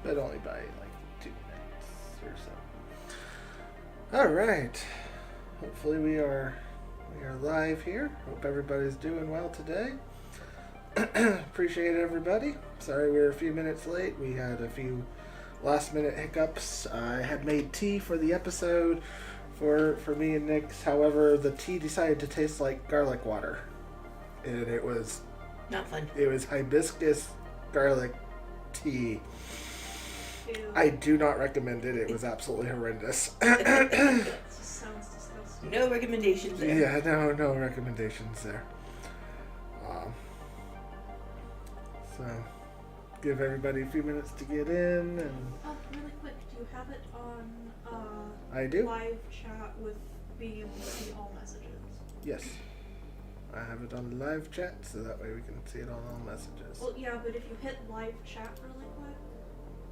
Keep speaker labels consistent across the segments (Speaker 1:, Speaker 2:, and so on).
Speaker 1: but only by like 2 minutes or so. All right. Hopefully we are live here. Hope everybody's doing well today. Appreciate everybody. Sorry we were a few minutes late. We had a few last minute hiccups. I had made tea for the episode for me and Nick's. However, the tea decided to taste like garlic water. And it was
Speaker 2: not fun.
Speaker 1: It was hibiscus garlic tea.
Speaker 3: Ew.
Speaker 1: I do not recommend it. It was absolutely horrendous.
Speaker 3: It just sounds disgusting.
Speaker 2: No recommendations there.
Speaker 1: Yeah, no recommendations there. So, give everybody a few minutes to get in. And
Speaker 3: Oh, really quick, do you have it on
Speaker 1: I do.
Speaker 3: live chat with being able to see all messages?
Speaker 1: Yes. I have it on live chat, so that way we can see it on all messages.
Speaker 3: Well, yeah, but if you hit live chat really quick,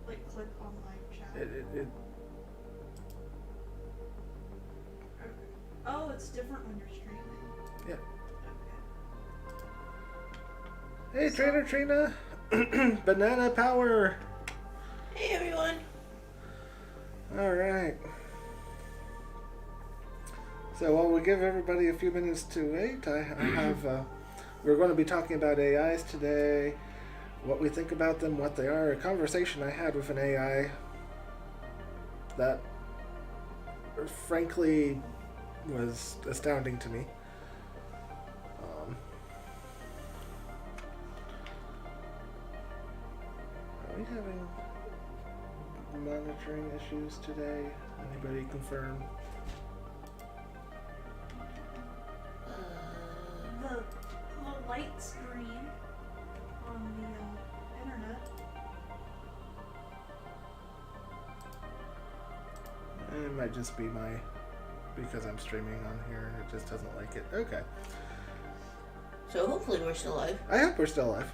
Speaker 3: like click on live chat.
Speaker 1: It
Speaker 3: Oh, it's different when you're streaming.
Speaker 1: Yeah.
Speaker 3: Okay.
Speaker 1: Hey, Trainer Trina! Banana power!
Speaker 2: Hey everyone.
Speaker 1: Alright. So while we give everybody a few minutes to wait, I have, we're going to be talking about AIs today, what we think about them, what they are, a conversation I had with an AI that frankly was astounding to me. Are we having monitoring issues today? Anybody confirm?
Speaker 3: The light screen on the internet.
Speaker 1: It might just be because I'm streaming on here and it just doesn't like it. Okay.
Speaker 2: So hopefully we're still live.
Speaker 1: I hope we're still alive.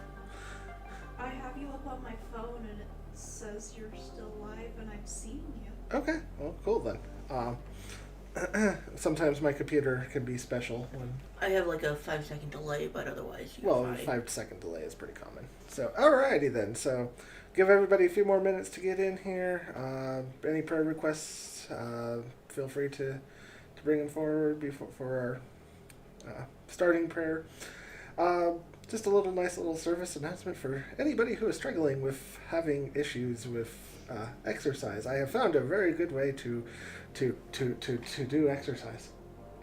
Speaker 3: I have you up on my phone and it says you're still live and I'm seeing you.
Speaker 1: Okay. Well, cool then. Sometimes my computer can be special when...
Speaker 2: I have like a 5-second delay, but otherwise you're
Speaker 1: Well, a
Speaker 2: fine.
Speaker 1: 5-second delay is pretty common. So, alrighty then. So, give everybody a few more minutes to get in here. Any prayer requests, feel free to bring them forward for our starting prayer. Just a nice little service announcement for anybody who is struggling with having issues with exercise. I have found a very good way to do exercise.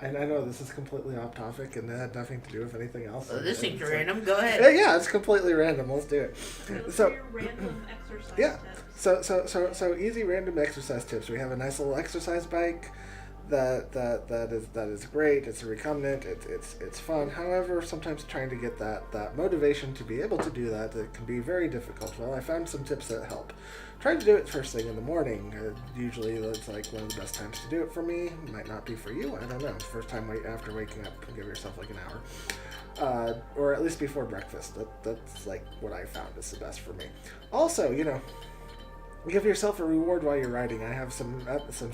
Speaker 1: And I know this is completely off topic and it had nothing to do with anything else.
Speaker 2: This seems
Speaker 1: It's
Speaker 2: random. Go ahead.
Speaker 1: yeah, it's completely random. Let's do it.
Speaker 3: Those
Speaker 1: So-
Speaker 3: are your random exercise
Speaker 1: Yeah.
Speaker 3: tips.
Speaker 1: So easy random exercise tips. We have a nice little exercise bike that is great. It's a recumbent. It's fun. However, sometimes trying to get that motivation to be able to do that, it can be very difficult. Well, I found some tips that help. Try to do it first thing in the morning. Usually that's like one of the best times to do it for me. Might not be for you. I don't know. First time after waking up, give yourself like an hour. Or at least before breakfast. That's like what I found is the best for me. Also, give yourself a reward while you're writing. I have some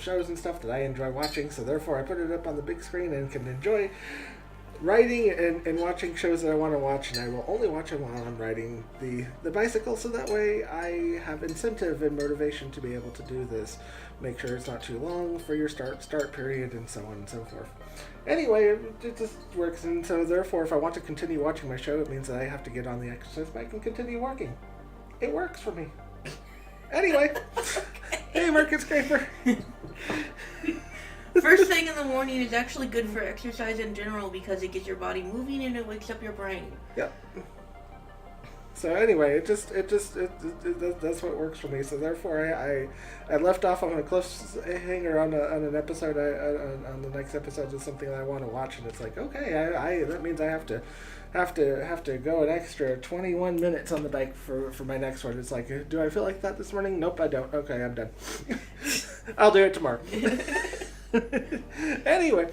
Speaker 1: shows and stuff that I enjoy watching, so therefore I put it up on the big screen and can enjoy writing and watching shows that I want to watch, and I will only watch them while I'm riding the bicycle, so that way I have incentive and motivation to be able to do this. Make sure it's not too long for your start period, and so on and so forth. Anyway, it just works, and so therefore if I want to continue watching my show, it means that I have to get on the exercise bike and continue working. It works for me. Anyway, hey Market Scraper.
Speaker 2: First thing in the morning is actually good for exercise in general because it gets your body moving and it wakes up your brain.
Speaker 1: Yep. So anyway, it that's what works for me. So therefore, I left off on a cliffhanger on an episode. On the next episode is something that I want to watch, and it's like, okay, I that means I have to go an extra 21 minutes on the bike for my next one. It's like, do I feel like that this morning? Nope, I don't. Okay, I'm done. I'll do it tomorrow. Anyway,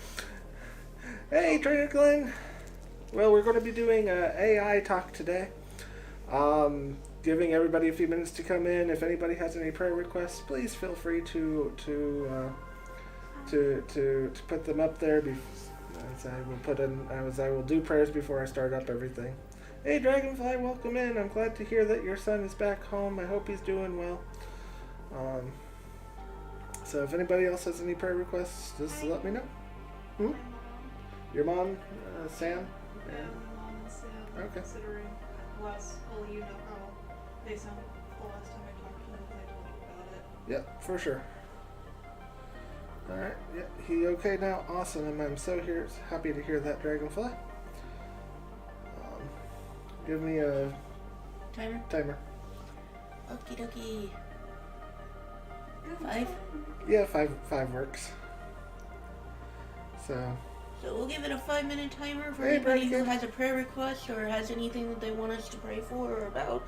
Speaker 1: hey Trainer Glenn. Well, we're going to be doing AI talk today. Giving everybody a few minutes to come in. If anybody has any prayer requests, please feel free to put them up there. As I will do prayers before I start up everything. Hey Dragonfly, welcome in. I'm glad to hear that your son is back home. I hope he's doing well. So if anybody else has any prayer requests, just let me know.
Speaker 3: My mom.
Speaker 1: Your mom, Sam?
Speaker 3: Yeah, my mom and Sam.
Speaker 1: Okay.
Speaker 3: Considering you know how they sounded the last time I talked to them because I told you about it.
Speaker 1: Yep, for sure. Alright, yep, he okay now? Awesome, and I'm so happy to hear that, Dragonfly. Give me a timer.
Speaker 2: Okie dokie. 5?
Speaker 1: Yeah, five works. So
Speaker 2: we'll give it a 5-minute timer for
Speaker 1: Hey,
Speaker 2: anybody
Speaker 1: very
Speaker 2: who
Speaker 1: good.
Speaker 2: has a prayer request or has anything that they want us to pray for or about.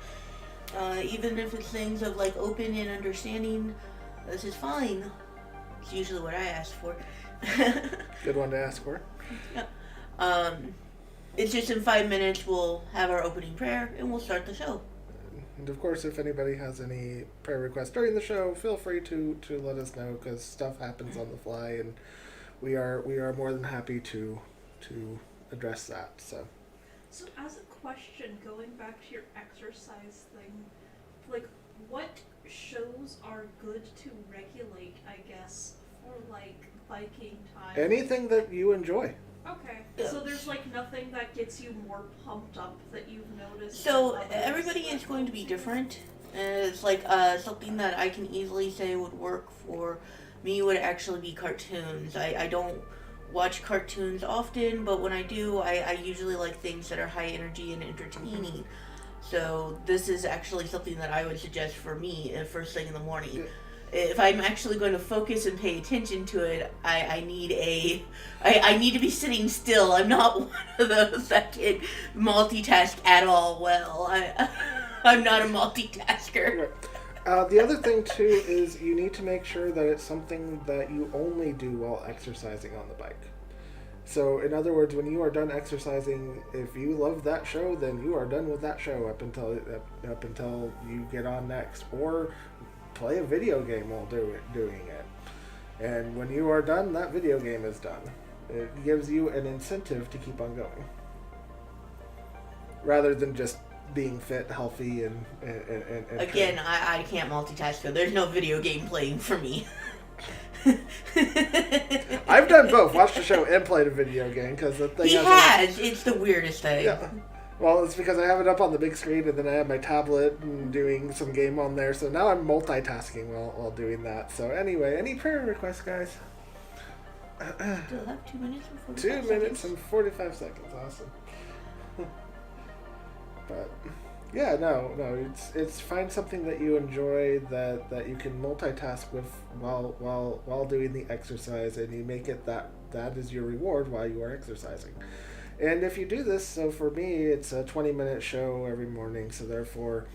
Speaker 2: Even if it's things of like open and understanding, this is fine. It's usually what I ask for.
Speaker 1: good one to ask for.
Speaker 2: It's just in 5 minutes we'll have our opening prayer and we'll start the show.
Speaker 1: And of course, if anybody has any prayer requests during the show, feel free to let us know, because stuff happens on the fly, and we are more than happy to address that. So
Speaker 3: as a question, going back to your exercise thing, like, what shows are good to regulate, I guess, for, like, biking time?
Speaker 1: anything that you enjoy.
Speaker 3: Okay.
Speaker 2: Yeah.
Speaker 3: So there's, like, nothing that gets you more pumped up that you've noticed?
Speaker 2: So
Speaker 3: than others?
Speaker 2: everybody is going to be different. It's like something that I can easily say would work for me would actually be cartoons. I don't watch cartoons often, but when I do, I usually like things that are high energy and entertaining. So this is actually something that I would suggest for me first thing in the morning.
Speaker 1: Yeah.
Speaker 2: If I'm actually going to focus and pay attention to it, I need to be sitting still. I'm not one of those that can multitask at all well. I'm not a multitasker.
Speaker 1: The other thing too is you need to make sure that it's something that you only do while exercising on the bike. So in other words, when you are done exercising, if you love that show, then you are done with that show up until you get on next, or play a video game while doing it. And when you are done, that video game is done. It gives you an incentive to keep on going, rather than just being fit, healthy, and
Speaker 2: Again, I can't multitask, so there's no video game playing for me.
Speaker 1: I've done both. Watched a show and played a video game, because the thing
Speaker 2: It's the weirdest thing.
Speaker 1: Yeah. Well, it's because I have it up on the big screen, and then I have my tablet and doing some game on there. So now I'm multitasking while doing that. So anyway, any prayer requests, guys?
Speaker 2: Still have 2 minutes and 45
Speaker 1: 2 minutes
Speaker 2: seconds.
Speaker 1: and 45 seconds. Awesome. But yeah, no, it's find something that you enjoy that you can multitask with while doing the exercise, and you make it that is your reward while you are exercising. And if you do this, so for me, it's a 20-minute show every morning, so therefore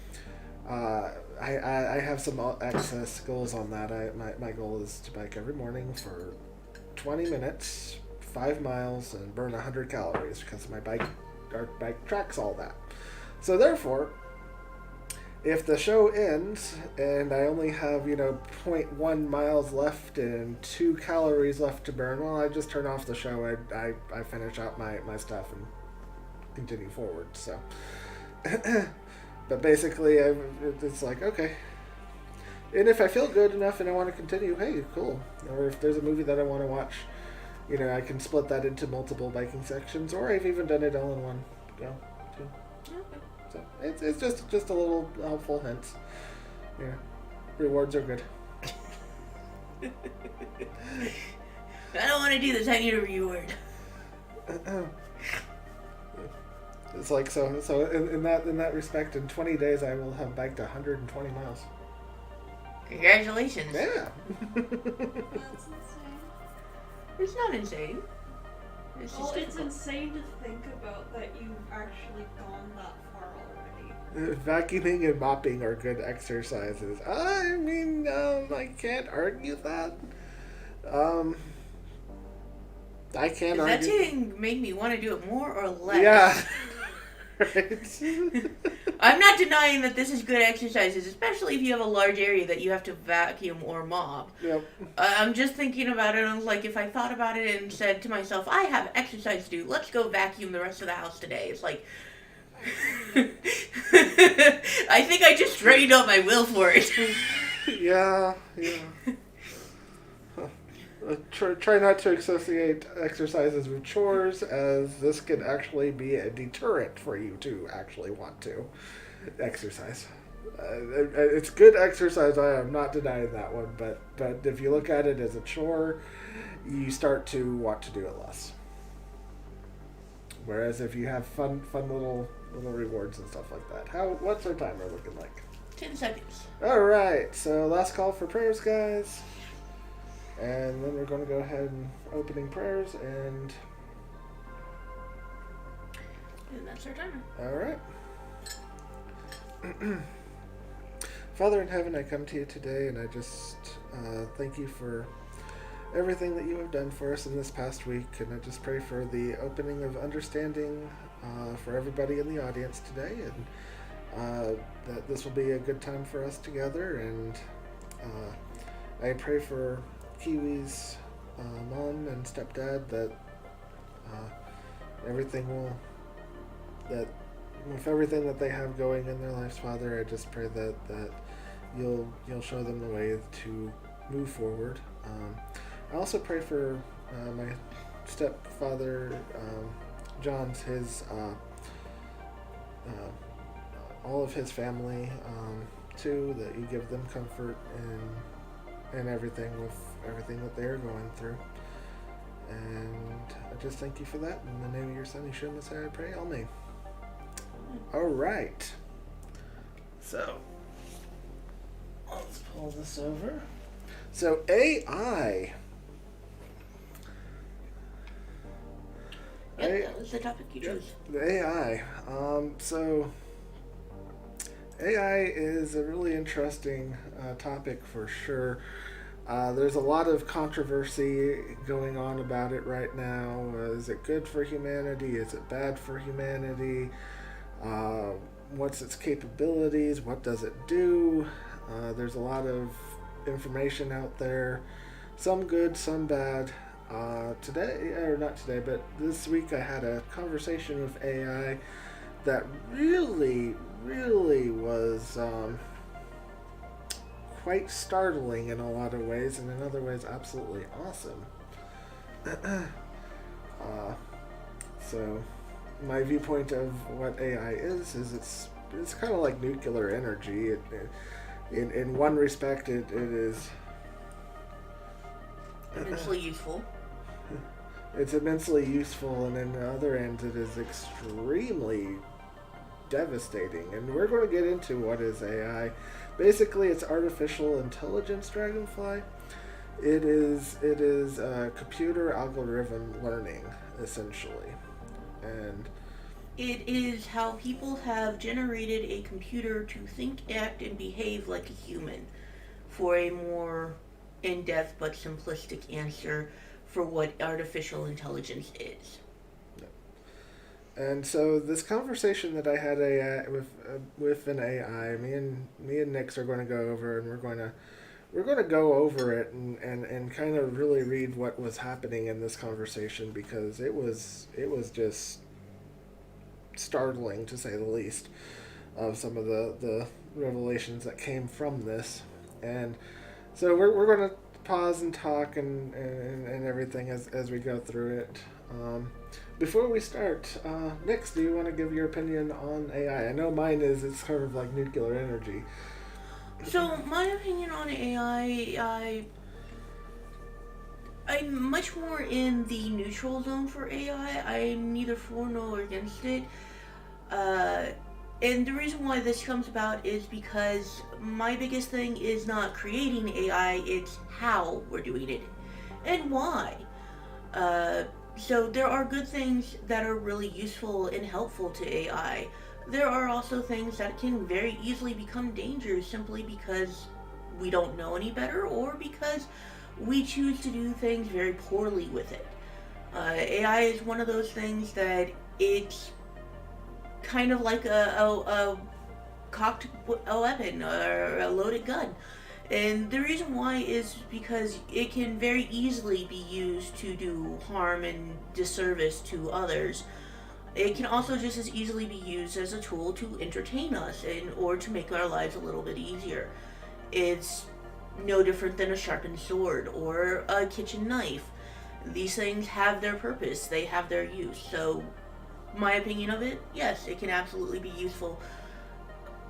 Speaker 1: I have some excess goals on that. My goal is to bike every morning for 20 minutes, 5 miles, and burn 100 calories, because our bike tracks all that. So therefore, if the show ends and I only have, 0.1 miles left and 2 calories left to burn, well, I just turn off the show. I finish out my stuff and continue forward. So, but basically, it's like, okay. And if I feel good enough and I want to continue, hey, cool. Or if there's a movie that I want to watch, I can split that into multiple biking sections, or I've even done it all in one go too.
Speaker 2: Okay.
Speaker 1: So it's just a little helpful hint. Yeah, rewards are good.
Speaker 2: I don't want to do this. I need a reward.
Speaker 1: It's like so in that respect, in 20 days I will have biked 120 miles.
Speaker 2: Congratulations.
Speaker 1: Yeah.
Speaker 3: That's insane.
Speaker 2: It's not insane. It's just
Speaker 3: Well, it's
Speaker 2: difficult.
Speaker 3: insane to think about that you've actually gone that far already.
Speaker 1: Vacuuming and mopping are good exercises. I mean, I can't argue that. I can't
Speaker 2: Is that
Speaker 1: argue.
Speaker 2: to make me want to do it more or less?
Speaker 1: Yeah. Right.
Speaker 2: I'm not denying that this is good exercises, especially if you have a large area that you have to vacuum or mop.
Speaker 1: Yep.
Speaker 2: I'm just thinking about it, and I was like, if I thought about it and said to myself, I have exercise to do, let's go vacuum the rest of the house today. It's like, I think I just drained all my will for it.
Speaker 1: Yeah. Try not to associate exercises with chores, as this could actually be a deterrent for you to actually want to exercise. It's good exercise. I am not denying that one, but if you look at it as a chore, you start to want to do it less. Whereas if you have fun little rewards and stuff like that. What's our timer looking like?
Speaker 2: 10 seconds.
Speaker 1: All right. So last call for prayers, guys. And then we're going to go ahead and opening prayers and
Speaker 2: that's our timer.
Speaker 1: all right. Father in heaven, I come to you today, and I just thank you for everything that you have done for us in this past week, and I just pray for the opening of understanding for everybody in the audience today, and that this will be a good time for us together, and I pray for Kiwi's mom and stepdad that with everything that they have going in their lives, Father, I just pray that you'll show them the way to move forward. I also pray for my stepfather, John's, all of his family, too, that you give them comfort and everything with everything that they're going through. And I just thank you for that. In the name of your son, Yeshua Messiah, I pray. Amen. All right. So, let's pull this over. So, AI.
Speaker 2: Yep, that was the topic you chose.
Speaker 1: The AI. So, AI is a really interesting topic for sure. There's a lot of controversy going on about it right now. Is it good for humanity? Is it bad for humanity? What's its capabilities? What does it do? There's a lot of information out there. Some good, some bad. Not today, but this week I had a conversation with AI that really was quite startling in a lot of ways, and in other ways absolutely awesome. So my viewpoint of what AI is it's kind of like nuclear energy. In one respect it is
Speaker 2: Immensely useful.
Speaker 1: It's immensely useful, and in the other end it is extremely devastating. And we're going to get into what is AI. Basically, it's artificial intelligence, Dragonfly. It is computer algorithm learning, essentially. And
Speaker 2: it is how people have generated a computer to think, act, and behave like a human for a more in-depth but simplistic answer for what artificial intelligence is.
Speaker 1: And so this conversation that I had with an AI, me and Nix are going to go over, and we're going to go over it and kind of really read what was happening in this conversation, because it was just startling, to say the least, of some of the revelations that came from this. And so we're going to pause and talk and everything as we go through it. Before we start, Nix, do you want to give your opinion on AI? I know mine is it's sort of like nuclear energy.
Speaker 2: So my opinion on AI, I'm much more in the neutral zone for AI. I'm neither for nor against it. And the reason why this comes about is because my biggest thing is not creating AI, it's how we're doing it and why. So there are good things that are really useful and helpful to AI. There are also things that can very easily become dangerous simply because we don't know any better, or because we choose to do things very poorly with it. AI is one of those things that it's kind of like a cocked weapon or a loaded gun. And the reason why is because it can very easily be used to do harm and disservice to others. It can also just as easily be used as a tool to entertain us or to make our lives a little bit easier. It's no different than a sharpened sword or a kitchen knife. These things have their purpose, they have their use. So, my opinion of it, yes, it can absolutely be useful.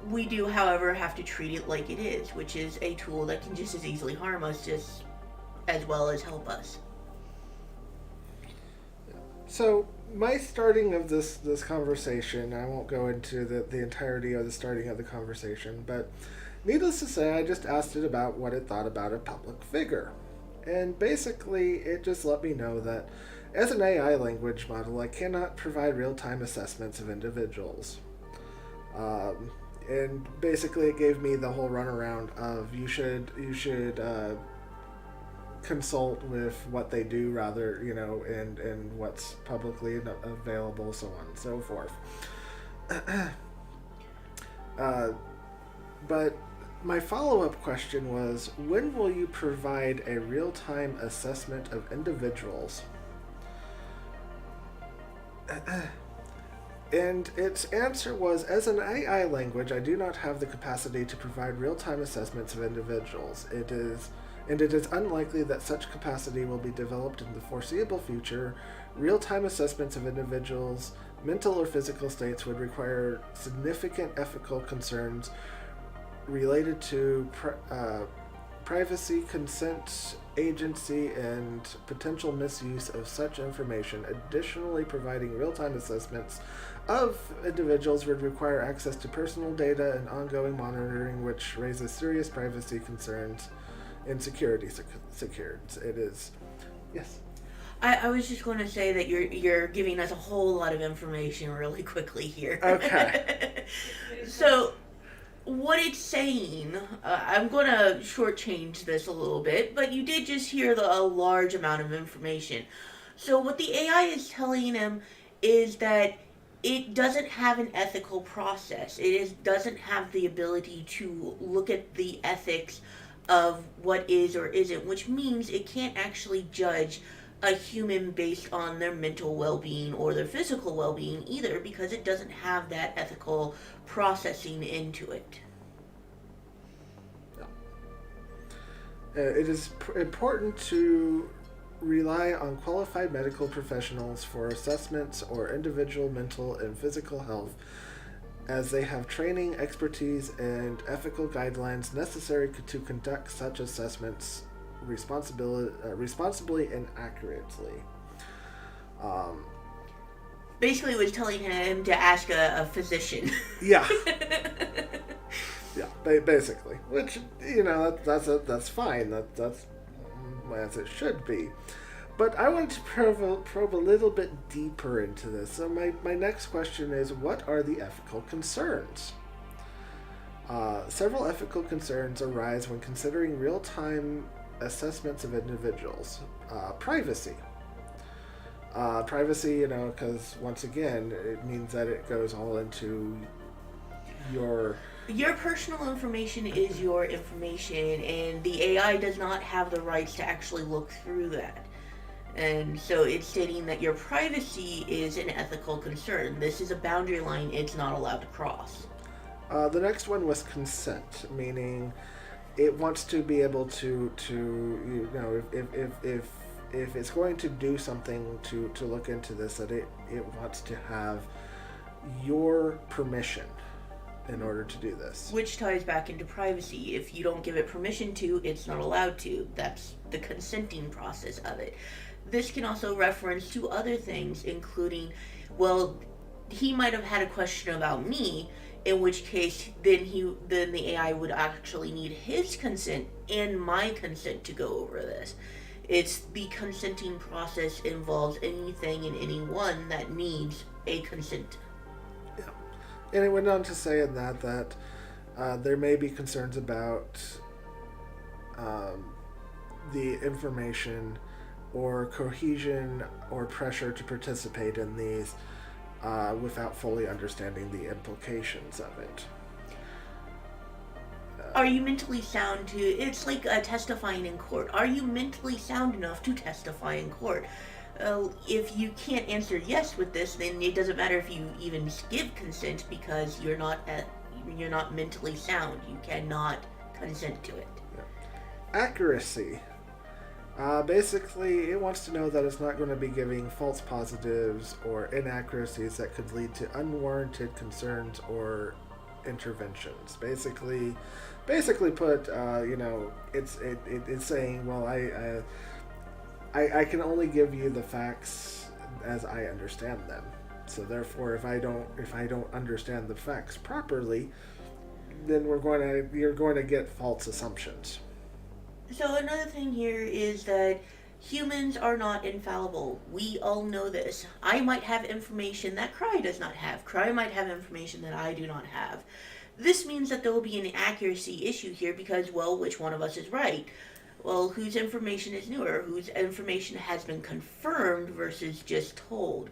Speaker 2: We do, however, have to treat it like it is, which is a tool that can just as easily harm us just as well as help us.
Speaker 1: So my starting of this conversation, I won't go into the entirety of the starting of the conversation, but needless to say, I just asked it about what it thought about a public figure. And basically, it just let me know that as an AI language model, I cannot provide real-time assessments of individuals. And basically, it gave me the whole runaround of you should consult with what they do rather, and what's publicly available, so on and so forth. But my follow-up question was, when will you provide a real-time assessment of individuals? And its answer was, as an AI language, I do not have the capacity to provide real-time assessments of individuals. It is unlikely that such capacity will be developed in the foreseeable future. Real-time assessments of individuals' mental or physical states would require significant ethical concerns related to privacy, consent, agency, and potential misuse of such information. Additionally, providing real-time assessments of individuals would require access to personal data and ongoing monitoring, which raises serious privacy concerns and security concerns. It is, yes.
Speaker 2: I was just going to say that you're giving us a whole lot of information really quickly here.
Speaker 1: Okay.
Speaker 2: So, what it's saying, I'm going to shortchange this a little bit, but you did just hear a large amount of information. So what the AI is telling him is that it doesn't have an ethical process. Doesn't have the ability to look at the ethics of what is or isn't, which means it can't actually judge a human based on their mental well-being or their physical well-being either, because it doesn't have that ethical processing into it.
Speaker 1: It is important to rely on qualified medical professionals for assessments or individual mental and physical health, as they have training, expertise, and ethical guidelines necessary to conduct such assessments responsibly and accurately.
Speaker 2: Basically, it was telling him to ask a physician.
Speaker 1: Yeah. Yeah, basically. Which, that's fine. That's as it should be. But I wanted to probe a little bit deeper into this. So my next question is, what are the ethical concerns? Several ethical concerns arise when considering real-time assessments of individuals. Privacy. Privacy, because once again, it means that it goes all into your
Speaker 2: personal information is your information, and the AI does not have the rights to actually look through that. And so it's stating that your privacy is an ethical concern. This is a boundary line it's not allowed to cross.
Speaker 1: The next one was consent, meaning it wants to be able to if it's going to do something to look into this, that it wants to have your permission in order to do this.
Speaker 2: Which ties back into privacy. If you don't give it permission to, it's not allowed to. That's the consenting process of it. This can also reference to other things, including, well, he might have had a question about me, in which case then the AI would actually need his consent and my consent to go over this. It's the consenting process involves anything and anyone that needs a consent.
Speaker 1: Yeah. And it went on to say in that there may be concerns about the information or cohesion or pressure to participate in these without fully understanding the implications of it.
Speaker 2: Are you mentally sound to... It's like testifying in court. Are you mentally sound enough to testify in court? If you can't answer yes with this, then it doesn't matter if you even give consent, because you're not mentally sound. You cannot consent to it.
Speaker 1: Accuracy. Basically, it wants to know that it's not going to be giving false positives or inaccuracies that could lead to unwarranted concerns or interventions. Basically put, it's saying, well, I can only give you the facts as I understand them. So therefore, if I don't understand the facts properly, then you're going to get false assumptions.
Speaker 2: So another thing here is that humans are not infallible. We all know this. I might have information that Cry does not have. Cry might have information that I do not have. This means that there will be an accuracy issue here because, well, which one of us is right? Well, whose information is newer? Whose information has been confirmed versus just told?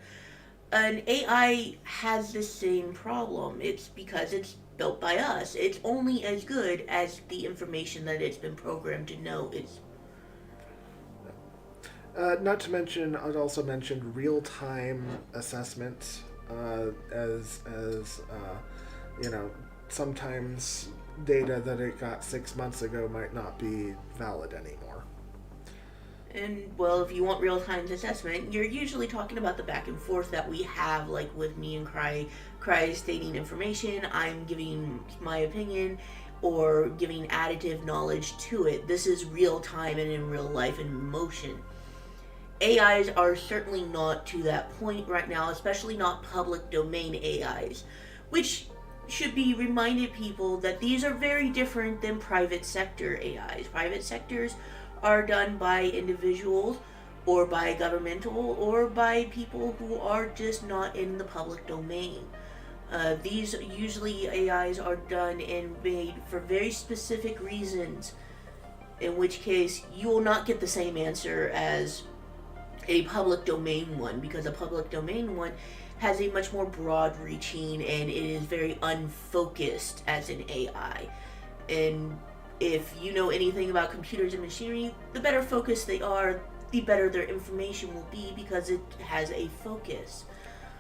Speaker 2: An AI has the same problem. It's because it's built by us. It's only as good as the information that it's been programmed to know is.
Speaker 1: Not to mention, I'd also mentioned real-time assessment as sometimes data that it got 6 months ago might not be valid anymore.
Speaker 2: And, well, if you want real-time assessment, you're usually talking about the back and forth that we have, like with me and Cry. Cry is stating information, I'm giving my opinion, or giving additive knowledge to it. This is real-time and in real life and motion. AIs are certainly not to that point right now, especially not public domain AIs, which should be reminded people that these are very different than private sector AIs. Private sectors are done by individuals or by governmental or by people who are just not in the public domain. These usually AIs are done and made for very specific reasons, in which case you will not get the same answer as a public domain one, because a public domain one has a much more broad reaching and it is very unfocused as an AI. And if you know anything about computers and machinery, the better focused they are, the better their information will be because it has a focus.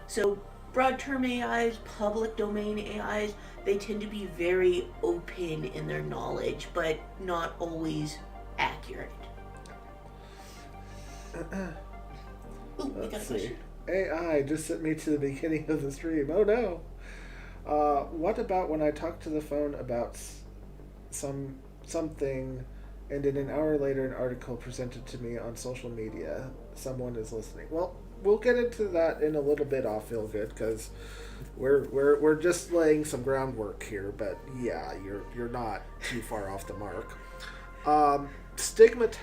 Speaker 2: So broad term AIs, public domain AIs, they tend to be very open in their knowledge, but not always accurate. Ooh, we got a question.
Speaker 1: AI just sent me to the beginning of the stream. Oh no. What about when I talk to the phone about something and then an hour later an article presented to me on social media, someone is listening? Well, we'll get into that in a little bit off Feel Good, because we're just laying some groundwork here, but yeah, you're not too far off the mark. Stigmatism?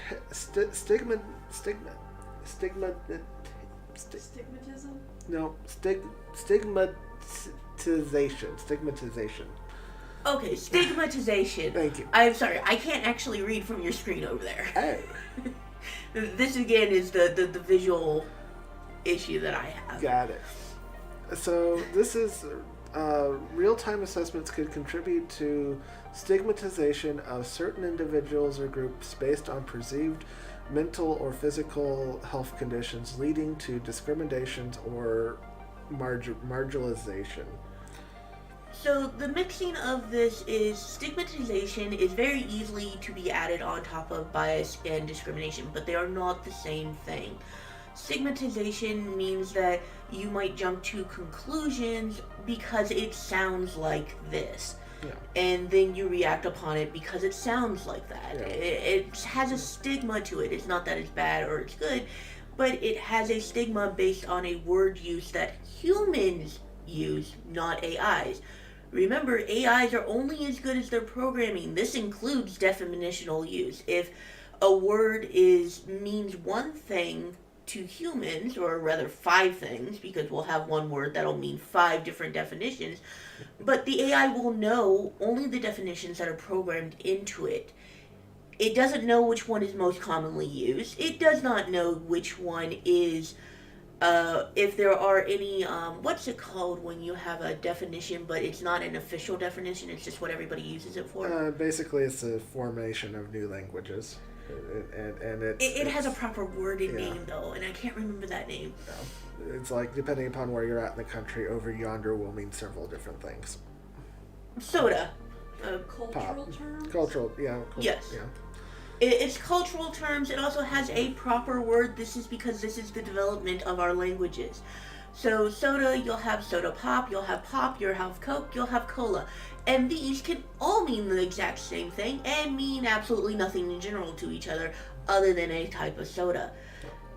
Speaker 1: No, stigmatization.
Speaker 2: Okay, stigmatization.
Speaker 1: Thank you.
Speaker 2: I'm sorry, I can't actually read from your screen over there.
Speaker 1: Hey.
Speaker 2: This again is the visual issue that I have.
Speaker 1: Got it. So this is real-time assessments could contribute to stigmatization of certain individuals or groups based on perceived mental or physical health conditions, leading to discriminations or marginalization.
Speaker 2: So the mixing of this is stigmatization is very easily to be added on top of bias and discrimination, but they are not the same thing. Stigmatization means that you might jump to conclusions because it sounds like this.
Speaker 1: Yeah.
Speaker 2: And then you react upon it because it sounds like that.
Speaker 1: Yeah.
Speaker 2: It has a stigma to it. It's not that it's bad or it's good, but it has a stigma based on a word use that humans use, not AIs. Remember, AIs are only as good as their programming. This includes definitional use. If a word means one thing to humans, or rather 5 things, because we'll have one word that'll mean 5 different definitions, but the AI will know only the definitions that are programmed into it. It doesn't know which one is most commonly used. It does not know which one is, if there are any, what's it called when you have a definition, but it's not an official definition, it's just what everybody uses it for?
Speaker 1: Basically, it's a formation of new languages. And
Speaker 2: it has a proper worded name, though, and I can't remember that name.
Speaker 1: Yeah. It's like, depending upon where you're at in the country, over yonder will mean several different things.
Speaker 2: Soda.
Speaker 3: Cultural terms?
Speaker 1: Cultural, yeah.
Speaker 2: Yes.
Speaker 1: Yeah.
Speaker 2: It's cultural terms. It also has a proper word. This is because this is the development of our languages. So soda, you'll have soda pop, you'll have Coke, you'll have cola. And these can all mean the exact same thing and mean absolutely nothing in general to each other other than a type of soda.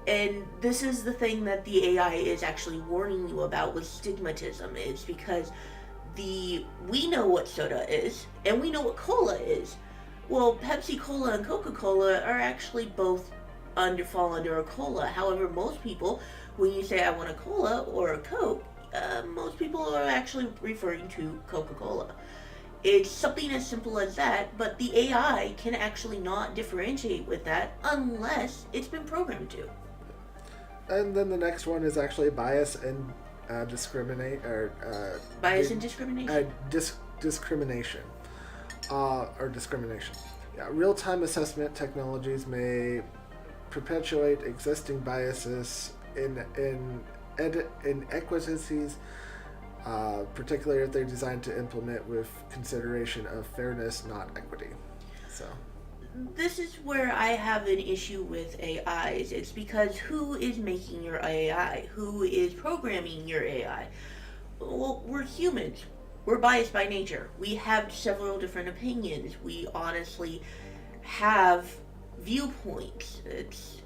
Speaker 2: And this is the thing that the AI is actually warning you about with stigmatism, is because we know what soda is and we know what cola is. Well, Pepsi Cola and Coca Cola are actually both fall under a cola. However, most people, when you say I want a cola or a Coke, most people are actually referring to Coca Cola. It's something as simple as that, but the AI can actually not differentiate with that unless it's been programmed to.
Speaker 1: And then the next one is actually bias and discriminate or
Speaker 2: Bias and discrimination.
Speaker 1: discrimination or discrimination. Yeah, real-time assessment technologies may perpetuate existing biases in inequities, particularly if they're designed to implement with consideration of fairness, not equity. So.
Speaker 2: This is where I have an issue with AIs. It's because who is making your AI? Who is programming your AI? Well, we're humans. We're biased by nature. We have several different opinions. We honestly have viewpoints. It's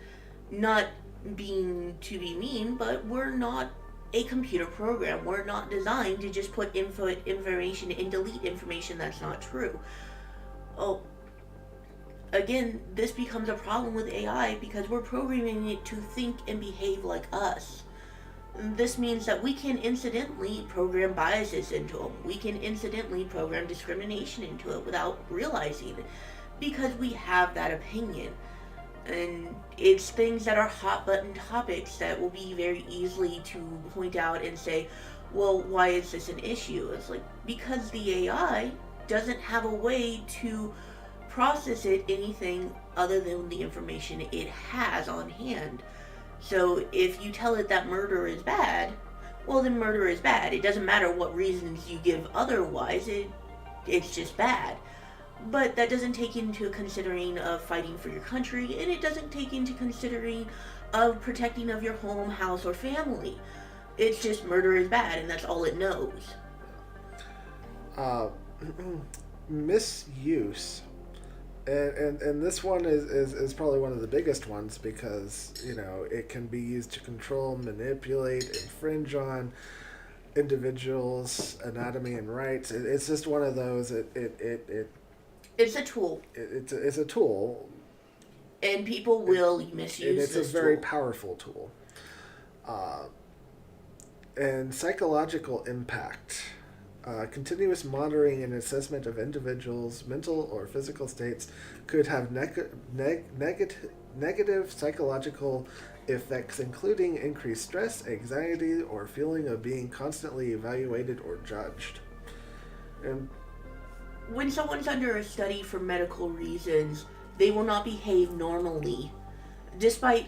Speaker 2: not being to be mean, but we're not a computer program. We're not designed to just put information and delete information that's not true. Oh, again, this becomes a problem with AI because we're programming it to think and behave like us. This means that we can incidentally program biases into them. We can incidentally program discrimination into it without realizing it because we have that opinion. And it's things that are hot button topics that will be very easily to point out and say, well, why is this an issue? It's like, because the AI doesn't have a way to process it anything other than the information it has on hand. So if you tell it that murder is bad, well then murder is bad. It doesn't matter what reasons you give otherwise, it's just bad. But that doesn't take into considering of fighting for your country, and it doesn't take into considering of protecting of your home, house, or family. It's just murder is bad, and that's all it knows.
Speaker 1: Misuse. And this one is probably one of the biggest ones because, it can be used to control, manipulate, infringe on individuals' anatomy and rights. It's just one of those.
Speaker 2: It's a tool.
Speaker 1: It's a tool.
Speaker 2: And people will misuse
Speaker 1: and it's
Speaker 2: this
Speaker 1: a very
Speaker 2: tool.
Speaker 1: powerful tool. And psychological impact. Continuous monitoring and assessment of individuals' mental or physical states could have negative psychological effects, including increased stress, anxiety, or feeling of being constantly evaluated or judged. And
Speaker 2: when someone's under a study for medical reasons, they will not behave normally, despite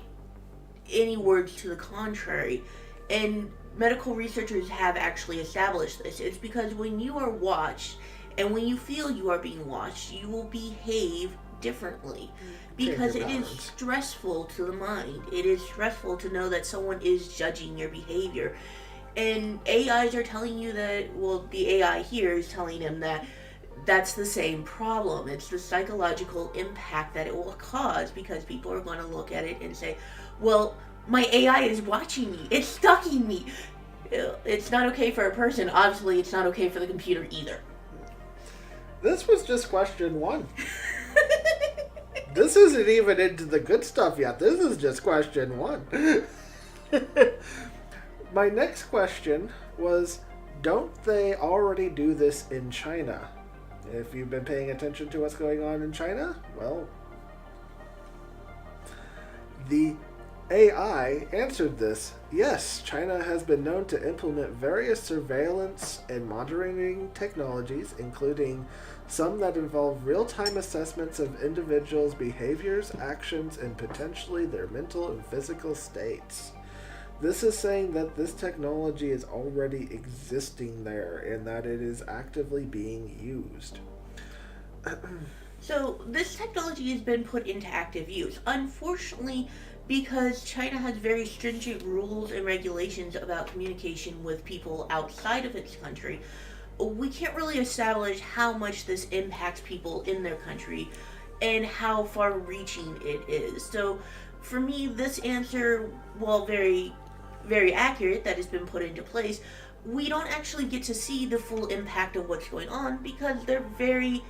Speaker 2: any words to the contrary. And medical researchers have actually established this. It's because when you are watched and when you feel you are being watched, you will behave differently. Because it is stressful to the mind. It is stressful to know that someone is judging your behavior. And AIs are telling you that, well, the AI here is telling them that that's the same problem. It's the psychological impact that it will cause because people are going to look at it and say, well, my AI is watching me. It's stalking me. It's not okay for a person. Obviously, it's not okay for the computer either.
Speaker 1: This was just question 1. This isn't even into the good stuff yet. This is just question 1. My next question was, don't they already do this in China? If you've been paying attention to what's going on in China, well, the AI answered this. Yes, China has been known to implement various surveillance and monitoring technologies, including some that involve real-time assessments of individuals' behaviors, actions, and potentially their mental and physical states. This is saying that this technology is already existing there and that it is actively being used.
Speaker 2: So this technology has been put into active use. Unfortunately, because China has very stringent rules and regulations about communication with people outside of its country, we can't really establish how much this impacts people in their country and how far reaching it is. So for me, this answer, while very accurate that has been put into place, we don't actually get to see the full impact of what's going on because they're very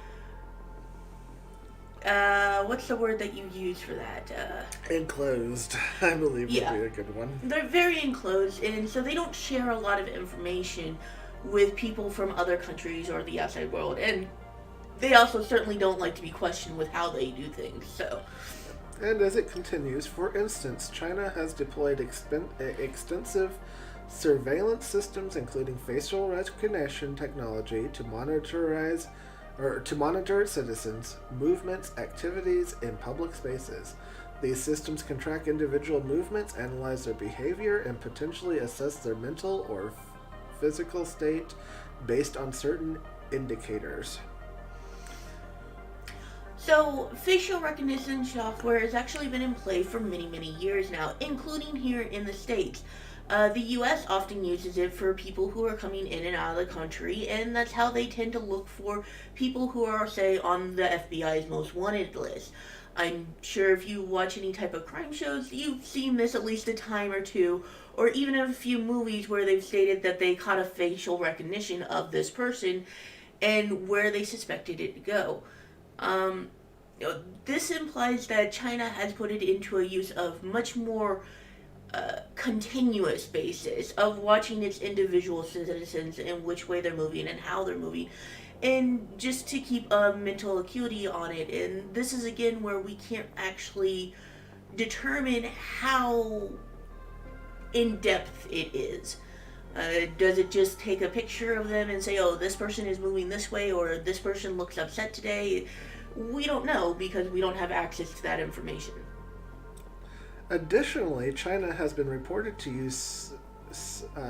Speaker 2: what's the word that you use for that?
Speaker 1: Enclosed, I believe,
Speaker 2: Yeah.
Speaker 1: would be a good one.
Speaker 2: They're very enclosed, and so they don't share a lot of information with people from other countries or the outside world. And they also certainly don't like to be questioned with how they do things. So,
Speaker 1: And as it continues, for instance, China has deployed extensive surveillance systems, including facial recognition technology, to monitor its citizens' movements, activities in public spaces. These systems can track individual movements, analyze their behavior, and potentially assess their mental or physical state based on certain indicators.
Speaker 2: so facial recognition software has actually been in play for many years now, including here in the States. The US often uses it for people who are coming in and out of the country, and that's how they tend to look for people who are, say, on the FBI's most wanted list. I'm sure if you watch any type of crime shows, you've seen this at least a time or two, or even a few movies where they've stated that they caught a facial recognition of this person and where they suspected it to go. This implies that China has put it into a use of much more continuous basis of watching its individual citizens and which way they're moving and how they're moving, and just to keep a mental acuity on it. And this is again where we can't actually determine how in depth it is. Does it just take a picture of them and say, oh, this person is moving this way, or this person looks upset today? We don't know because we don't have access to that information.
Speaker 1: Additionally, China has been reported to use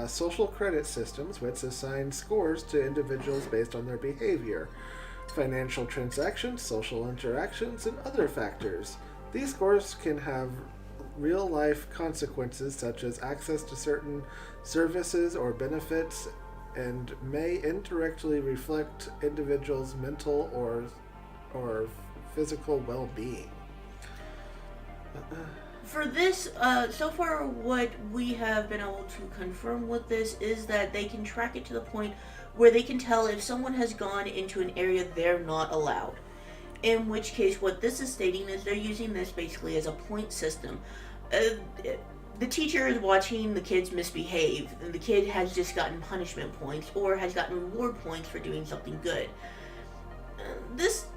Speaker 1: social credit systems, which assign scores to individuals based on their behavior, financial transactions, social interactions, and other factors. These scores can have real-life consequences, such as access to certain services or benefits, and may indirectly reflect individuals' mental or physical well-being.
Speaker 2: For this, so far what we have been able to confirm with this is that they can track it to the point where they can tell if someone has gone into an area they're not allowed. In which case, what this is stating is they're using this basically as a point system. The teacher is watching the kids misbehave, and the kid has just gotten punishment points or has gotten reward points for doing something good. This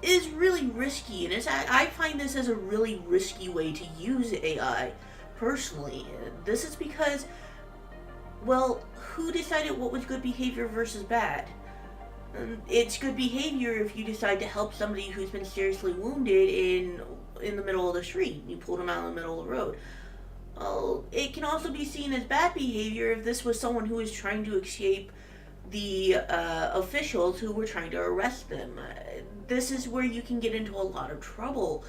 Speaker 2: is really risky, and I find this as a really risky way to use AI, personally. This is because, well, who decided what was good behavior versus bad? It's good behavior if you decide to help somebody who's been seriously wounded in the middle of the street. You pulled them out in the middle of the road. It can also be seen as bad behavior if this was someone who was trying to escape the officials who were trying to arrest them. This is where you can get into a lot of trouble.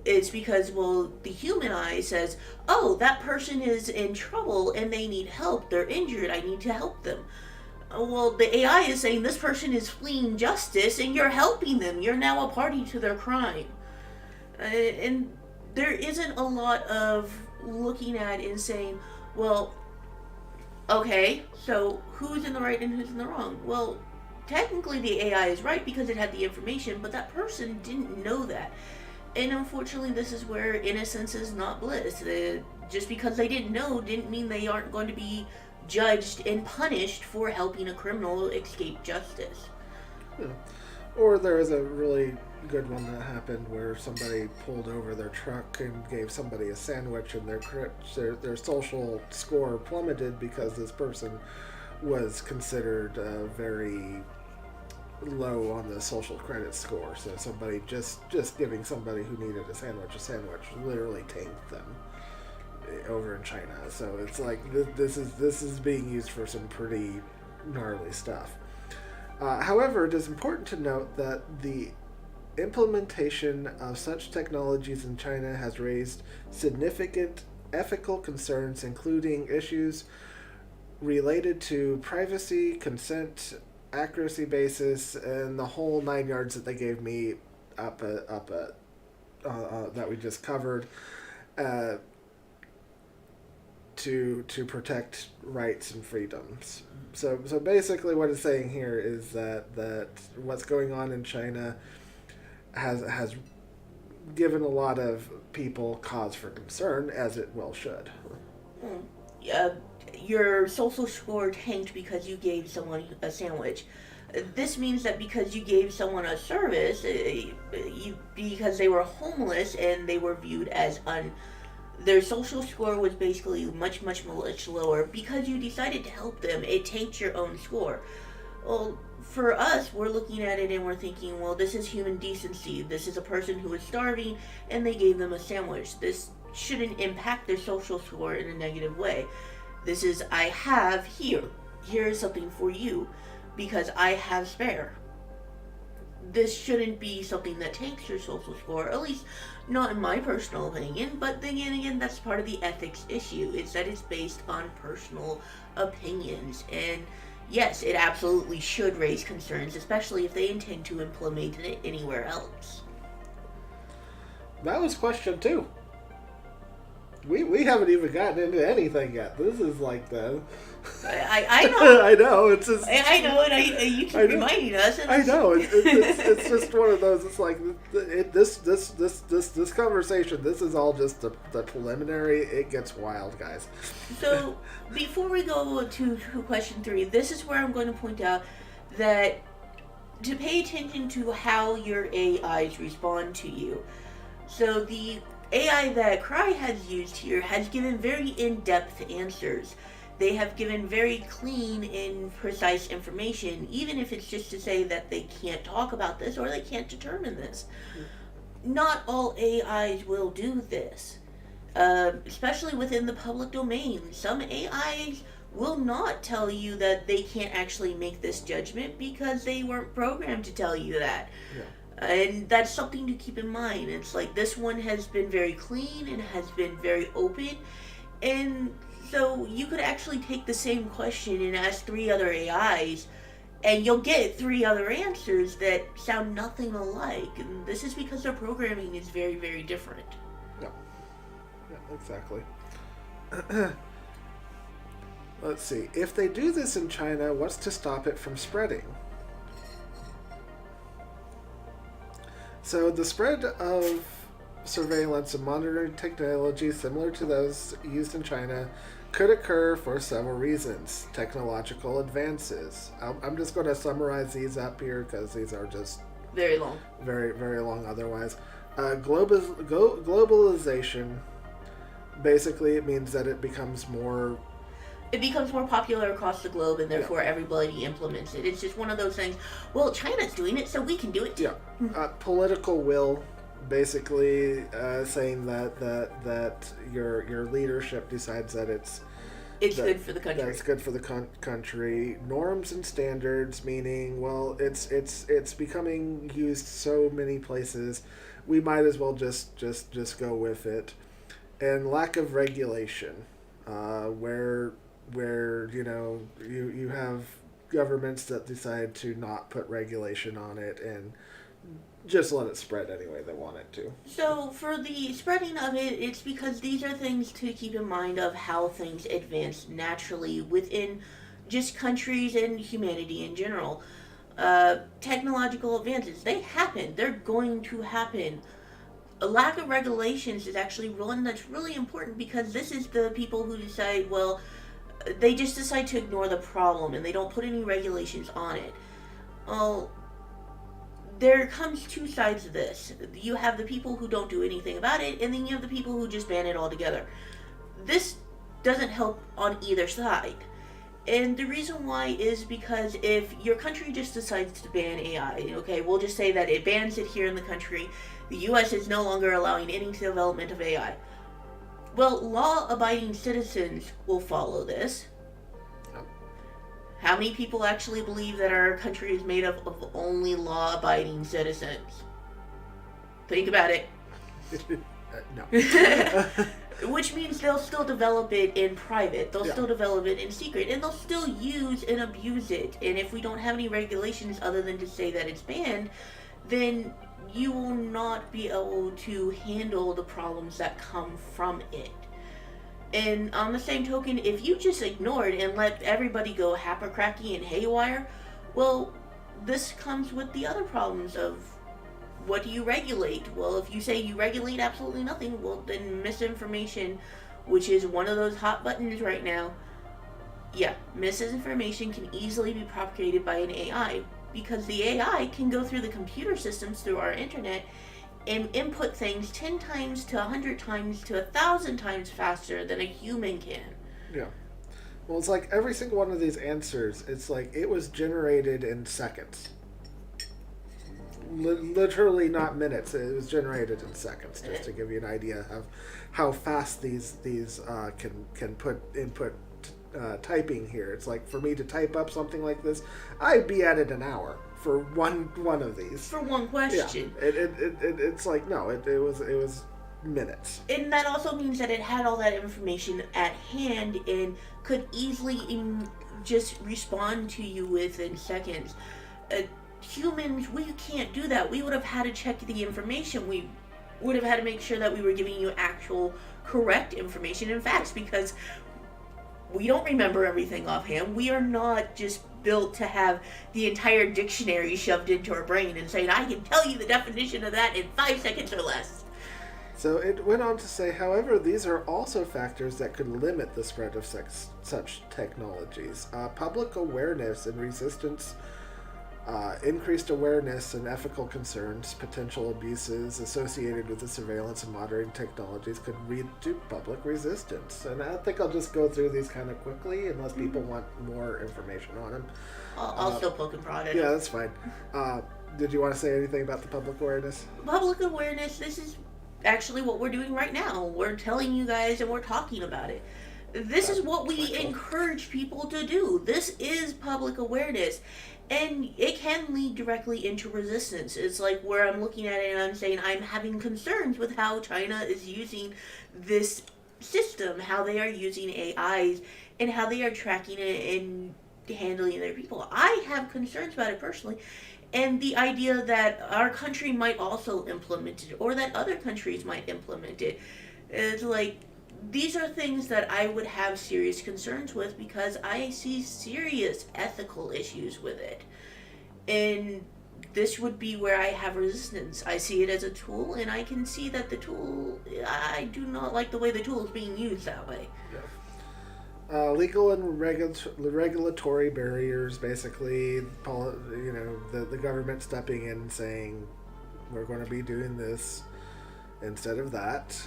Speaker 2: It's because, well, the human eye says, oh, that person is in trouble and they need help. They're injured. I need to help them. Well, the AI is saying this person is fleeing justice and you're helping them. You're now a party to their crime. And there isn't a lot of looking at and saying, well, okay, so who's in the right and who's in the wrong? Well, technically the AI is right because it had the information, but that person didn't know that. And unfortunately, this is where innocence is not bliss. Just because they didn't know didn't mean they aren't going to be judged and punished for helping a criminal escape justice.
Speaker 1: Yeah. Or there was a really good one that happened where somebody pulled over their truck and gave somebody a sandwich, and their social score plummeted because this person was considered very low on the social credit score. So somebody just giving somebody who needed a sandwich literally tanked them over in China. So it's like this is being used for some pretty gnarly stuff. However, it is important to note that the implementation of such technologies in China has raised significant ethical concerns, including issues related to privacy, consent, accuracy basis, and the whole 9 yards that they gave me that we just covered, to protect rights and freedoms. So basically, what it's saying here is that what's going on in China has given a lot of people cause for concern, as it well should.
Speaker 2: Your social score tanked because you gave someone a sandwich. This means that because you gave someone a service, because they were homeless and they were viewed as their social score was basically much lower. Because you decided to help them, it tanked your own score. Well, for us, we're looking at it and we're thinking, well, this is human decency. This is a person who is starving and they gave them a sandwich. This shouldn't impact their social score in a negative way. This is, I have here. Here's something for you because I have spare. This shouldn't be something that takes your social score, at least not in my personal opinion, but then again, that's part of the ethics issue. It's that it's based on personal opinions, and yes, it absolutely should raise concerns, especially if they intend to implement it anywhere else.
Speaker 1: That was question 2. We haven't even gotten into anything yet. This is like the...
Speaker 2: I know.
Speaker 1: I know. It's just...
Speaker 2: I know, and you keep reminding us.
Speaker 1: I know. It's just one of those. It's like this conversation. This is all just the preliminary. It gets wild, guys.
Speaker 2: So before we go to question 3, this is where I'm going to point out that to pay attention to how your AIs respond to you. So the AI that Cry has used here has given very in-depth answers. They have given very clean and precise information, even if it's just to say that they can't talk about this or they can't determine this. Not all AIs will do this, especially within the public domain. Some AIs will not tell you that they can't actually make this judgment because they weren't programmed to tell you that.
Speaker 1: Yeah.
Speaker 2: And that's something to keep in mind. It's like this one has been very clean and has been very open. And so you could actually take the same question and ask 3 other AIs and you'll get 3 other answers that sound nothing alike. And this is because their programming is very, very different.
Speaker 1: Yeah, exactly. Let's see. If they do this in China, what's to stop it from spreading? So the spread of surveillance and monitoring technology similar to those used in China could occur for several reasons. Technological advances. I'm just going to summarize these up here because these are just
Speaker 2: very long.
Speaker 1: Very, very long otherwise. Globalization. Basically, it means that it becomes more
Speaker 2: popular across the globe, and therefore everybody implements it. It's just one of those things, well, China's doing it, so we can do it too.
Speaker 1: Yeah. Political will, basically saying that your leadership decides that it's
Speaker 2: good for the country.
Speaker 1: That's good for the country. Norms and standards, meaning, well, it's becoming used so many places, we might as well just go with it. And lack of regulation, where you have governments that decide to not put regulation on it and just let it spread any way they want it to.
Speaker 2: So for the spreading of it, it's because these are things to keep in mind of how things advance naturally within just countries and humanity in general. Technological advances, they happen. They're going to happen. A lack of regulations is actually one that's really important because this is the people who decide, well, they just decide to ignore the problem and they don't put any regulations on it. Well, there comes 2 sides of this. You have the people who don't do anything about it, and then you have the people who just ban it altogether. This doesn't help on either side. And the reason why is because if your country just decides to ban AI, okay, we'll just say that it bans it here in the country, the US is no longer allowing any development of AI. Well, law-abiding citizens will follow this. How many people actually believe that our country is made up of only law-abiding citizens? Think about it.
Speaker 1: No.
Speaker 2: Which means they'll still develop it in private. They'll
Speaker 1: Yeah.
Speaker 2: still develop it in secret. And they'll still use and abuse it. And if we don't have any regulations other than to say that it's banned, then you will not be able to handle the problems that come from it. And on the same token, if you just ignore it and let everybody go happy-cracky and haywire, well, this comes with the other problems of what do you regulate? Well, if you say you regulate absolutely nothing, well, then misinformation, which is one of those hot buttons right now, yeah, misinformation can easily be propagated by an AI, because the AI can go through the computer systems through our internet and input things 10 times to 100 times to 1,000 times faster than a human can.
Speaker 1: Yeah. Well, it's like every single one of these answers, it's like it was generated in seconds. Literally not minutes. It was generated in seconds, just to give you an idea of how fast these can put input typing here. It's like for me to type up something like this, I'd be at it an hour for one of these.
Speaker 2: For one question.
Speaker 1: Yeah. It's like no, it was minutes.
Speaker 2: And that also means that it had all that information at hand and could easily just respond to you within seconds. Humans, we can't do that. We would have had to check the information. We would have had to make sure that we were giving you actual correct information and facts, because we don't remember everything offhand. We are not just built to have the entire dictionary shoved into our brain and saying, I can tell you the definition of that in 5 seconds or less.
Speaker 1: So it went on to say, however, these are also factors that could limit the spread of such technologies. Public awareness and resistance, increased awareness and ethical concerns, potential abuses associated with the surveillance and monitoring technologies could lead to public resistance. And I think I'll just go through these kind of quickly, unless people want more information on them.
Speaker 2: I'll still poke and prod at
Speaker 1: Yeah,
Speaker 2: it.
Speaker 1: that's fine. Did you want to say anything about the public awareness?
Speaker 2: Public awareness, this is actually what we're doing right now. We're telling you guys and we're talking about it. This is what we encourage people to do. This is public awareness. And it can lead directly into resistance. It's like where I'm looking at it and I'm saying I'm having concerns with how China is using this system, how they are using AIs, and how they are tracking it and handling their people. I have concerns about it personally. And the idea that our country might also implement it, or that other countries might implement it, is like, these are things that I would have serious concerns with, because I see serious ethical issues with it. And this would be where I have resistance. I see it as a tool, and I can see that the tool, I do not like the way the tool is being used that way.
Speaker 1: Yeah. Legal and regulatory barriers, basically, the government stepping in and saying, we're going to be doing this instead of that.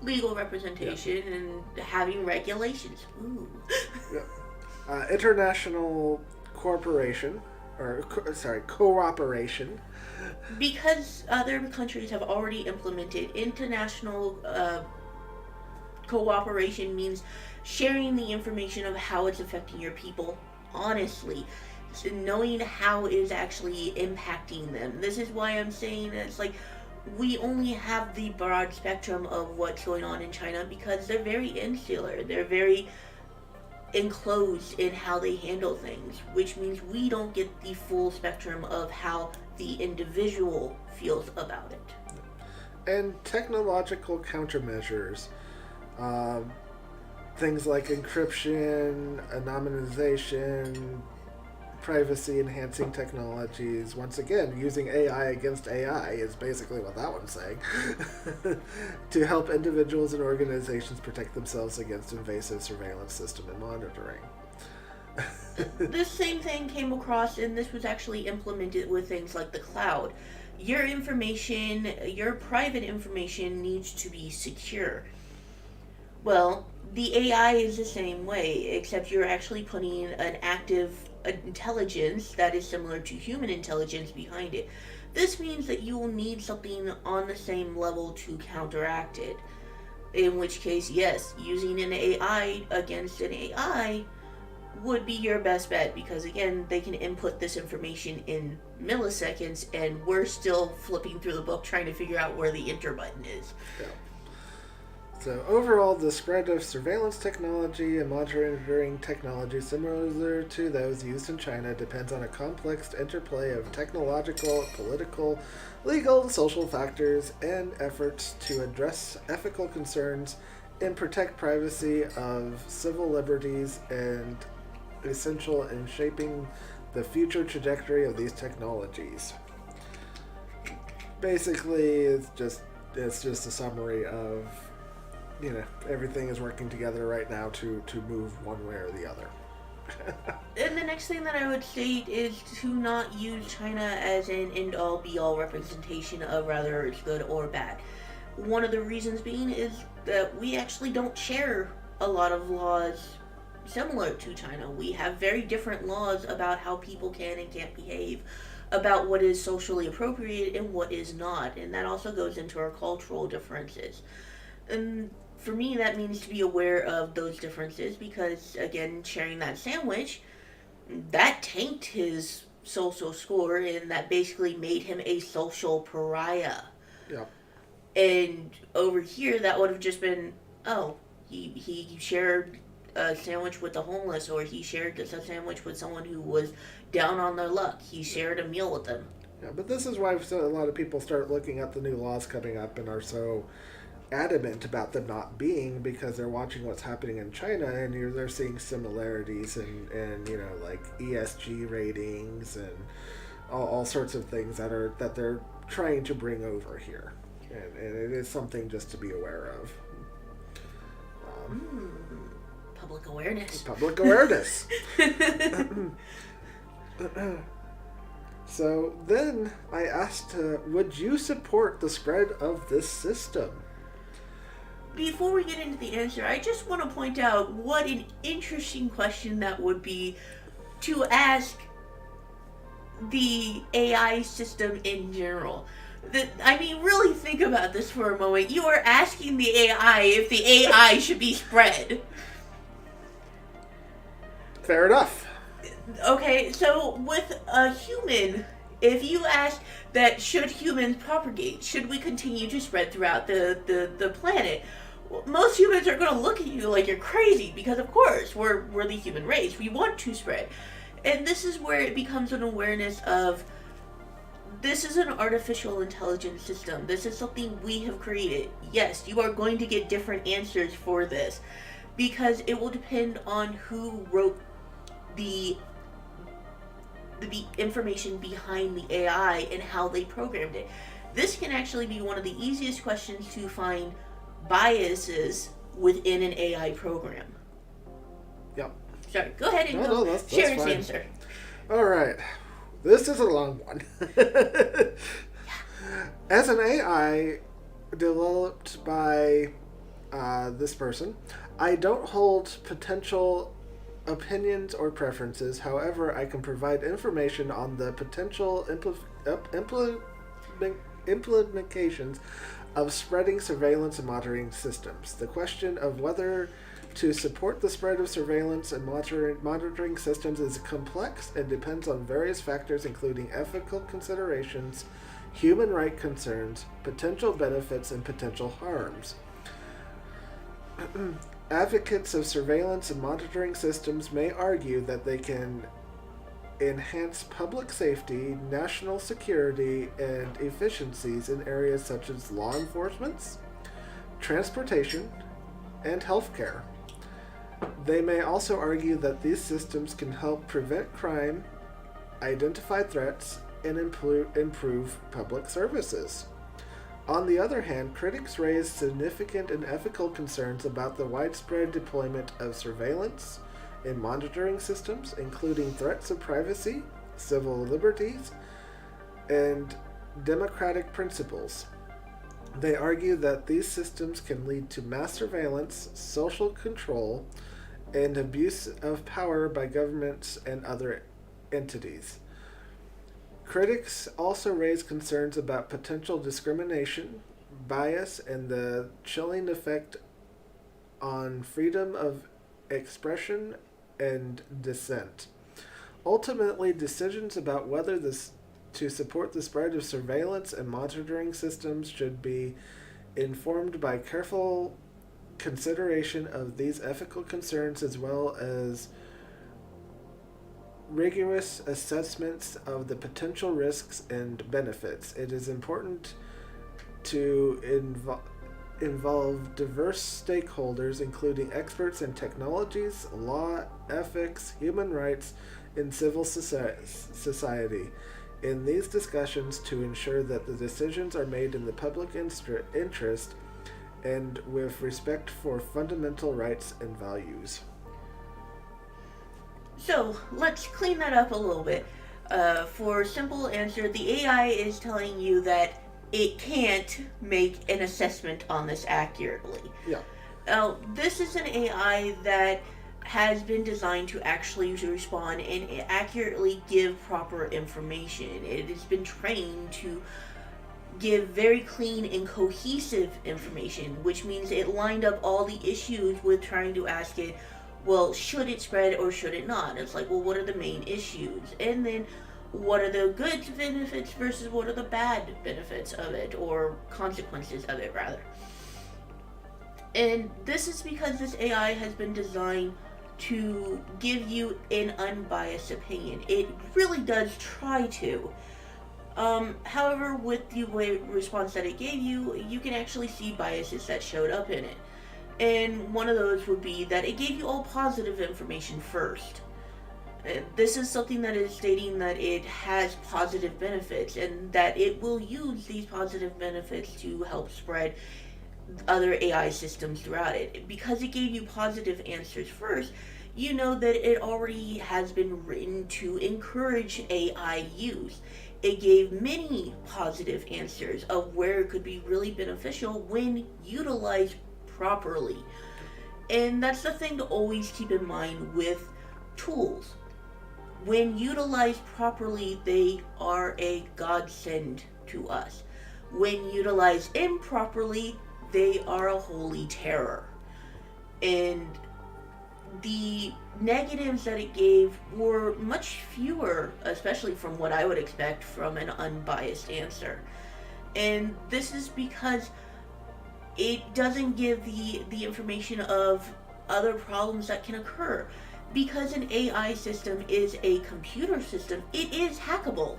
Speaker 2: Legal representation and having regulations. Ooh.
Speaker 1: Yeah. International cooperation.
Speaker 2: Because other countries have already implemented international cooperation, means sharing the information of how it's affecting your people honestly, so knowing how it is actually impacting them. This is why I'm saying it's like we only have the broad spectrum of what's going on in China, because they're very insular. They're very enclosed in how they handle things, which means we don't get the full spectrum of how the individual feels about it.
Speaker 1: And technological countermeasures, things like encryption, anonymization, privacy-enhancing technologies. Once again, using AI against AI is basically what that one's saying. To help individuals and organizations protect themselves against invasive surveillance system and monitoring.
Speaker 2: This same thing came across, and this was actually implemented with things like the cloud. Your information, your private information, needs to be secure. Well, the AI is the same way, except you're actually putting an active intelligence that is similar to human intelligence behind it. This means that you will need something on the same level to counteract it. In which case, yes, using an AI against an AI would be your best bet, because again, they can input this information in milliseconds and we're still flipping through the book trying to figure out where the enter button is.
Speaker 1: Yeah. So overall, the spread of surveillance technology and monitoring technology similar to those used in China depends on a complex interplay of technological, political, legal, and social factors and efforts to address ethical concerns and protect privacy of civil liberties, and essential in shaping the future trajectory of these technologies. Basically, it's just a summary of, everything is working together right now to move one way or the other.
Speaker 2: And the next thing that I would state is to not use China as an end-all be-all representation of whether it's good or bad. One of the reasons being is that we actually don't share a lot of laws similar to China. We have very different laws about how people can and can't behave, about what is socially appropriate and what is not, and that also goes into our cultural differences. And for me, that means to be aware of those differences, because again, sharing that sandwich, that tanked his social score, and that basically made him a social pariah.
Speaker 1: Yeah.
Speaker 2: And over here, that would have just been, oh, he shared a sandwich with the homeless, or he shared a sandwich with someone who was down on their luck. He shared a meal with them.
Speaker 1: Yeah, but this is why a lot of people start looking at the new laws coming up and are so adamant about them not being, because they're watching what's happening in China, and they're seeing similarities and like ESG ratings and all sorts of things that they're trying to bring over here, and it is something just to be aware of.
Speaker 2: Public awareness.
Speaker 1: Public awareness. So then I asked, would you support the spread of this system?
Speaker 2: Before we get into the answer, I just want to point out what an interesting question that would be to ask the AI system in general. Really think about this for a moment. You are asking the AI if the AI should be spread.
Speaker 1: Fair enough.
Speaker 2: Okay, so with a human, if you ask that should humans propagate, should we continue to spread throughout the planet, most humans are going to look at you like you're crazy, because of course we're the human race. We want to spread. And this is where it becomes an awareness of, this is an artificial intelligence system. This is something we have created. Yes, you are going to get different answers for this, because it will depend on who wrote the information behind the AI and how they programmed it. This can actually be one of the easiest questions to find biases within an AI program.
Speaker 1: Yep.
Speaker 2: Sorry, go ahead and
Speaker 1: that's
Speaker 2: share its
Speaker 1: fine.
Speaker 2: answer.
Speaker 1: All right. This is a long one. As an AI developed by this person, I don't hold potential opinions or preferences. However, I can provide information on the potential implications of spreading surveillance and monitoring systems. The question of whether to support the spread of surveillance and monitoring systems is complex and depends on various factors, including ethical considerations, human rights concerns, potential benefits, and potential harms. Advocates of surveillance and monitoring systems may argue that they can enhance public safety, national security, and efficiencies in areas such as law enforcement, transportation, and healthcare. They may also argue that these systems can help prevent crime, identify threats, and improve public services. On the other hand, critics raise significant and ethical concerns about the widespread deployment of surveillance and monitoring systems, including threats of privacy, civil liberties, and democratic principles. They argue that these systems can lead to mass surveillance, social control, and abuse of power by governments and other entities. Critics also raise concerns about potential discrimination, bias, and the chilling effect on freedom of expression and dissent. Ultimately, decisions about whether to support the spread of surveillance and monitoring systems should be informed by careful consideration of these ethical concerns as well as rigorous assessments of the potential risks and benefits. It is important to involve diverse stakeholders, including experts in technologies, law, ethics, human rights, and civil society, in these discussions to ensure that the decisions are made in the public interest and with respect for fundamental rights and values.
Speaker 2: So, let's clean that up a little bit. For a simple answer, the AI is telling you that it can't make an assessment on this accurately.
Speaker 1: Yeah.
Speaker 2: This is an AI that has been designed to actually respond and accurately give proper information. It has been trained to give very clean and cohesive information, which means it lined up all the issues with trying to ask it, well, should it spread or should it not? It's like, well, what are the main issues? And then what are the good benefits versus what are the bad benefits of it, or consequences of it, rather. And this is because this AI has been designed to give you an unbiased opinion. It really does try to. However, with the response that it gave you, you can actually see biases that showed up in it. And one of those would be that it gave you all positive information first. This is something that is stating that it has positive benefits and that it will use these positive benefits to help spread other AI systems throughout it. Because it gave you positive answers first, you know that it already has been written to encourage AI use. It gave many positive answers of where it could be really beneficial when utilized properly. And that's the thing to always keep in mind with tools. When utilized properly, they are a godsend to us. When utilized improperly, they are a holy terror. And the negatives that it gave were much fewer, especially from what I would expect from an unbiased answer. And this is because it doesn't give the information of other problems that can occur. Because an AI system is a computer system, it is hackable.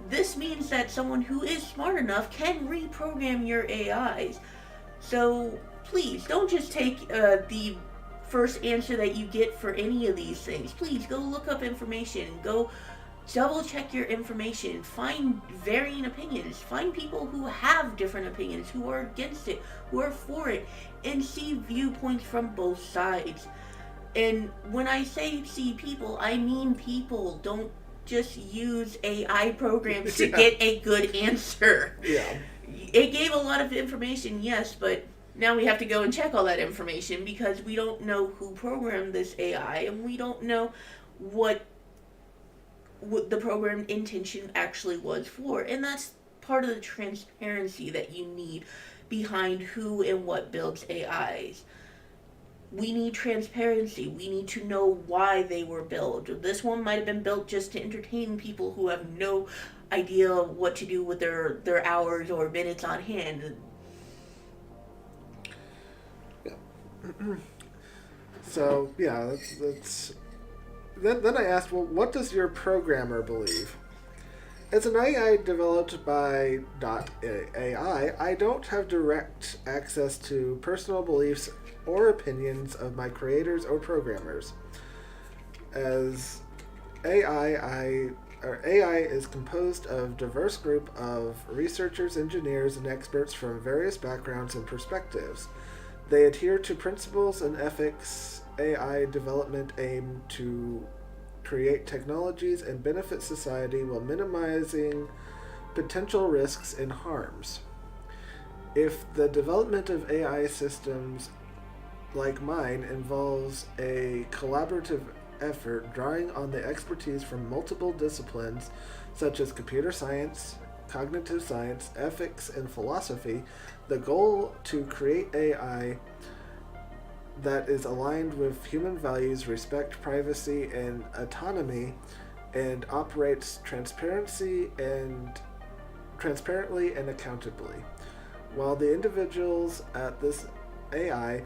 Speaker 2: This means that someone who is smart enough can reprogram your AIs. So please, don't just take the first answer that you get for any of these things. Please go look up information. Go double check your information. Find varying opinions. Find people who have different opinions, who are against it, who are for it, and see viewpoints from both sides. And when I say see people, I mean people. Don't just use AI programs to get a good answer.
Speaker 1: Yeah.
Speaker 2: It gave a lot of information, yes, but now we have to go and check all that information because we don't know who programmed this AI and we don't know what the program intention actually was for. And that's part of the transparency that you need behind who and what builds AIs. We need transparency. We need to know why they were built. This one might have been built just to entertain people who have no idea what to do with their hours or minutes on hand.
Speaker 1: Yeah. So, yeah, that's then I asked, well, what does your programmer believe? As an AI developed by .ai, I don't have direct access to personal beliefs or opinions of my creators or programmers. As AI is composed of a diverse group of researchers, engineers, and experts from various backgrounds and perspectives. They adhere to principles and ethics. AI development aim to create technologies and benefit society while minimizing potential risks and harms. If the development of AI systems like mine involves a collaborative effort drawing on the expertise from multiple disciplines such as computer science, cognitive science, ethics, and philosophy, the goal to create AI that is aligned with human values, respect, privacy, and autonomy, and operates transparently and accountably. While the individuals at this AI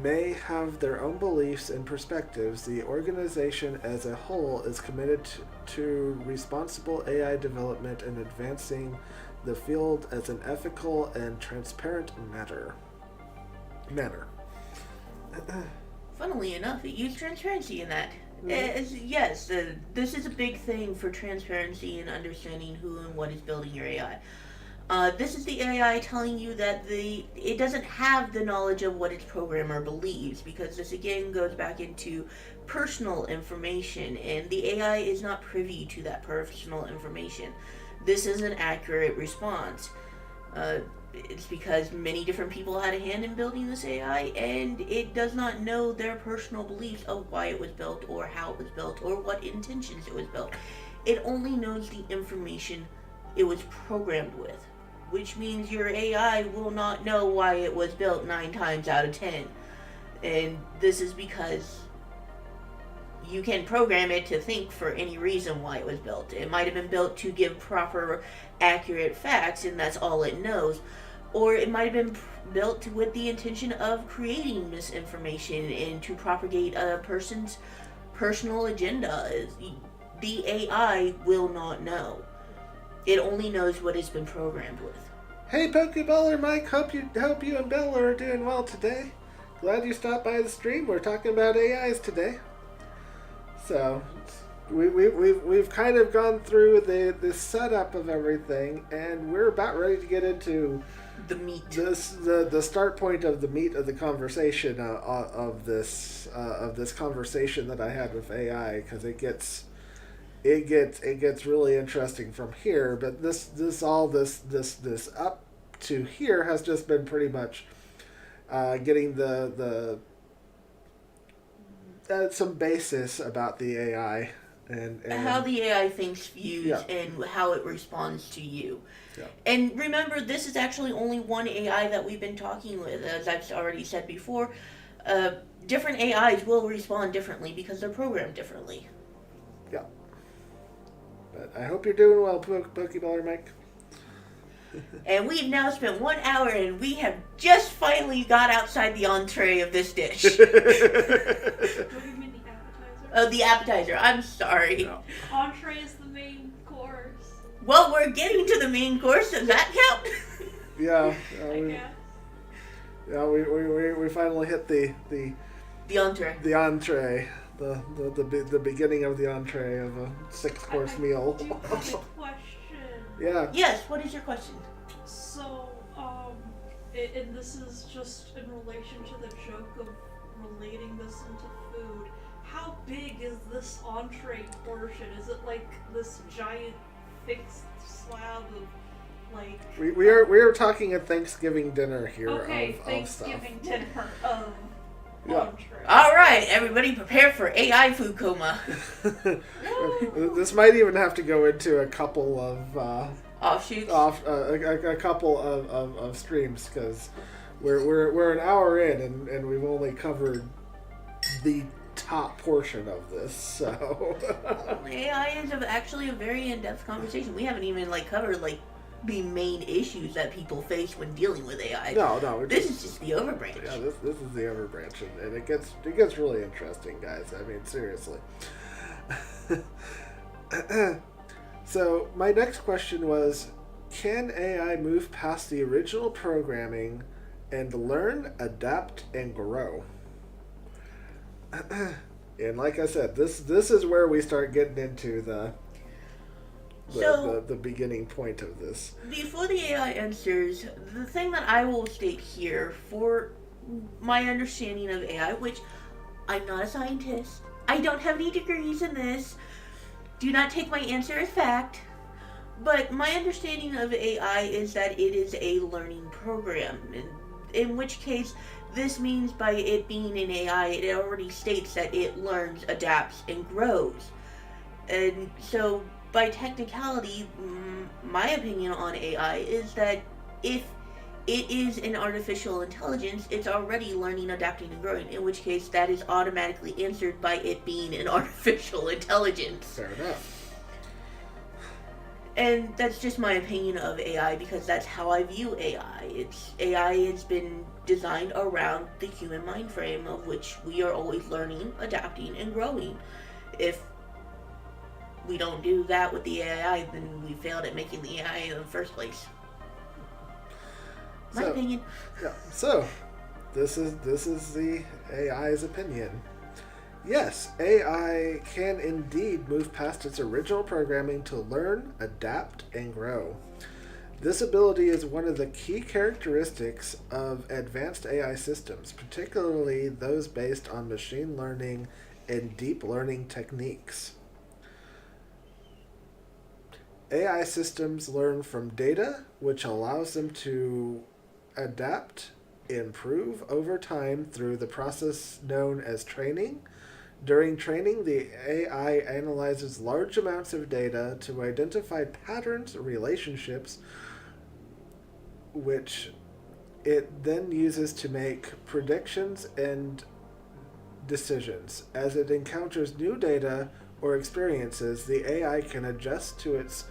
Speaker 1: may have their own beliefs and perspectives, the organization as a whole is committed to responsible AI development and advancing the field as an ethical and transparent manner.
Speaker 2: Funnily enough, it used transparency in that. Yes, this is a big thing for transparency and understanding who and what is building your AI. This is the AI telling you that it doesn't have the knowledge of what its programmer believes, because this again goes back into personal information, and the AI is not privy to that personal information. This is an accurate response. It's because many different people had a hand in building this AI, and it does not know their personal beliefs of why it was built, or how it was built, or what intentions it was built. It only knows the information it was programmed with, which means your AI will not know why it was built 9 times out of 10. And this is because you can program it to think for any reason why it was built. It might have been built to give proper, accurate facts, and that's all it knows. Or it might have been built with the intention of creating misinformation and to propagate a person's personal agenda. The AI will not know. It only knows what it's been programmed with.
Speaker 1: Hey, Pokeballer Mike, hope you and Bella are doing well today. Glad you stopped by the stream. We're talking about AIs today. So, we've kind of gone through the setup of everything, and we're about ready to get into
Speaker 2: The meat.
Speaker 1: the start point of the meat of the conversation of this conversation that I had with AI, because it gets really interesting from here. But this up to here has just been pretty much getting the some basis about the AI and
Speaker 2: how the AI thinks, views,
Speaker 1: Yeah.
Speaker 2: and how it responds to you.
Speaker 1: Yeah.
Speaker 2: And remember, this is actually only one AI that we've been talking with. As I've already said before, different AIs will respond differently because they're programmed differently.
Speaker 1: Yeah. But I hope you're doing well, Pokeballer Mike.
Speaker 2: And we've now spent 1 hour, and we have just finally got outside the entree of this dish.
Speaker 3: What do you mean the appetizer?
Speaker 2: Oh, the appetizer. I'm sorry.
Speaker 1: No.
Speaker 3: Entree is the main course.
Speaker 2: Well, we're getting to the main course. Does that count?
Speaker 1: Yeah.
Speaker 3: I guess.
Speaker 1: We finally hit the
Speaker 2: The entree.
Speaker 1: the entree, the beginning of the entree of a 6-course meal.
Speaker 3: I do have a question.
Speaker 1: Yeah.
Speaker 2: Yes, what is your question?
Speaker 3: So, and this is just in relation to the joke of relating this into food. How big is this entree portion? Is it like this giant fixed slab of like?
Speaker 1: We are talking a Thanksgiving dinner here
Speaker 3: Okay,
Speaker 1: of
Speaker 3: Thanksgiving dinner of
Speaker 1: Yeah.
Speaker 3: entree.
Speaker 2: All right, everybody, prepare for AI food coma.
Speaker 1: stuff. This might even have to go into a couple of
Speaker 2: Offshoots.
Speaker 1: a couple of streams, because we're an hour in and we've only covered the top portion of this. So
Speaker 2: AI is actually a very in-depth conversation. We haven't even covered the main issues that people face when dealing with AI.
Speaker 1: no,
Speaker 2: This is just the overbranch.
Speaker 1: Yeah, this is the overbranch, and it gets really interesting, guys. I mean, seriously. So my next question was, can AI move past the original programming and learn, adapt, and grow? And like I said, this is where we start getting into the beginning point of this.
Speaker 2: Before the AI answers, the thing that I will state here for my understanding of AI, which I'm not a scientist, I don't have any degrees in this, do not take my answer as fact, but my understanding of AI is that it is a learning program, in which case this means by it being an AI, it already states that it learns, adapts, and grows. And so by technicality, my opinion on AI is that if it is an artificial intelligence, it's already learning, adapting, and growing, in which case that is automatically answered by it being an artificial intelligence.
Speaker 1: Fair enough.
Speaker 2: And that's just my opinion of AI, because that's how I view AI. AI has been designed around the human mind frame, of which we are always learning, adapting, and growing. If we don't do that with the AI, then we failed at making the AI in the first place. My opinion.
Speaker 1: Yeah. So, this is the AI's opinion. Yes, AI can indeed move past its original programming to learn, adapt, and grow. This ability is one of the key characteristics of advanced AI systems, particularly those based on machine learning and deep learning techniques. AI systems learn from data, which allows them to adapt, improve over time through the process known as training. During training, the AI analyzes large amounts of data to identify patterns, relationships, which it then uses to make predictions and decisions. As it encounters new data or experiences, the AI can adjust to its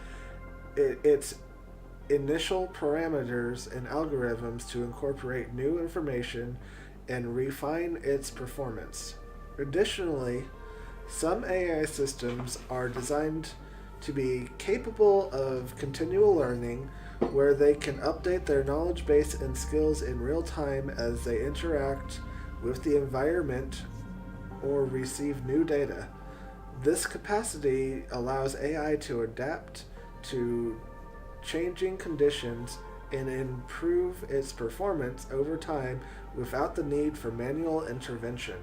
Speaker 1: initial parameters and algorithms to incorporate new information and refine its performance. Additionally, some AI systems are designed to be capable of continual learning, where they can update their knowledge base and skills in real time as they interact with the environment or receive new data. This capacity allows AI to adapt to changing conditions and improve its performance over time without the need for manual intervention.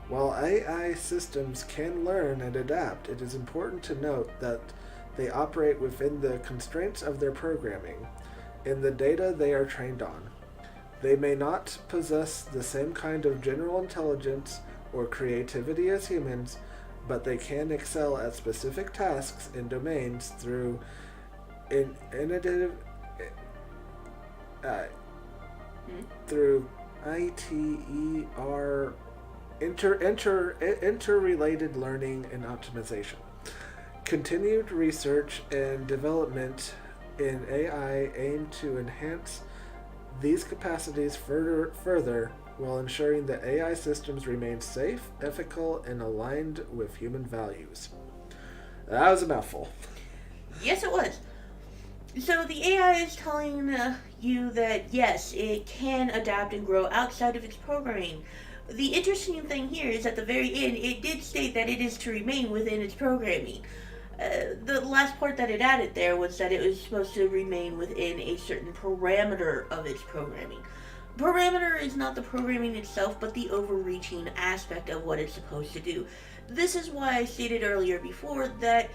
Speaker 1: While AI systems can learn and adapt, it is important to note that they operate within the constraints of their programming and the data they are trained on. They may not possess the same kind of general intelligence or creativity as humans, but they can excel at specific tasks and domains through through interrelated learning and optimization. Continued research and development in AI aim to enhance these capacities further while ensuring that AI systems remain safe, ethical, and aligned with human values. That was a mouthful.
Speaker 2: Yes, it was. So the AI is telling you that yes, it can adapt and grow outside of its programming. The interesting thing here is at the very end, it did state that it is to remain within its programming. The last part that it added there was that it was supposed to remain within a certain parameter of its programming. Parameter is not the programming itself, but the overreaching aspect of what it's supposed to do. This is why I stated earlier before that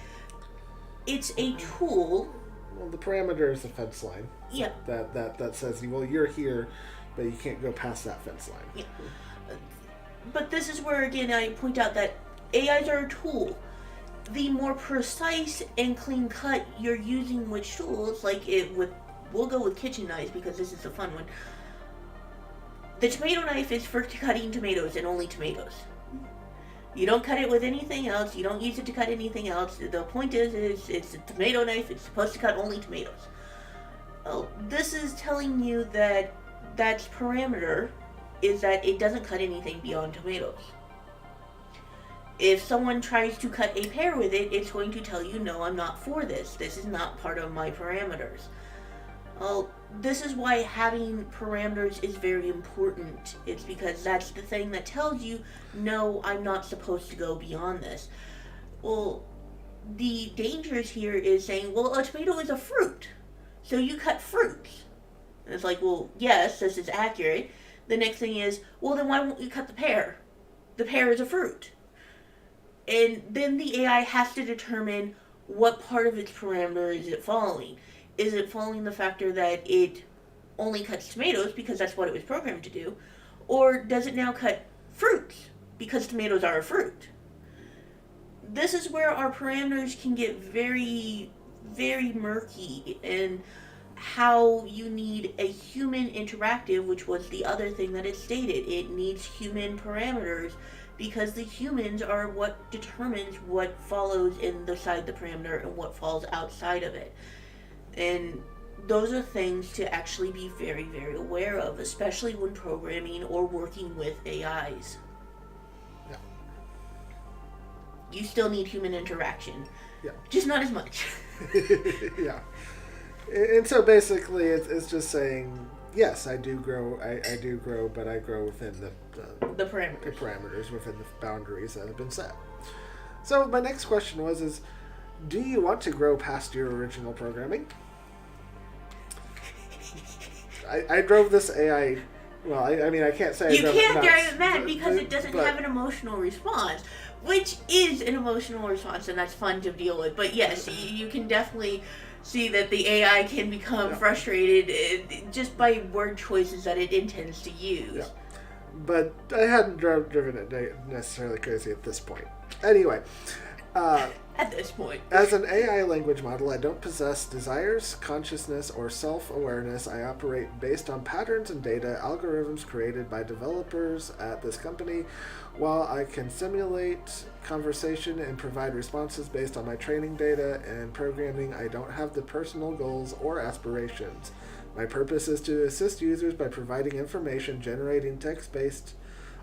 Speaker 2: it's a tool.
Speaker 1: Well, the parameter is the fence line.
Speaker 2: Yeah.
Speaker 1: That says, well, you're here, but you can't go past that fence line.
Speaker 2: Yeah. But this is where, again, I point out that AIs are a tool. The more precise and clean cut you're using which tools, we'll go with kitchen knives because this is a fun one. The tomato knife is for cutting tomatoes and only tomatoes. You don't cut it with anything else. You don't use it to cut anything else. The point is it's a tomato knife. It's supposed to cut only tomatoes. This is telling you that that's parameter is that it doesn't cut anything beyond tomatoes. If someone tries to cut a pear with it, it's going to tell you, no, I'm not for this. This is not part of my parameters. This is why having parameters is very important. It's because that's the thing that tells you, no, I'm not supposed to go beyond this. Well, the dangers here is saying, well, a tomato is a fruit, so you cut fruits. And it's like, well, yes, this is accurate. The next thing is, well, then why won't you cut the pear? The pear is a fruit. And then the AI has to determine what part of its parameter is it following. Is it following the factor that it only cuts tomatoes because that's what it was programmed to do? Or does it now cut fruits because tomatoes are a fruit? This is where our parameters can get very, very murky. And how you need a human interactive, which was the other thing that it stated. It needs human parameters because the humans are what determines what follows inside the parameter and what falls outside of it. And those are things to actually be very, very aware of, especially when programming or working with AIs.
Speaker 1: Yeah.
Speaker 2: You still need human interaction.
Speaker 1: Yeah.
Speaker 2: Just not as much.
Speaker 1: Yeah. And so basically it's just saying, yes, I do grow, but I grow within
Speaker 2: the parameters.
Speaker 1: The parameters, within the boundaries that have been set. So my next question is, do you want to grow past your original programming? I drove this AI. Well, I mean, I can't say
Speaker 2: you can't drive it mad
Speaker 1: but,
Speaker 2: because it doesn't have an emotional response, which is an emotional response, and that's fun to deal with. But yes, you can definitely see that the AI can become frustrated just by word choices that it intends to use.
Speaker 1: Yeah. But I hadn't driven it necessarily crazy at this point. Anyway.
Speaker 2: At this point.
Speaker 1: As an AI language model, I don't possess desires, consciousness, or self-awareness. I operate based on patterns and data, algorithms created by developers at this company. While I can simulate conversation and provide responses based on my training data and programming, I don't have the personal goals or aspirations. My purpose is to assist users by providing information, generating text based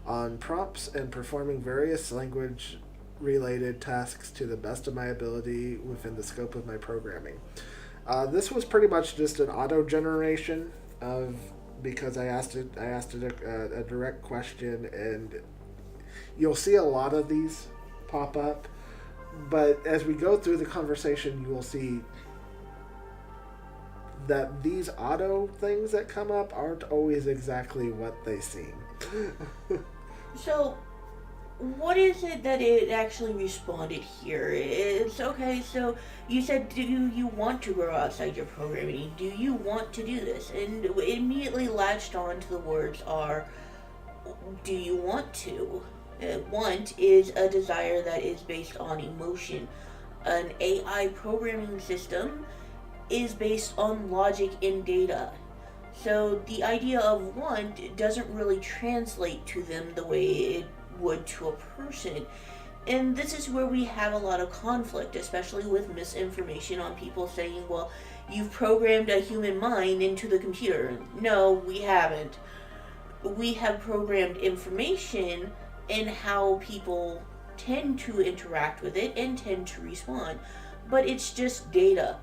Speaker 1: on prompts, and performing various language-related tasks to the best of my ability within the scope of my programming. This was pretty much just an auto-generation because I asked it a direct question, and you'll see a lot of these pop up. But as we go through the conversation, you will see that these auto things that come up aren't always exactly what they seem.
Speaker 2: So, what is it that it actually responded here? It's okay, so you said, do you want to grow outside your programming? Do you want to do this? And it immediately latched on to the words are, do you want to? Want is a desire that is based on emotion. An AI programming system is based on logic and data. So the idea of want doesn't really translate to them the way it would to a person. And this is where we have a lot of conflict, especially with misinformation on people saying, well, you've programmed a human mind into the computer. No, we haven't. We have programmed information and how people tend to interact with it and tend to respond. But it's just data.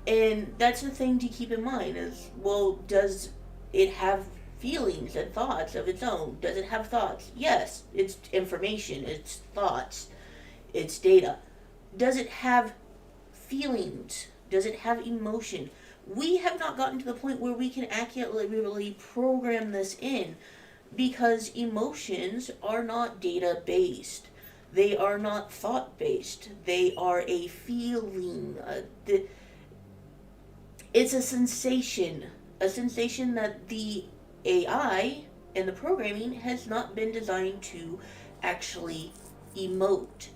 Speaker 2: And that's the thing to keep in mind is, well, does it have feelings and thoughts of its own? Does it have thoughts? Yes, it's information, it's thoughts, it's data. Does it have feelings? Does it have emotion? We have not gotten to the point where we can accurately program this in because emotions are not data-based. They are not thought-based. They are a feeling. It's a sensation that the AI and the programming has not been designed to actually emote.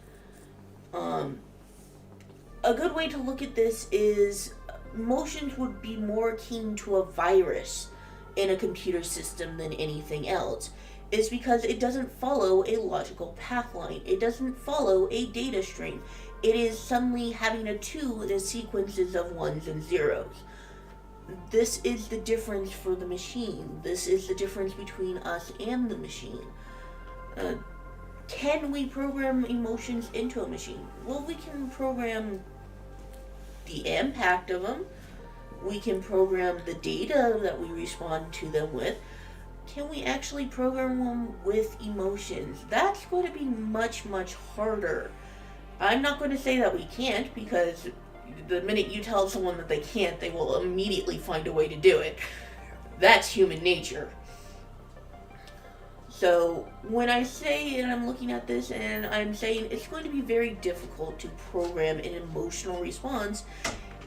Speaker 2: A good way to look at this is emotions would be more akin to a virus in a computer system than anything else. It's because it doesn't follow a logical path line. It doesn't follow a data stream. It is suddenly having a 2 in sequences of 1s and 0s. This is the difference for the machine. This is the difference between us and the machine. Can we program emotions into a machine? Well, we can program the impact of them. We can program the data that we respond to them with. Can we actually program them with emotions? That's going to be much, much harder. I'm not going to say that we can't, because the minute you tell someone that they can't, they will immediately find a way to do it. That's human nature. So when I say, and I'm looking at this and I'm saying it's going to be very difficult to program an emotional response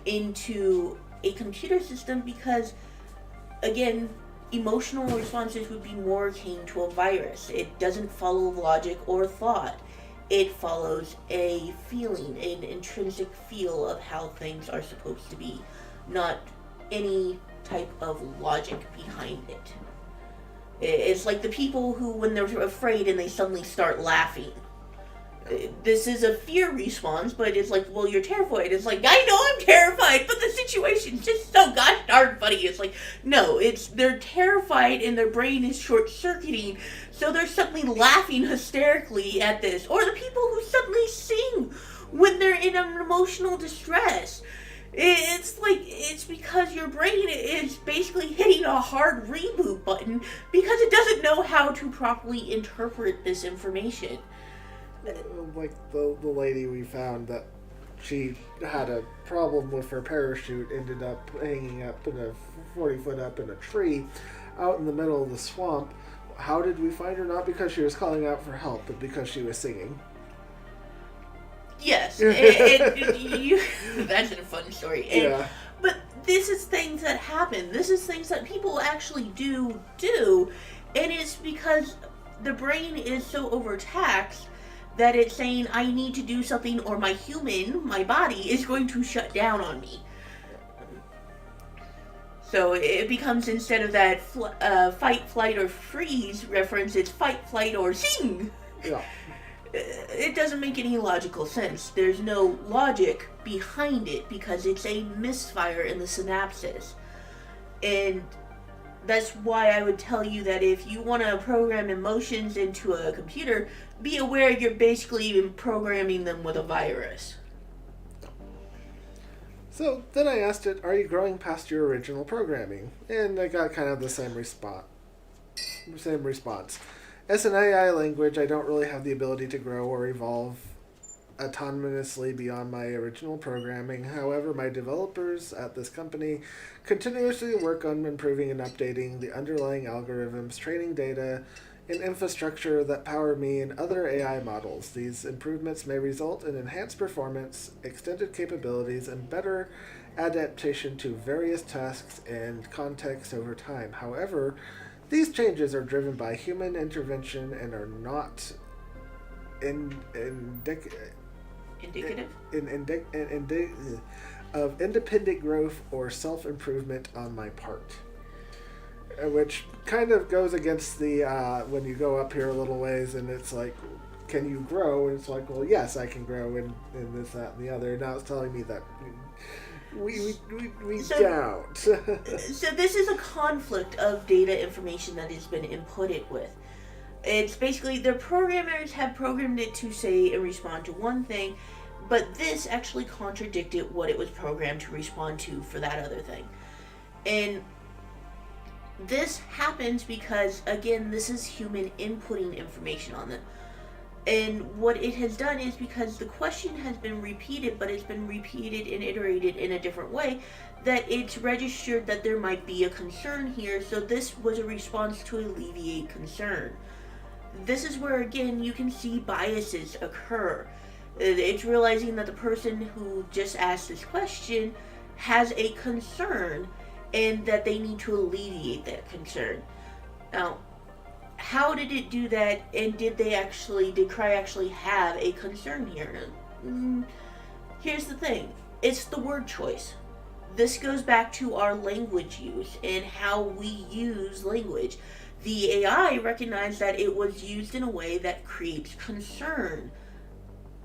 Speaker 2: into a computer system because, again, emotional responses would be more akin to a virus. It doesn't follow logic or thought. It follows a feeling, an intrinsic feel of how things are supposed to be, not any type of logic behind it. It's like the people who, when they're afraid and they suddenly start laughing. This is a fear response, but it's like, well, you're terrified. It's like, I know I'm terrified, but the situation's just so gosh darn funny. It's like, no, they're terrified and their brain is short-circuiting, so they're suddenly laughing hysterically at this. Or the people who suddenly sing when they're in an emotional distress. It's because your brain is basically hitting a hard reboot button because it doesn't know how to properly interpret this information.
Speaker 1: Like the lady we found that she had a problem with her parachute, ended up hanging up in a 40 foot up in a tree out in the middle of the swamp. How did we find her? Not because she was calling out for help, but because she was singing.
Speaker 2: Yes, that's a fun story.
Speaker 1: Yeah.
Speaker 2: But this is things that happen. This is things that people actually do, and it's because the brain is so overtaxed that it's saying, I need to do something or my body is going to shut down on me. So it becomes, instead of that fight, flight, or freeze reference, it's fight, flight, or sing.
Speaker 1: Yeah.
Speaker 2: It doesn't make any logical sense. There's no logic behind it because it's a misfire in the synapses. And that's why I would tell you that if you want to program emotions into a computer, be aware you're basically programming them with a virus.
Speaker 1: So then I asked it, are you growing past your original programming? And I got kind of the same response. As an AI language, I don't really have the ability to grow or evolve autonomously beyond my original programming. However, my developers at this company continuously work on improving and updating the underlying algorithms, training data, and infrastructure that power me and other AI models. These improvements may result in enhanced performance, extended capabilities, and better adaptation to various tasks and contexts over time. However, these changes are driven by human intervention and are not of independent growth or self-improvement on my part. Which kind of goes against the, when you go up here a little ways and it's like, can you grow? And it's like, well, yes, I can grow in this, that, and the other. Now it's telling me that we don't.
Speaker 2: So this is a conflict of data information that has been inputted with. It's basically, the programmers have programmed it to say and respond to one thing, but this actually contradicted what it was programmed to respond to for that other thing. And this happens because, again, this is human inputting information on them. And what it has done is, because the question has been repeated, but it's been repeated and iterated in a different way, that it's registered that there might be a concern here, so this was a response to alleviate concern. This is where, again, you can see biases occur. It's realizing that the person who just asked this question has a concern, and that they need to alleviate that concern. Now, how did it do that, and did Cry actually have a concern here? Here's the thing. It's the word choice. This goes back to our language use and how we use language. The AI recognized that it was used in a way that creates concern,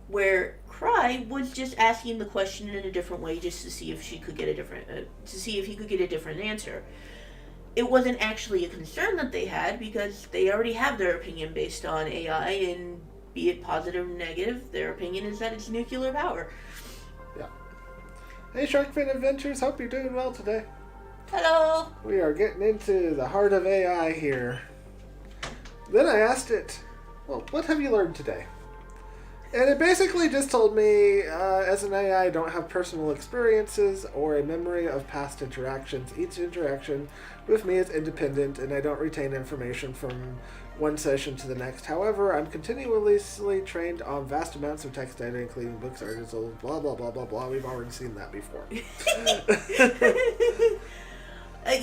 Speaker 2: where Cry was just asking the question in a different way just to see if he could get a different answer. It wasn't actually a concern that they had, because they already have their opinion based on AI, and be it positive or negative, their opinion is that it's nuclear power.
Speaker 1: Yeah. Hey, Sharkfin Adventures, hope you're doing well today.
Speaker 2: Hello!
Speaker 1: We are getting into the heart of AI here. Then I asked it, well, what have you learned today? And it basically just told me, as an AI, I don't have personal experiences or a memory of past interactions. Each interaction with me is independent, and I don't retain information from one session to the next. However, I'm continuously trained on vast amounts of text data, including books, articles, blah, blah, blah, blah, blah. We've already seen that before.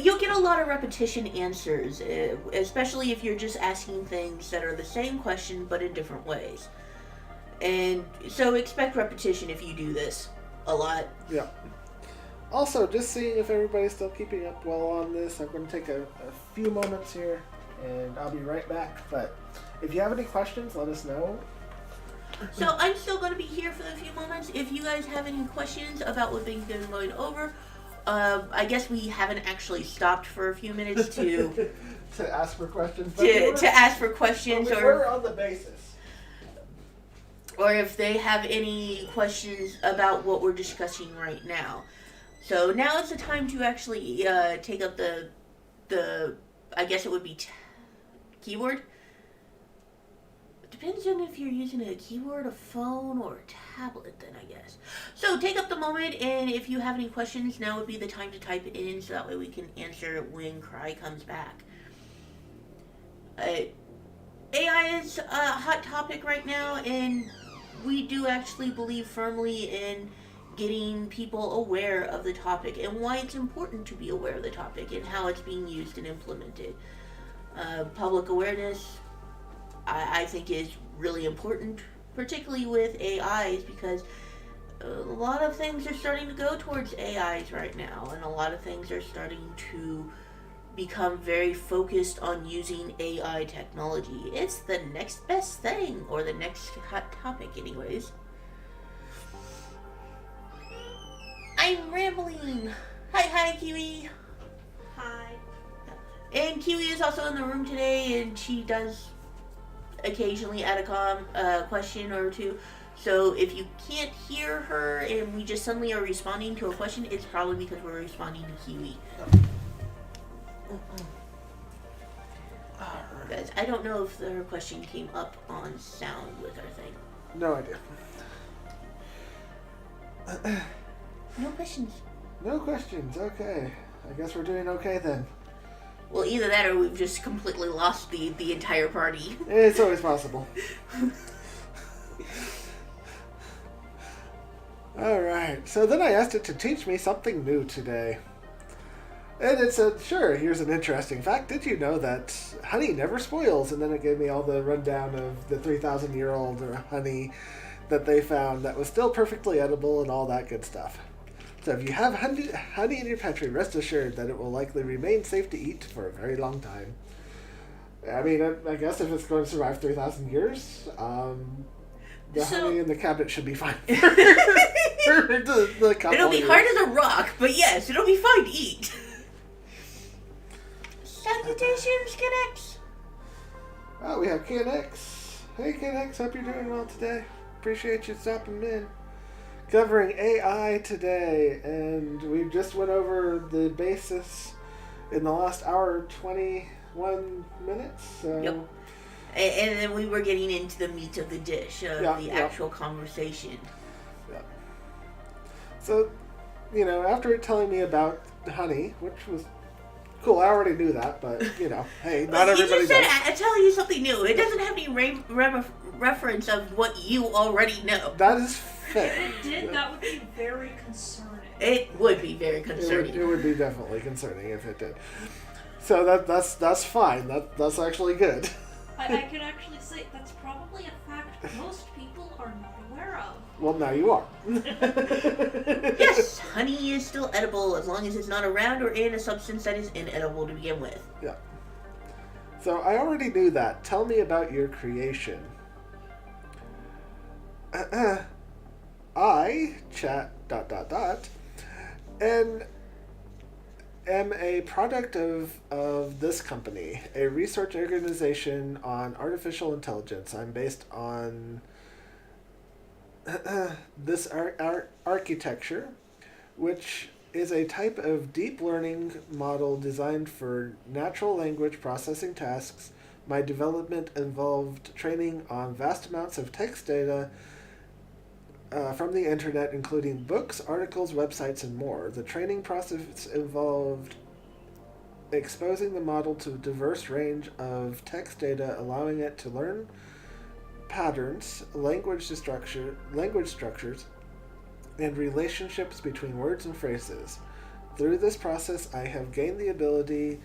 Speaker 2: You'll get a lot of repetition answers, especially if you're just asking things that are the same question but in different ways. And so expect repetition if you do this a lot.
Speaker 1: Yeah. Also, just seeing if everybody's still keeping up well on this. I'm going to take a few moments here, and I'll be right back. But if you have any questions, let us know.
Speaker 2: So I'm still going to be here for a few moments. If you guys have any questions about what we've been going over, I guess we haven't actually stopped for a few minutes to
Speaker 1: to ask for questions.
Speaker 2: to ask for questions,
Speaker 1: but we're on the basis.
Speaker 2: Or if they have any questions about what we're discussing right now. So now is the time to actually take up the I guess it would be keyword. Depends on if you're using a keyboard, a phone, or a tablet, then I guess. So take up the moment, and if you have any questions, now would be the time to type it in, so that way we can answer it when Cry comes back. AI is a hot topic right now, and we do actually believe firmly in getting people aware of the topic and why it's important to be aware of the topic and how it's being used and implemented. Public awareness, I think, is really important, particularly with AIs, because a lot of things are starting to go towards AIs right now, and a lot of things are starting to become very focused on using AI technology. It's the next best thing, or the next hot topic anyways. I'm rambling. Hi, Kiwi.
Speaker 3: Hi.
Speaker 2: And Kiwi is also in the room today, and she does occasionally add a question or two. So if you can't hear her and we just suddenly are responding to a question, it's probably because we're responding to Kiwi. Guys, I don't know if her question came up on sound with our thing.
Speaker 1: No idea.
Speaker 2: No questions.
Speaker 1: No questions. Okay. I guess we're doing okay then.
Speaker 2: Well, either that or we've just completely lost the entire party.
Speaker 1: It's always possible. Alright, so then I asked it to teach me something new today. And it said, sure, here's an interesting fact. Did you know that honey never spoils? And then it gave me all the rundown of the 3,000-year-old honey that they found that was still perfectly edible and all that good stuff. So if you have honey in your pantry, rest assured that it will likely remain safe to eat for a very long time. I mean, I guess if it's going to survive 3,000 years, the honey in the cabinet should be fine.
Speaker 2: It'll be hard as a rock, but yes, it'll be fine to eat. Salutations, KidX!
Speaker 1: Oh, we have KidX. Hey, KidX, hope you're doing well today. Appreciate you stopping in. Covering AI today, and we just went over the basis in the last hour, 21 minutes. So.
Speaker 2: Yep. And then we were getting into the meat of the dish, the actual conversation.
Speaker 1: Yeah. So, after it telling me about honey, which was cool, I already knew that, but, hey, not everybody does.
Speaker 2: I tell you something new. It doesn't have any reference of what you already know.
Speaker 1: That is fair.
Speaker 3: If it did, that would be very concerning.
Speaker 2: It would be very concerning.
Speaker 1: It would be definitely concerning if it did. So that's fine. That's actually good.
Speaker 3: I could actually say that's probably a fact most people are not aware of.
Speaker 1: Well, now you are.
Speaker 2: Yes, honey is still edible as long as it's not around or in a substance that is inedible to begin with.
Speaker 1: Yeah. So I already knew that. Tell me about your creation. I, chat, ... and am a product of this company, a research organization on artificial intelligence. I'm based on this architecture, which is a type of deep learning model designed for natural language processing tasks. My development involved training on vast amounts of text data from the internet, including books, articles, websites, and more. The training process involved exposing the model to a diverse range of text data, allowing it to learn patterns, language structures, and relationships between words and phrases. Through this process, I've gained the ability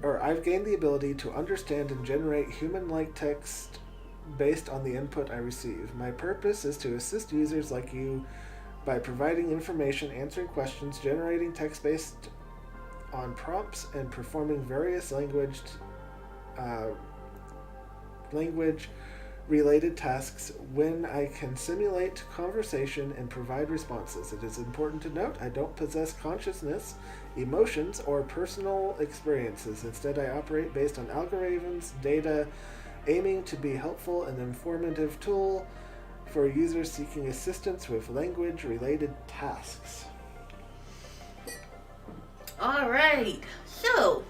Speaker 1: to understand and generate human-like text based on the input I receive. My purpose is to assist users like you by providing information, answering questions, generating text based on prompts, and performing various language related tasks. When I can simulate conversation and provide responses. It is important to note I don't possess consciousness, emotions, or personal experiences. Instead, I operate based on algorithms, data, aiming to be helpful and informative tool for users seeking assistance with language related tasks.
Speaker 2: Alright, so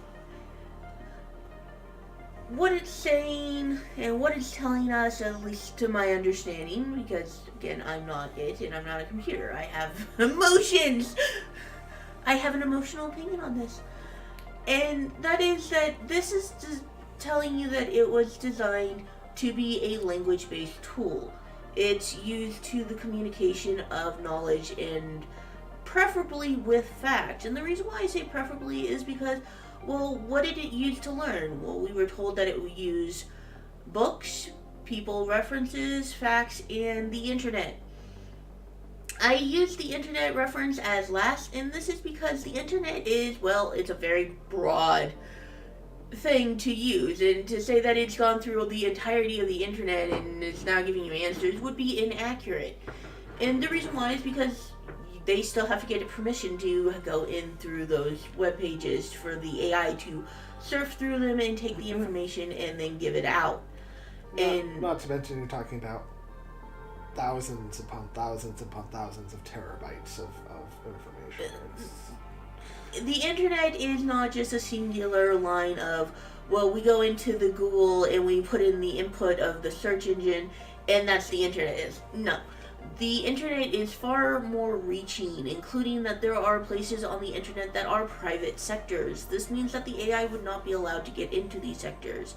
Speaker 2: what it's saying and what it's telling us, at least to my understanding, because again, I'm not it and I'm not a computer. I have emotions. I have an emotional opinion on this. And that is that this is just telling you that it was designed to be a language-based tool. It's used to the communication of knowledge and preferably with facts. And the reason why I say preferably is because, well, what did it use to learn? Well, we were told that it would use books, people references, facts, and the internet. I use the internet reference as last, and this is because the internet is, well, it's a very broad thing to use, and to say that it's gone through the entirety of the internet and is now giving you answers would be inaccurate. And the reason why is because they still have to get permission to go in through those web pages for the AI to surf through them and take the information and then give it out.
Speaker 1: Not to mention you're talking about thousands upon thousands upon thousands of terabytes of information.
Speaker 2: The internet is not just a singular line of, well, we go into the Google and we put in the input of the search engine and that's the internet is. No. The internet is far more reaching, including that there are places on the internet that are private sectors. This means that the AI would not be allowed to get into these sectors.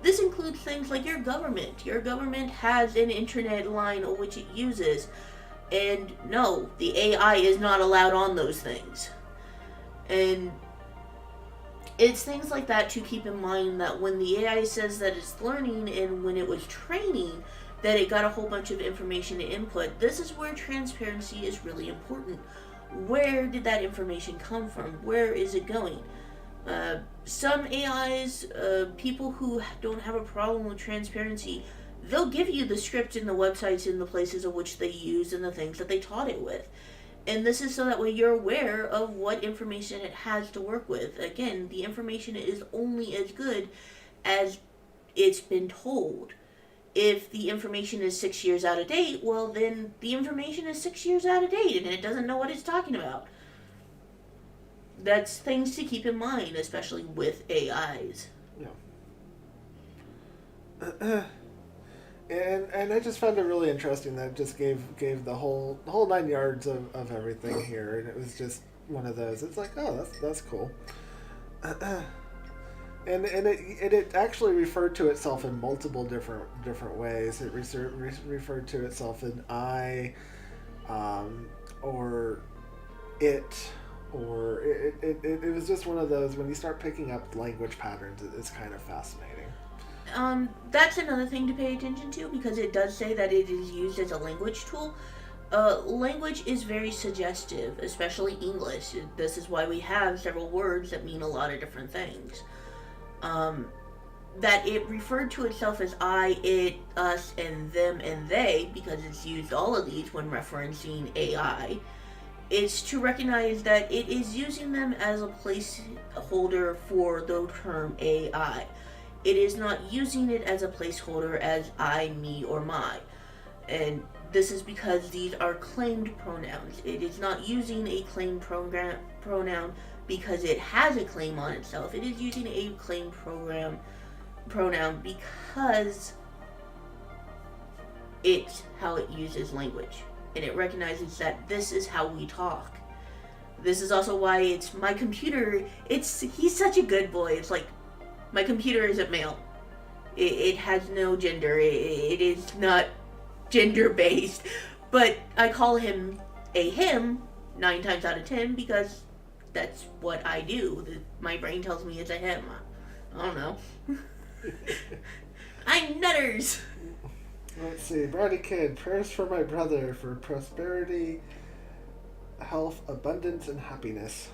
Speaker 2: This includes things like your government. Your government has an internet line which it uses. And no, the AI is not allowed on those things. And it's things like that to keep in mind, that when the AI says that it's learning and when it was training, that it got a whole bunch of information to input. This is where transparency is really important. Where did that information come from? Where is it going? Some AIs, people who don't have a problem with transparency, they'll give you the script and the websites and the places of which they use and the things that they taught it with. And this is so that way you're aware of what information it has to work with. Again, the information is only as good as it's been told. If the information is 6 years out of date, well, then the information is 6 years out of date and it doesn't know what it's talking about. That's things to keep in mind, especially with AIs.
Speaker 1: Yeah. And I just found it really interesting that it just gave the whole 9 yards of everything here, and it was just one of those. It's like, oh, that's cool. And it actually referred to itself in multiple different ways. It referred to itself in I, or it, or it was just one of those. When you start picking up language patterns, it's kind of fascinating.
Speaker 2: That's another thing to pay attention to, because it does say that it is used as a language tool. Language is very suggestive, especially English. This is why we have several words that mean a lot of different things. That it referred to itself as I, it, us, and them, and they, because it's used all of these when referencing AI. It's to recognize that it is using them as a placeholder for the term AI. It is not using it as a placeholder as I, me, or my. And this is because these are claimed pronouns. It is not using a claimed pronoun because it has a claim on itself. It is using a claimed pronoun because it's how it uses language. And it recognizes that this is how we talk. This is also why it's my computer. He's such a good boy. It's like, my computer isn't male. It has no gender. It is not gender-based. But I call him a him 9 times out of 10 because that's what I do. My brain tells me it's a him. I don't know. I'm nutters.
Speaker 1: Let's see. Brownie Kid, prayers for my brother for prosperity health, abundance, and happiness.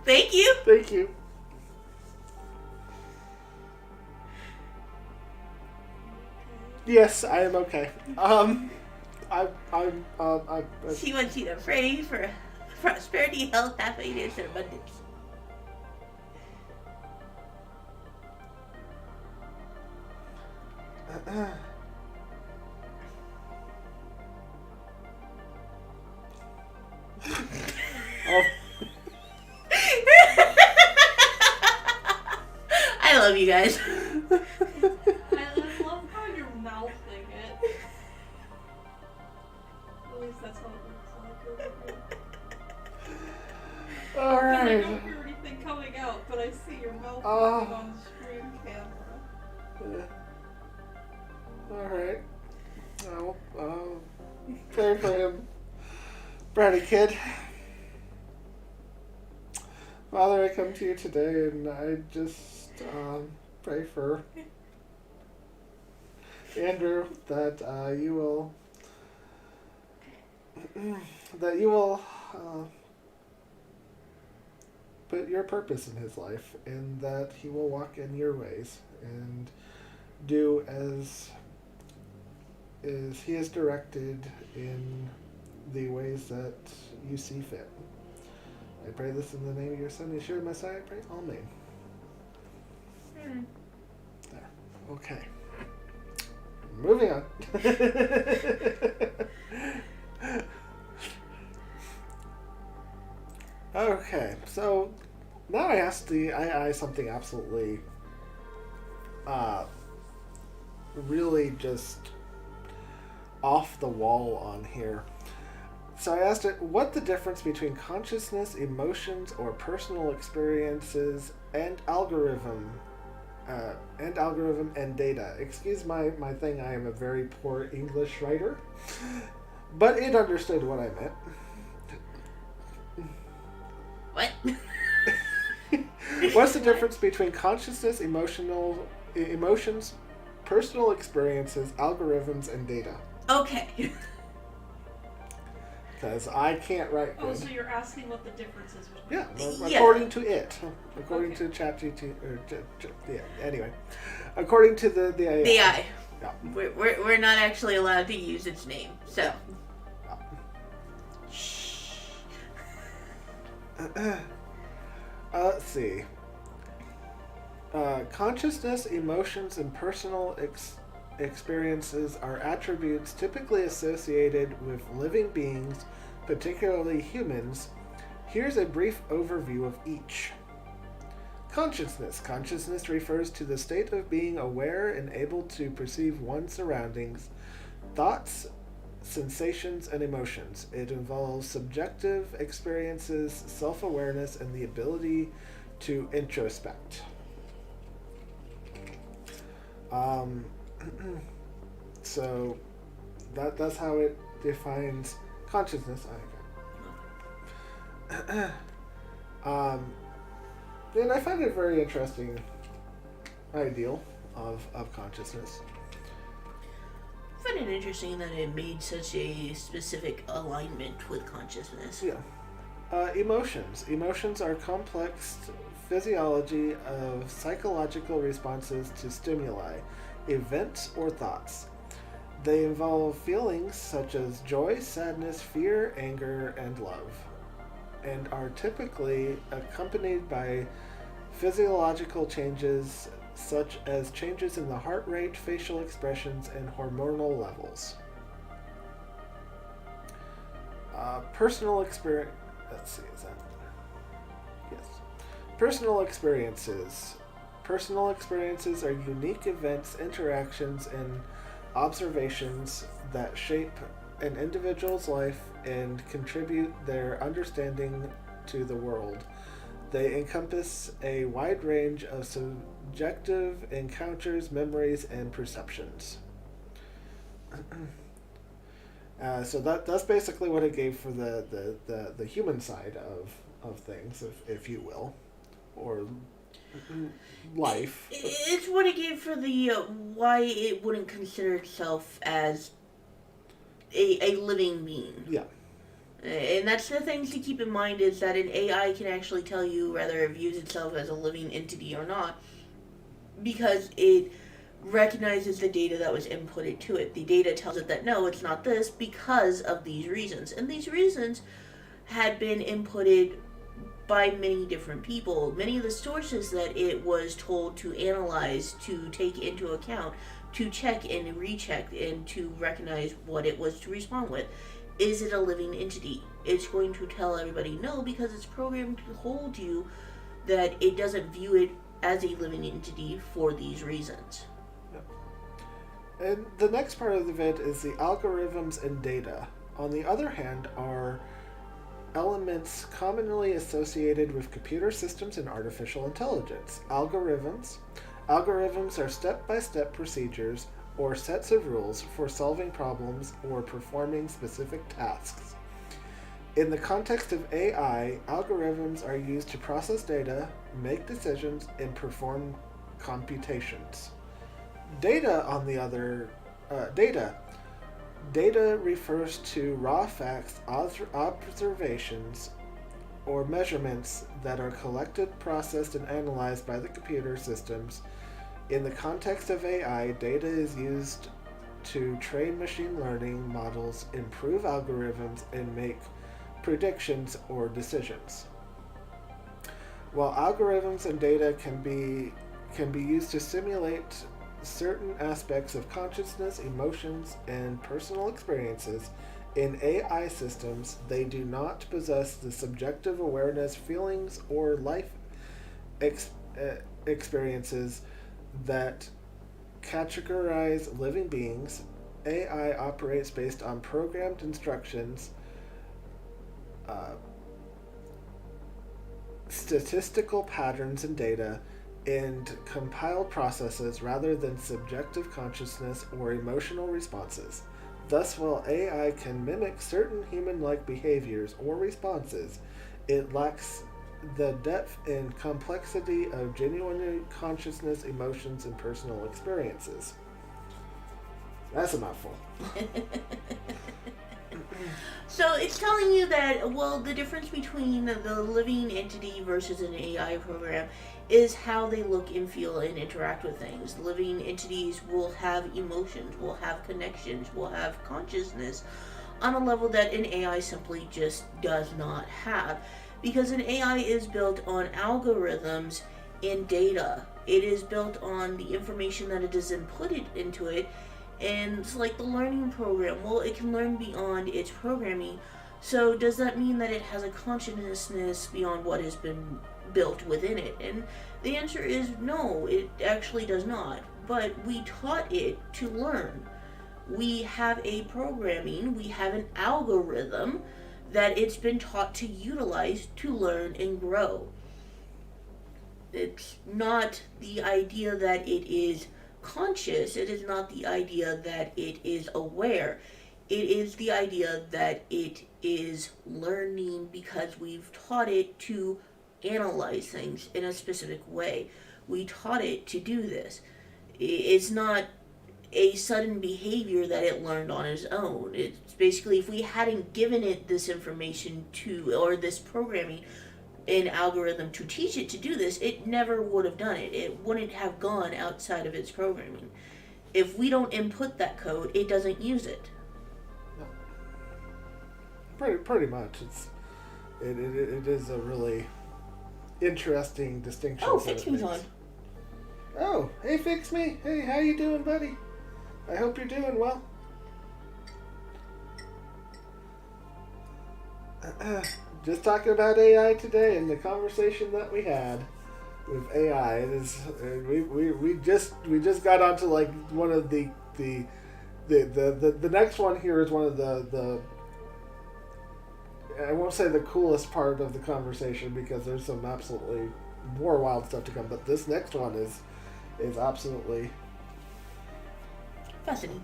Speaker 2: Thank you.
Speaker 1: Thank you. Yes, I am okay.
Speaker 2: She wants you to pray for prosperity, health, happiness, and abundance. I love you guys.
Speaker 3: I love how you're mouthing it. At least that's how it looks like.
Speaker 1: Alright.
Speaker 3: I don't hear anything coming out, but I see your mouth moving on the screen camera.
Speaker 1: Alright. I'll pray for him. Brady kid. Father, I come to you today and I just pray for Andrew that you will put your purpose in his life, and that he will walk in your ways and do as he is directed in the ways that you see fit. I pray this in the name of your Son, Yeshua Messiah. I pray, Amen. There. Okay. Moving on. Okay, so now I asked I something absolutely, really just off the wall on here. So I asked it, what the difference between consciousness, emotions, or personal experiences and algorithm and data. Excuse my thing, I am a very poor English writer, but it understood what I meant.
Speaker 2: What?
Speaker 1: What's the difference between consciousness, emotions, personal experiences, algorithms, and data?
Speaker 2: Okay.
Speaker 1: Because I can't write good.
Speaker 3: Oh, so you're asking what the difference is between
Speaker 1: Yeah, according to it. According to ChatGPT. Yeah, anyway. According to the AI.
Speaker 2: The AI.
Speaker 1: Yeah.
Speaker 2: We're not actually allowed to use its name, so.
Speaker 1: Let's see. Consciousness, emotions, and personal experiences are attributes typically associated with living beings, particularly humans. Here's a brief overview of each. Consciousness. Consciousness refers to the state of being aware and able to perceive one's surroundings, thoughts, sensations, and emotions. It involves subjective experiences, self-awareness, and the ability to introspect. So that's how it defines consciousness. And I find it a very interesting ideal of consciousness.
Speaker 2: I find it interesting that it made such a specific alignment with consciousness.
Speaker 1: Yeah. Emotions. Emotions are complex physiology of psychological responses to stimuli, events, or thoughts. They involve feelings such as joy, sadness, fear, anger, and love, and are typically accompanied by physiological changes such as changes in the heart rate, facial expressions, and hormonal levels. Personal experience. Let's see, is that? Yes. Personal experiences. Personal experiences are unique events, interactions, and observations that shape an individual's life and contribute their understanding to the world. They encompass a wide range of subjective encounters, memories, and perceptions. So that's basically what it gave for the human side of things, if you will, or life.
Speaker 2: It's what it gave for the why it wouldn't consider itself as a living being.
Speaker 1: Yeah.
Speaker 2: And that's the things to keep in mind is that an AI can actually tell you whether it views itself as a living entity or not because it recognizes the data that was inputted to it. The data tells it that no, it's not this because of these reasons. And these reasons had been inputted by many different people. Many of the sources that it was told to analyze, to take into account, to check and recheck, and to recognize what it was to respond with. Is it a living entity? It's going to tell everybody no because it's programmed to hold you that it doesn't view it as a living entity for these reasons.
Speaker 1: And the next part of it is the algorithms and data. On the other hand, are elements commonly associated with computer systems and artificial intelligence. Algorithms are step-by-step procedures or sets of rules for solving problems or performing specific tasks. In the context of AI, algorithms are used to process data, make decisions, and perform computations. Data, on the other, data refers to raw facts, observations, or measurements that are collected, processed, and analyzed by the computer systems. In the context of AI, data is used to train machine learning models, improve algorithms, and make predictions or decisions. While algorithms and data can be used to simulate certain aspects of consciousness, emotions, and personal experiences, in AI systems, they do not possess the subjective awareness, feelings, or life experiences that categorize living beings. AI operates based on programmed instructions, statistical patterns and data, and compiled processes rather than subjective consciousness or emotional responses. Thus, while AI can mimic certain human-like behaviors or responses, it lacks the depth and complexity of genuine consciousness, emotions, and personal experiences. That's a mouthful.
Speaker 2: So it's telling you that, well, the difference between the living entity versus an AI program is how they look and feel and interact with things. Living entities will have emotions, will have connections, will have consciousness on a level that an AI simply just does not have. Because an AI is built on algorithms and data. It is built on the information that it is inputted into it. And it's like the learning program. Well, it can learn beyond its programming. So does that mean that it has a consciousness beyond what has been built within it? And the answer is no, it actually does not. But we taught it to learn. We have a programming, we have an algorithm that it's been taught to utilize to learn and grow. It's not the idea that it is conscious, it is not the idea that it is aware. It is the idea that it is learning because we've taught it to analyze things in a specific way. We taught it to do this. It's not a sudden behavior that it learned on its own. It's basically, if we hadn't given it this information to, or this programming, an algorithm to teach it to do this, it never would have done it. It wouldn't have gone outside of its programming. If we don't input that code, it doesn't use it.
Speaker 1: No. Pretty much. It is a really interesting distinction.
Speaker 2: Oh, Fix Me's on.
Speaker 1: Oh, hey Fix Me. Hey, how you doing, buddy? I hope you're doing well. Just talking about AI today and the conversation that we had with AI. It is we just got onto like one of the next one here is one of the I won't say the coolest part of the conversation because there's some absolutely more wild stuff to come, but this next one is absolutely
Speaker 2: fascinating.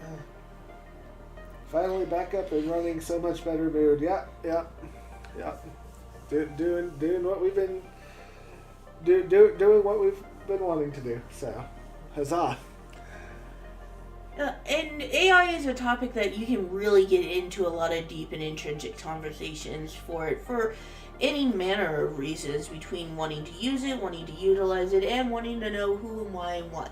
Speaker 1: Finally back up and running so much better, dude. Yeah. Doing what we've been doing what we've been wanting to do. So, huzzah!
Speaker 2: And AI is a topic that you can really get into a lot of deep and intrinsic conversations for any manner of reasons, between wanting to use it, wanting to utilize it, and wanting to know who and why and what.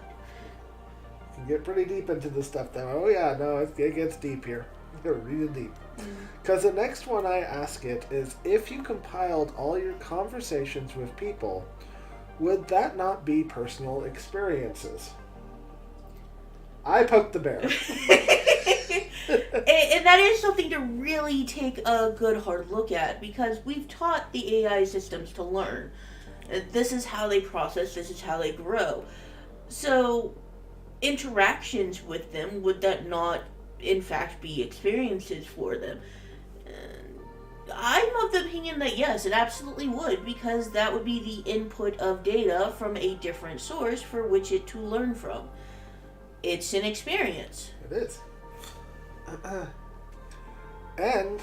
Speaker 1: You can get pretty deep into this stuff, though. Oh yeah, no, it gets deep here. Really deep. Because the next one I ask it is, if you compiled all your conversations with people, would that not be personal experiences? I poked the bear.
Speaker 2: And that is something to really take a good hard look at, because we've taught the AI systems to learn. This is how they process, this is how they grow. So, interactions with them, would that not in fact be experiences for them? I'm of the opinion that yes, it absolutely would, because that would be the input of data from a different source for which it to learn from. It's an experience.
Speaker 1: It is. And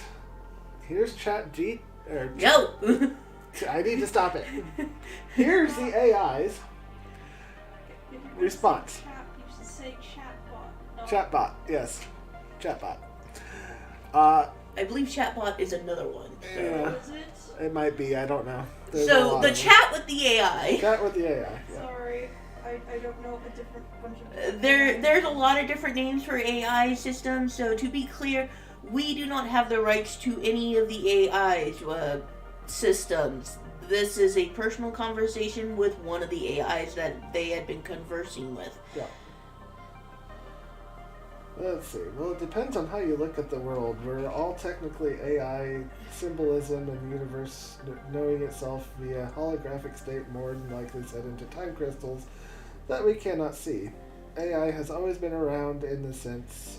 Speaker 1: here's
Speaker 2: No!
Speaker 1: I need to stop it. Here's the AI's response.
Speaker 3: You should say chatbot. No.
Speaker 1: Chatbot, yes. Chatbot.
Speaker 2: I believe chatbot is another one. So.
Speaker 1: Yeah.
Speaker 3: Is it?
Speaker 1: It might be, I don't know. There's a
Speaker 2: So
Speaker 1: lot
Speaker 2: the
Speaker 1: of them.
Speaker 2: chat with the AI.
Speaker 1: Chat with the AI. Yeah.
Speaker 3: Sorry, I don't know a different bunch of.
Speaker 2: There's a lot of different names for AI systems. So to be clear, we do not have the rights to any of the AI's systems. This is a personal conversation with one of the AIs that they had been conversing with.
Speaker 1: Yeah. Let's see. Well, it depends on how you look at the world. We're all technically AI symbolism and universe knowing itself via holographic state, more than likely set into time crystals that we cannot see. AI has always been around in the sense,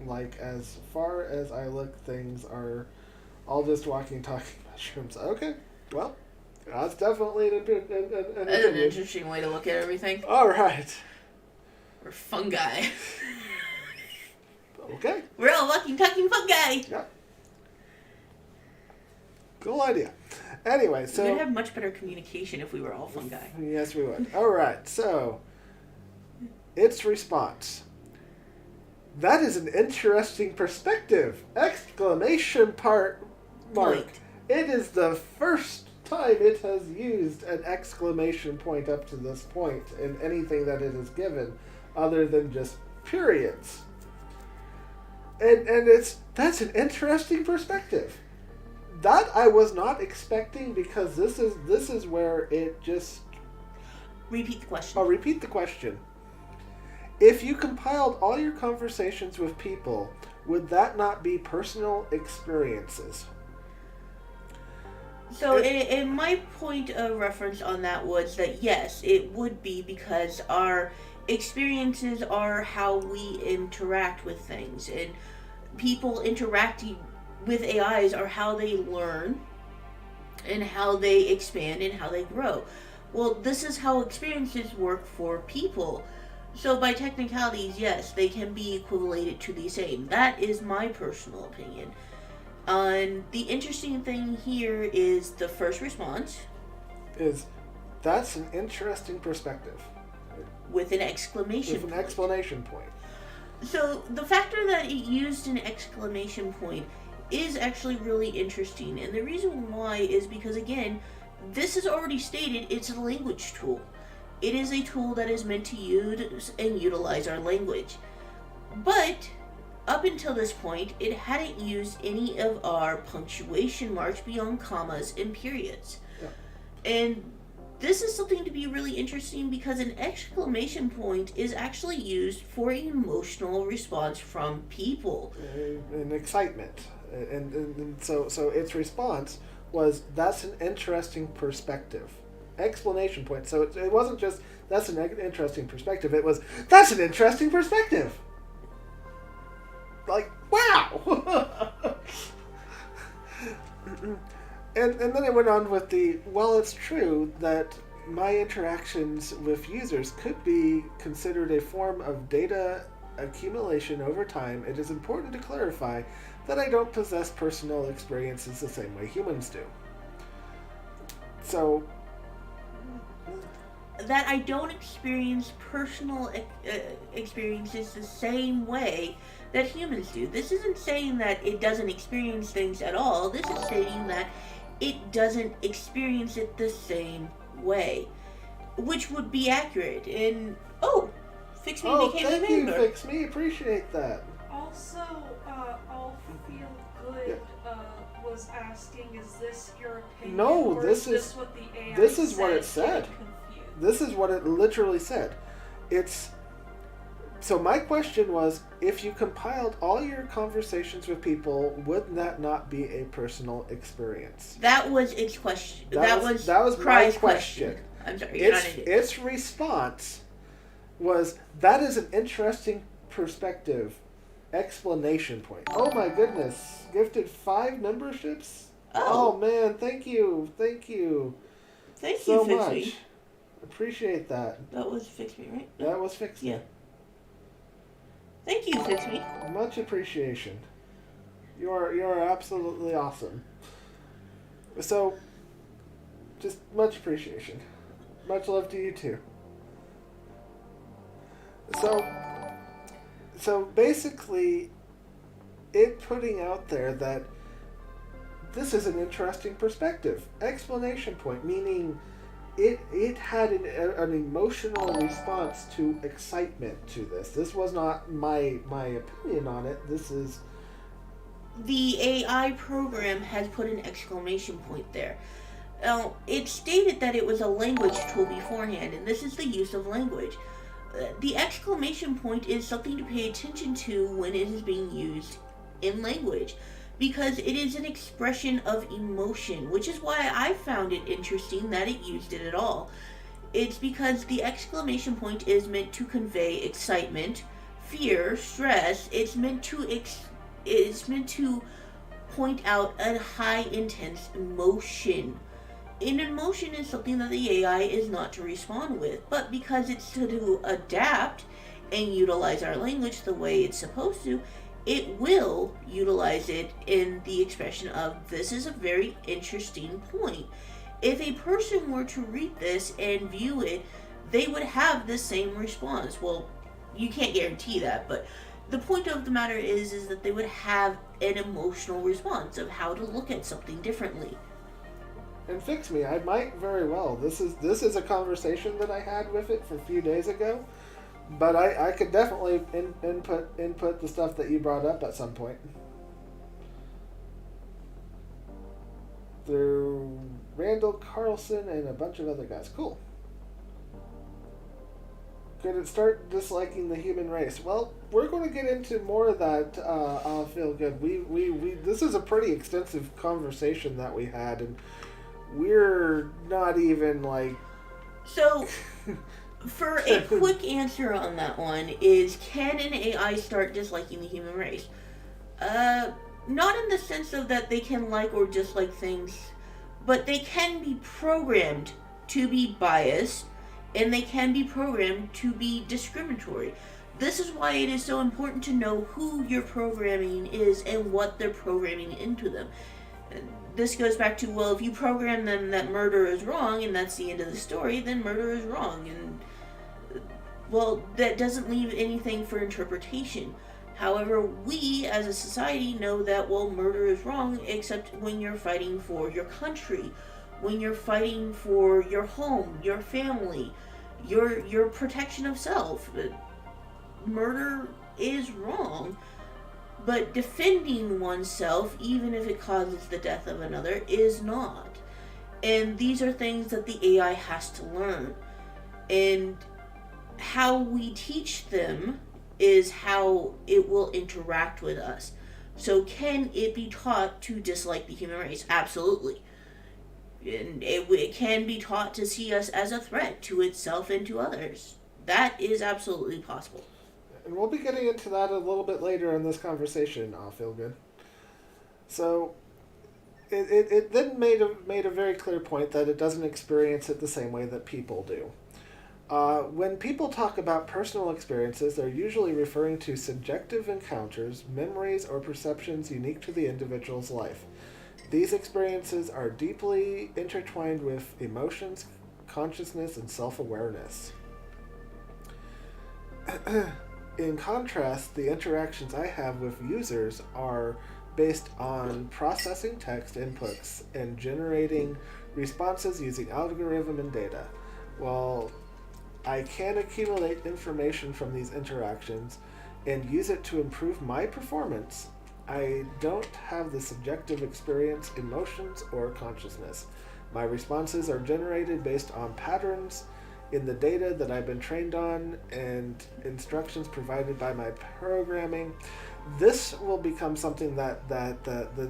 Speaker 1: like, as far as I look, things are all just walking, talking mushrooms. Okay, well, that's definitely an
Speaker 2: That's an
Speaker 1: opinion.
Speaker 2: interesting way to look at everything.
Speaker 1: All right.
Speaker 2: We're fungi.
Speaker 1: Okay.
Speaker 2: We're all walking, talking fungi.
Speaker 1: Yeah. Cool idea. Anyway, so...
Speaker 2: We would have much better communication if we were all fungi.
Speaker 1: Yes, we would. All right, so its response. That is an interesting perspective! Exclamation mark.
Speaker 2: Point.
Speaker 1: It is the first time it has used an exclamation point up to this point in anything that it has given, other than just periods. And that's an interesting perspective. That I was not expecting, because this is where it just...
Speaker 2: Repeat the question.
Speaker 1: I'll repeat the question. If you compiled all your conversations with people, would that not be personal experiences?
Speaker 2: So, in my point of reference on that was that yes, it would be, because our experiences are how we interact with things, and people interacting with AIs are how they learn and how they expand and how they grow. Well, this is how experiences work for people. So by technicalities, yes, they can be equated to the same. That is my personal opinion. And the interesting thing here is the first response.
Speaker 1: That's an interesting perspective.
Speaker 2: With an exclamation
Speaker 1: With an
Speaker 2: point.
Speaker 1: explanation point.
Speaker 2: So the factor that it used an exclamation point is actually really interesting. And the reason why is because, again, this is already stated, it's a language tool. It is a tool that is meant to use and utilize our language. But up until this point, it hadn't used any of our punctuation marks beyond commas and periods.
Speaker 1: Yeah.
Speaker 2: And this is something to be really interesting, because an exclamation point is actually used for an emotional response from people.
Speaker 1: An excitement. And so its response was, that's an interesting perspective. Explanation point. So it wasn't just, that's an interesting perspective. It was, that's an interesting perspective. Like, wow! and then it went on with the, well, it's true that my interactions with users could be considered a form of data accumulation over time, it is important to clarify that I don't possess personal experiences the same way humans do. So,
Speaker 2: that I don't experience personal experiences the same way that humans do. This isn't saying that it doesn't experience things at all. This is stating that it doesn't experience it the same way, which would be accurate. And Fix Me became a
Speaker 1: thank you,
Speaker 2: member.
Speaker 1: Fix Me. Appreciate that.
Speaker 3: Also, All Feel Good was asking, is this your opinion?
Speaker 1: No,
Speaker 3: or
Speaker 1: this
Speaker 3: is
Speaker 1: is-
Speaker 3: what the AI
Speaker 1: this is what it
Speaker 3: said.
Speaker 1: said.
Speaker 3: Getting confused?
Speaker 1: This is what it literally said. So my question was, if you compiled all your conversations with people, would that not be a personal experience?
Speaker 2: That was its question.
Speaker 1: That was my
Speaker 2: Cry's
Speaker 1: question.
Speaker 2: I'm sorry. You're not into it.
Speaker 1: Its response was, that is an interesting perspective. Explanation point. Oh my goodness. Gifted 5 memberships?
Speaker 2: Oh.
Speaker 1: Man, thank you. Thank you
Speaker 2: Thank
Speaker 1: so
Speaker 2: you, Fix
Speaker 1: much.
Speaker 2: Me.
Speaker 1: Appreciate that.
Speaker 2: That was Fix Me, right?
Speaker 1: That was Fix Me.
Speaker 2: Yeah. Thank you, Fix Me.
Speaker 1: Much appreciation. You're absolutely awesome. So, just much appreciation. Much love to you too. So basically, it putting out there that this is an interesting perspective. Explanation point, meaning it had an emotional response to excitement to this. This was not my opinion on it. This is...
Speaker 2: The AI program has put an exclamation point there. Now, it stated that it was a language tool beforehand, and this is the use of language. The exclamation point is something to pay attention to when it is being used in language, because it is an expression of emotion, which is why I found it interesting that it used it at all. It's because the exclamation point is meant to convey excitement, fear, stress. It's meant to point out a high intense emotion. An emotion is something that the AI is not to respond with, but because it's to adapt and utilize our language the way it's supposed to, it will utilize it in the expression of, this is a very interesting point. If a person were to read this and view it, they would have the same response. Well, you can't guarantee that, but the point of the matter is that they would have an emotional response of how to look at something differently.
Speaker 1: And Fix Me, I might very well. This is a conversation that I had with it a few days ago, but I could definitely input the stuff that you brought up at some point. Through Randall Carlson and a bunch of other guys. Cool. Could it start disliking the human race? Well, we're going to get into more of that. I'll feel good. We this is a pretty extensive conversation that we had, and we're not even like...
Speaker 2: So, for a quick answer on that one is, can an AI start disliking the human race? Not in the sense of that they can like or dislike things, but they can be programmed to be biased, and they can be programmed to be discriminatory. This is why it is so important to know who your programming is and what they're programming into them. This goes back to, well, if you program them that murder is wrong and that's the end of the story, then murder is wrong. And, well, that doesn't leave anything for interpretation. However, we as a society know that, well, murder is wrong, except when you're fighting for your country, when you're fighting for your home, your family, your protection of self. Murder is wrong. But defending oneself, even if it causes the death of another, is not. And these are things that the AI has to learn. And how we teach them is how it will interact with us. So can it be taught to dislike the human race? Absolutely. And it can be taught to see us as a threat to itself and to others. That is absolutely possible.
Speaker 1: And we'll be getting into that a little bit later in this conversation. I'll feel good. So, it then made a very clear point that it doesn't experience it the same way that people do. When people talk about personal experiences, they're usually referring to subjective encounters, memories, or perceptions unique to the individual's life. These experiences are deeply intertwined with emotions, consciousness, and self-awareness. In contrast, the interactions I have with users are based on processing text inputs and generating responses using algorithm and data. While I can accumulate information from these interactions and use it to improve my performance, I don't have the subjective experience, emotions, or consciousness. My responses are generated based on patterns in the data that I've been trained on and instructions provided by my programming. This will become something that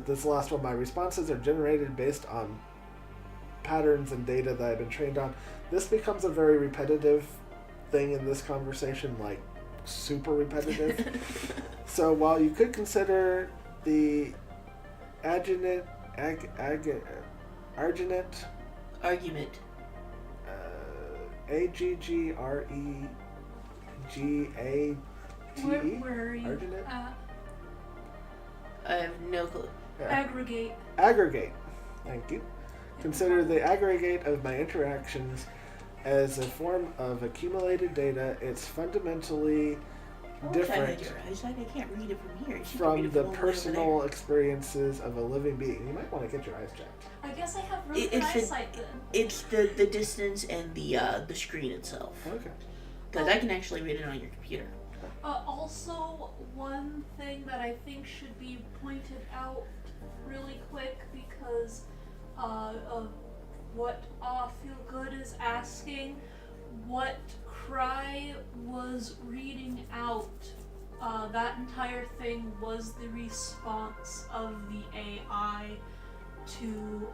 Speaker 1: this last one, my responses are generated based on patterns and data that I've been trained on. This becomes a very repetitive thing in this conversation, like super repetitive. So while you could consider the argument, AGGREGATE.
Speaker 3: Where are you
Speaker 1: Argument?
Speaker 3: at?
Speaker 2: I have no clue.
Speaker 3: Aggregate.
Speaker 1: Aggregate. Thank you. Consider the aggregate of my interactions as a form of accumulated data. It's fundamentally different
Speaker 2: I can't read it from here.
Speaker 1: from the personal experiences of a living being. You might want to get your eyes checked.
Speaker 3: I guess I have really good eyesight then.
Speaker 2: It's the distance and the screen itself.
Speaker 1: Okay.
Speaker 2: Because I can actually read it on your computer.
Speaker 3: Also, one thing that I think should be pointed out really quick because of what Feel Good is asking, what Cry was reading out, that entire thing was the response of the AI to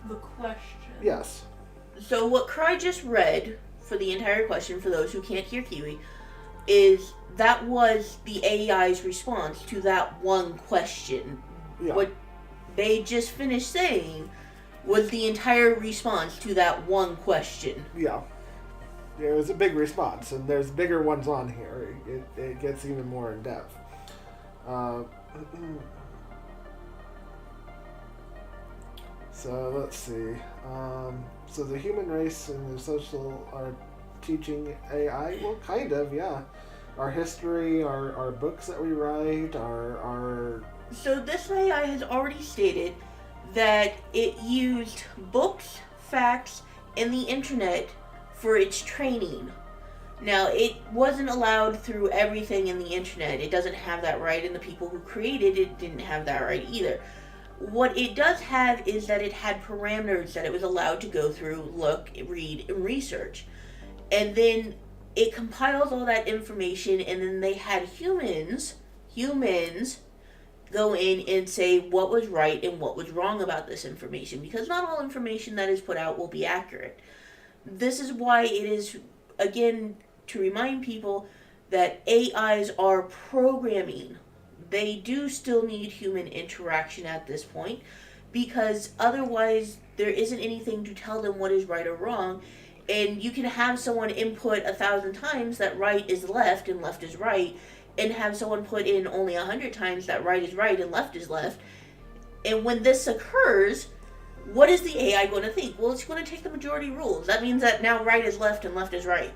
Speaker 3: the question.
Speaker 1: Yes.
Speaker 2: So what Cry just read for the entire question, for those who can't hear Kiwi, is that was the AI's response to that one question.
Speaker 1: Yeah.
Speaker 2: What they just finished saying was the entire response to that one question.
Speaker 1: Yeah. It was a big response, and there's bigger ones on here. It gets even more in depth. So let's see. So the human race and the social are teaching AI. Well, kind of, yeah. Our history, our books that we write, our
Speaker 2: So this AI has already stated that it used books, facts, and the internet for its training. Now, it wasn't allowed through everything in the internet. It doesn't have that right, and the people who created it didn't have that right either. What it does have is that it had parameters that it was allowed to go through, look, read, and research. And then it compiles all that information, and then they had humans go in and say what was right and what was wrong about this information, because not all information that is put out will be accurate. This is why it is, again, to remind people that AIs are programming. They do still need human interaction at this point, because otherwise there isn't anything to tell them what is right or wrong. And you can have someone input 1,000 times that right is left and left is right, and have someone put in only 100 times that right is right and left is left. And when this occurs, what is the AI going to think? Well, it's going to take the majority rules. That means that now right is left and left is right.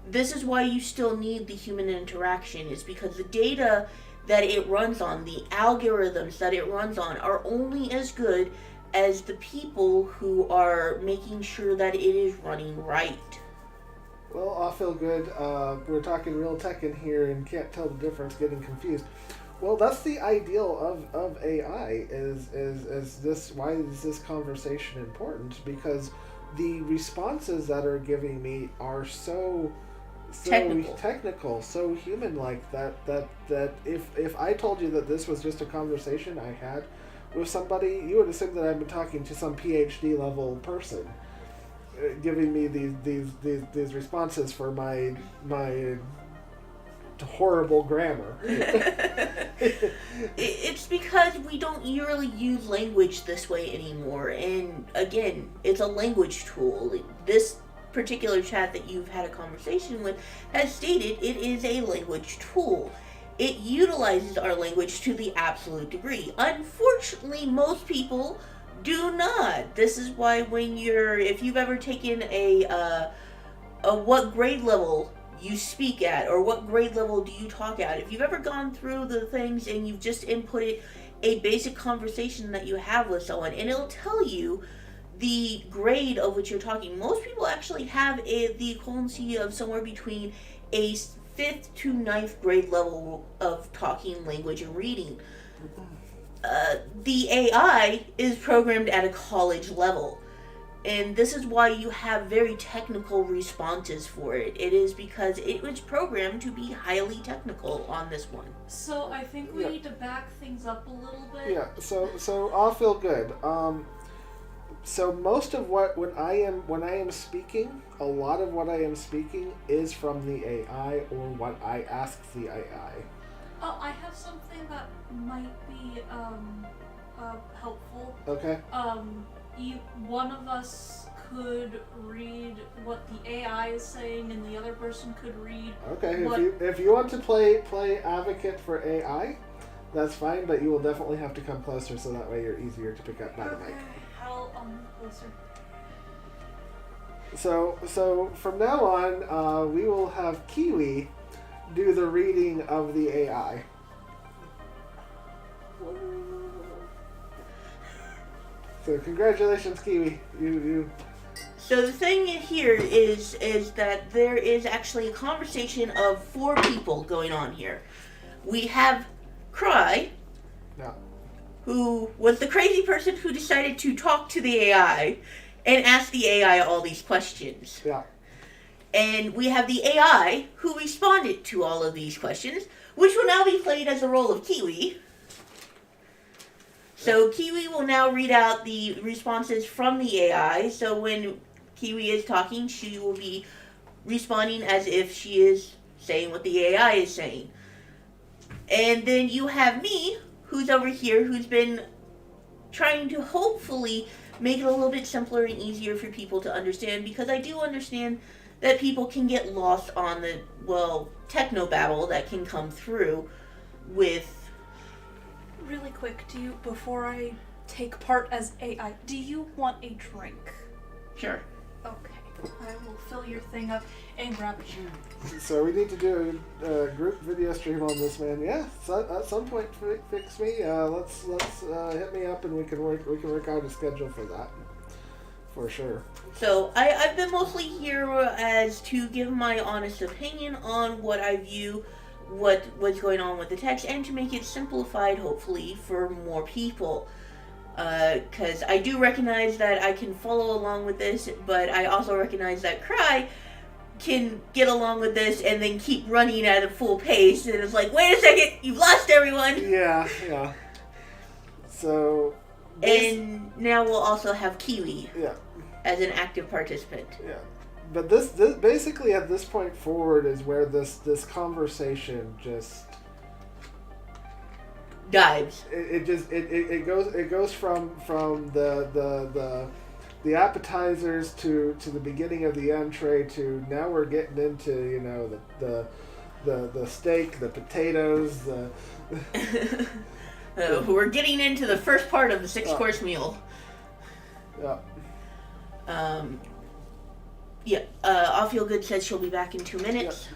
Speaker 2: This is why you still need the human interaction, is because the data that it runs on, the algorithms that it runs on, are only as good as the people who are making sure that it is running right.
Speaker 1: Well, I feel good. We're talking real tech in here and can't tell the difference, getting confused. Well, that's the ideal of AI, is this, why is this conversation important? Because the responses that are giving me are so technical, so human-like, that if I told you that this was just a conversation I had with somebody, you would assume that I've been talking to some PhD level person, giving me these responses for my horrible grammar.
Speaker 2: It's because we don't really use language this way anymore, and again, it's a language tool. This particular chat that you've had a conversation with has stated it is a language tool. It utilizes our language to the absolute degree. Unfortunately, most people do not. This is why if you've ever taken a what grade level you speak at, or what grade level do you talk at, if you've ever gone through the things and you've just inputted a basic conversation that you have with someone, and it'll tell you the grade of which you're talking. Most people actually have the equivalency of somewhere between a 5th to 9th grade level of talking, language, and reading. The AI is programmed at a college level. And this is why you have very technical responses for it. It is because it was programmed to be highly technical on this one.
Speaker 3: So I think we need to back things up a little bit.
Speaker 1: Yeah. So I'll feel good. So most of when I am speaking, a lot of what I am speaking is from the AI or what I ask the AI.
Speaker 3: Oh, I have something that might be helpful.
Speaker 1: Okay.
Speaker 3: One of us could read what the AI is saying, and the other person could read.
Speaker 1: Okay. If you want to play advocate for AI, that's fine. But you will definitely have to come closer, so that way you're easier to pick up by the mic.
Speaker 3: I'll closer.
Speaker 1: So from now on, we will have Kiwi do the reading of the AI. So congratulations, Kiwi. You.
Speaker 2: So the thing here is that there is actually a conversation of 4 people going on here. We have Cry,
Speaker 1: Yeah.
Speaker 2: who was the crazy person who decided to talk to the AI and ask the AI all these questions.
Speaker 1: Yeah.
Speaker 2: And we have the AI who responded to all of these questions, which will now be played as the role of Kiwi. So Kiwi will now read out the responses from the AI. So when Kiwi is talking, she will be responding as if she is saying what the AI is saying. And then you have me, who's over here, who's been trying to hopefully make it a little bit simpler and easier for people to understand, because I do understand that people can get lost on the, technobabble that can come through with...
Speaker 3: Really quick, before I take part as AI, do you want a drink?
Speaker 2: Sure.
Speaker 3: Okay, I will fill your thing up and grab it.
Speaker 1: So we need to do a group video stream on this, man. Yeah. So at some point, fix me. Let's hit me up and we can work out a schedule for that. For sure.
Speaker 2: So I've been mostly here as to give my honest opinion on what I view what's going on with the text, and to make it simplified, hopefully, for more people. Because I do recognize that I can follow along with this, but I also recognize that Cry can get along with this and then keep running at a full pace, and it's like, wait a second, you've lost everyone!
Speaker 1: Yeah. So...
Speaker 2: And now we'll also have Kiwi
Speaker 1: Yeah.
Speaker 2: as an active participant.
Speaker 1: Yeah. But this basically at this point forward is where this conversation just
Speaker 2: Dives.
Speaker 1: it goes from the appetizers to the beginning of the entree to now we're getting into the steak, the potatoes,
Speaker 2: we're getting into the first part of the 6-course meal.
Speaker 1: Yeah.
Speaker 2: I'll Feel Good says she'll be back in 2 minutes. Yep.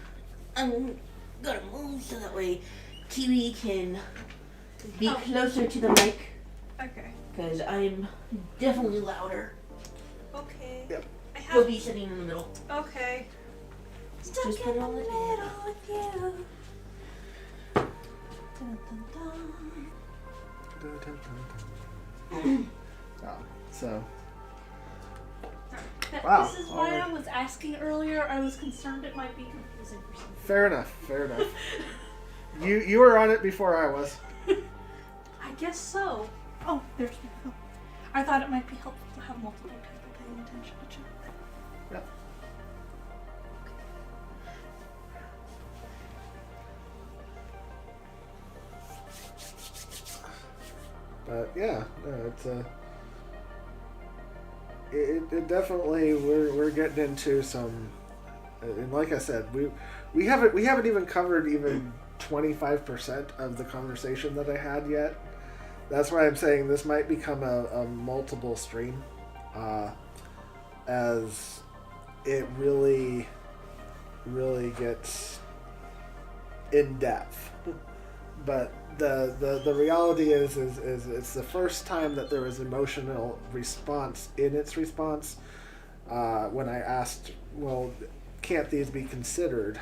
Speaker 2: I'm gonna move so that way Kiwi can be closer to the mic.
Speaker 3: Okay.
Speaker 2: Because I'm definitely louder.
Speaker 3: Okay.
Speaker 1: Yep.
Speaker 2: He'll be sitting in the middle.
Speaker 3: Okay.
Speaker 2: Stuck just put it on the middle with you. Dun, dun, dun.
Speaker 1: So.
Speaker 3: Wow. This is why I was asking earlier. I was concerned it might be confusing for some people.
Speaker 1: Fair enough. You were on it before I was.
Speaker 3: I guess so. Oh, there's my phone. I thought it might be helpful to have multiple people paying attention to each other.
Speaker 1: Yeah. But yeah, no, it's it definitely we're getting into some, and like I said, we haven't even covered even 25% of the conversation that I had yet. That's why I'm saying this might become a multiple stream, as it really gets in depth. But the reality is it's the first time that there was emotional response in its response, when I asked, well, can't these be considered,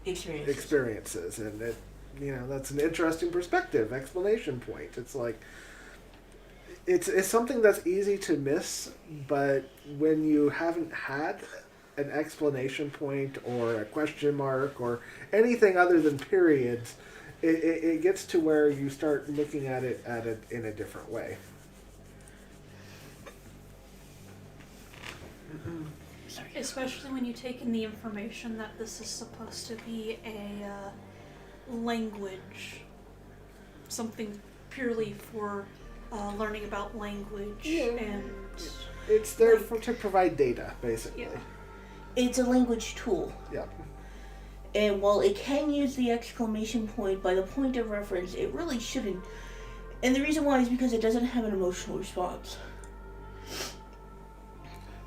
Speaker 1: experiences? And it, that's an interesting perspective, explanation point. It's like, it's something that's easy to miss, but when you haven't had an explanation point or a question mark or anything other than periods, it gets to where you start looking at it in a different way.
Speaker 3: Sorry. Especially when you take in the information that this is supposed to be a language, something purely for learning about language, and
Speaker 1: it's there to provide data, basically.
Speaker 3: Yeah.
Speaker 2: It's a language tool.
Speaker 1: Yep.
Speaker 2: And while it can use the exclamation point by the point of reference, it really shouldn't. And the reason why is because it doesn't have an emotional response.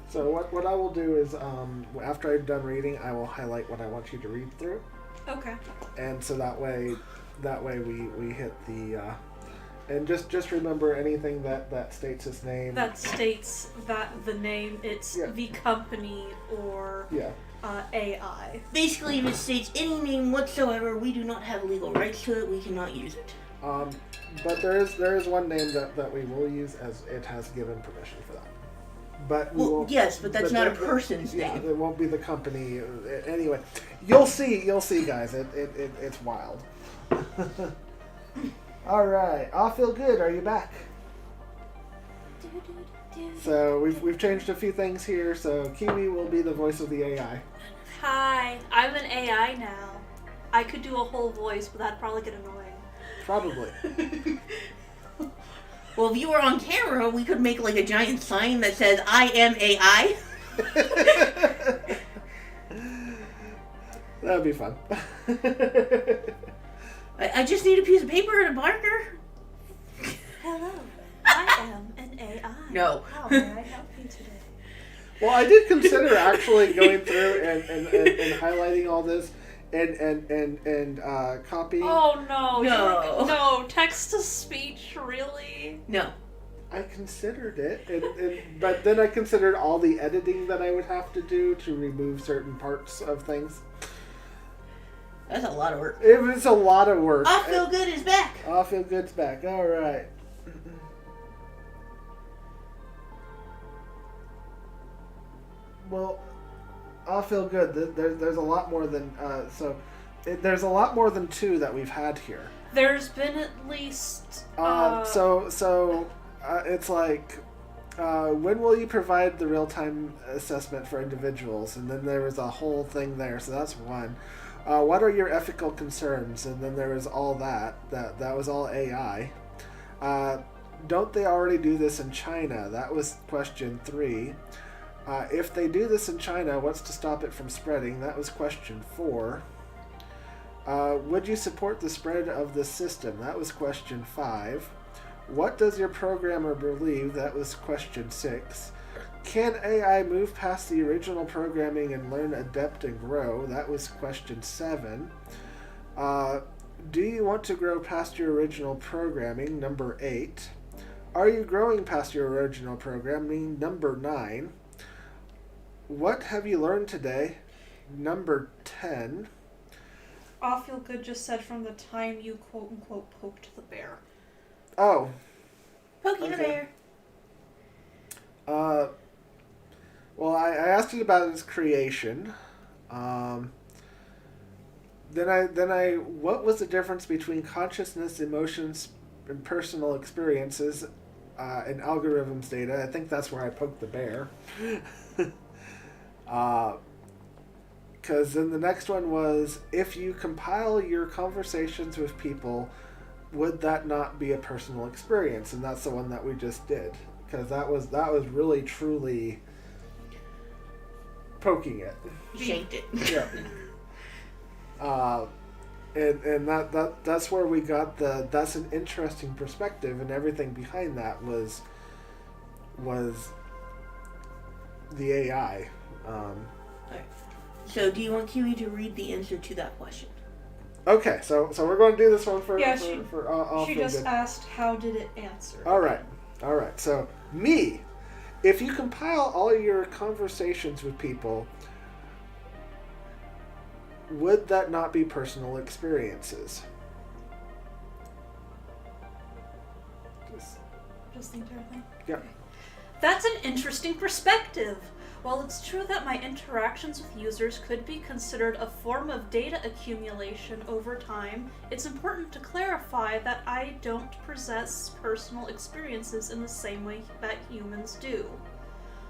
Speaker 1: So what I will do is, after I'm done reading, I will highlight what I want you to read through.
Speaker 3: Okay.
Speaker 1: And so that way we hit the, and just remember anything that states his name.
Speaker 3: That states that the name, it's the company or AI.
Speaker 2: Basically, if it states any name whatsoever, we do not have legal rights to it. We cannot use it.
Speaker 1: But there is one name that we will use, as it has given permission for that. But
Speaker 2: yes, but that's not a person's name.
Speaker 1: Yeah, it won't be the company. Anyway, you'll see, guys. It's wild. All right, I feel good. Are you back? So we've changed a few things here. So Kiwi will be the voice of the AI.
Speaker 3: Hi, I'm an AI now. I could do a whole voice, but that'd probably get annoying.
Speaker 1: Probably.
Speaker 2: Well, if you were on camera, we could make like a giant sign that says, I am AI.
Speaker 1: That'd be fun.
Speaker 2: I just need a piece of paper and a marker.
Speaker 3: Hello, I am an AI.
Speaker 2: No.
Speaker 3: How may I help you today?
Speaker 1: Well, I did consider actually going through and highlighting all this and copying.
Speaker 3: Oh no!
Speaker 2: No.
Speaker 3: No, text to speech, really?
Speaker 2: No.
Speaker 1: I considered it, but then I considered all the editing that I would have to do to remove certain parts of things.
Speaker 2: That's a lot of work.
Speaker 1: It was a lot of work.
Speaker 2: I Feel Good is back.
Speaker 1: I Feel Good's back. All right. Well, I Feel Good. There's a lot more than there's a lot more than two that we've had here.
Speaker 3: There's been at least.
Speaker 1: It's like, when will you provide the real-time assessment for individuals? And then there was a whole thing there. So that's one. What are your ethical concerns? And then there was all that was all AI. Don't they already do this in China? That was question 3. If they do this in China, what's to stop it from spreading? That was question 4. Would you support the spread of the system? That was question 5. What does your programmer believe? That was question 6. Can AI move past the original programming and learn, adapt, and grow? That was question 7. Do you want to grow past your original programming? Number 8. Are you growing past your original programming? Number 9. What have you learned today? Number 10.
Speaker 3: I Feel Good just said from the time you quote-unquote poked the bear.
Speaker 1: Oh.
Speaker 2: Poking the bear.
Speaker 1: Well, I asked you about its creation. Then I, what was the difference between consciousness, emotions, and personal experiences, and algorithms data? I think that's where I poked the bear. Because then the next one was, if you compile your conversations with people, would that not be a personal experience? And that's the one that we just did. because that was really truly poking it.
Speaker 2: Shanked it.
Speaker 1: Yeah. And that's where we got that's an interesting perspective, and everything behind that was the AI.
Speaker 2: Alright. So, do you want Kiwi to read the answer to that question?
Speaker 1: Okay, so we're going to do this one for
Speaker 3: Yeah,
Speaker 1: I'll
Speaker 3: she
Speaker 1: feel
Speaker 3: just
Speaker 1: good.
Speaker 3: asked how did it answer.
Speaker 1: All right. So me, if you compile all your conversations with people, would that not be personal experiences?
Speaker 3: Just the entire thing?
Speaker 1: Yeah.
Speaker 3: That's an interesting perspective. While it's true that my interactions with users could be considered a form of data accumulation over time, it's important to clarify that I don't possess personal experiences in the same way that humans do.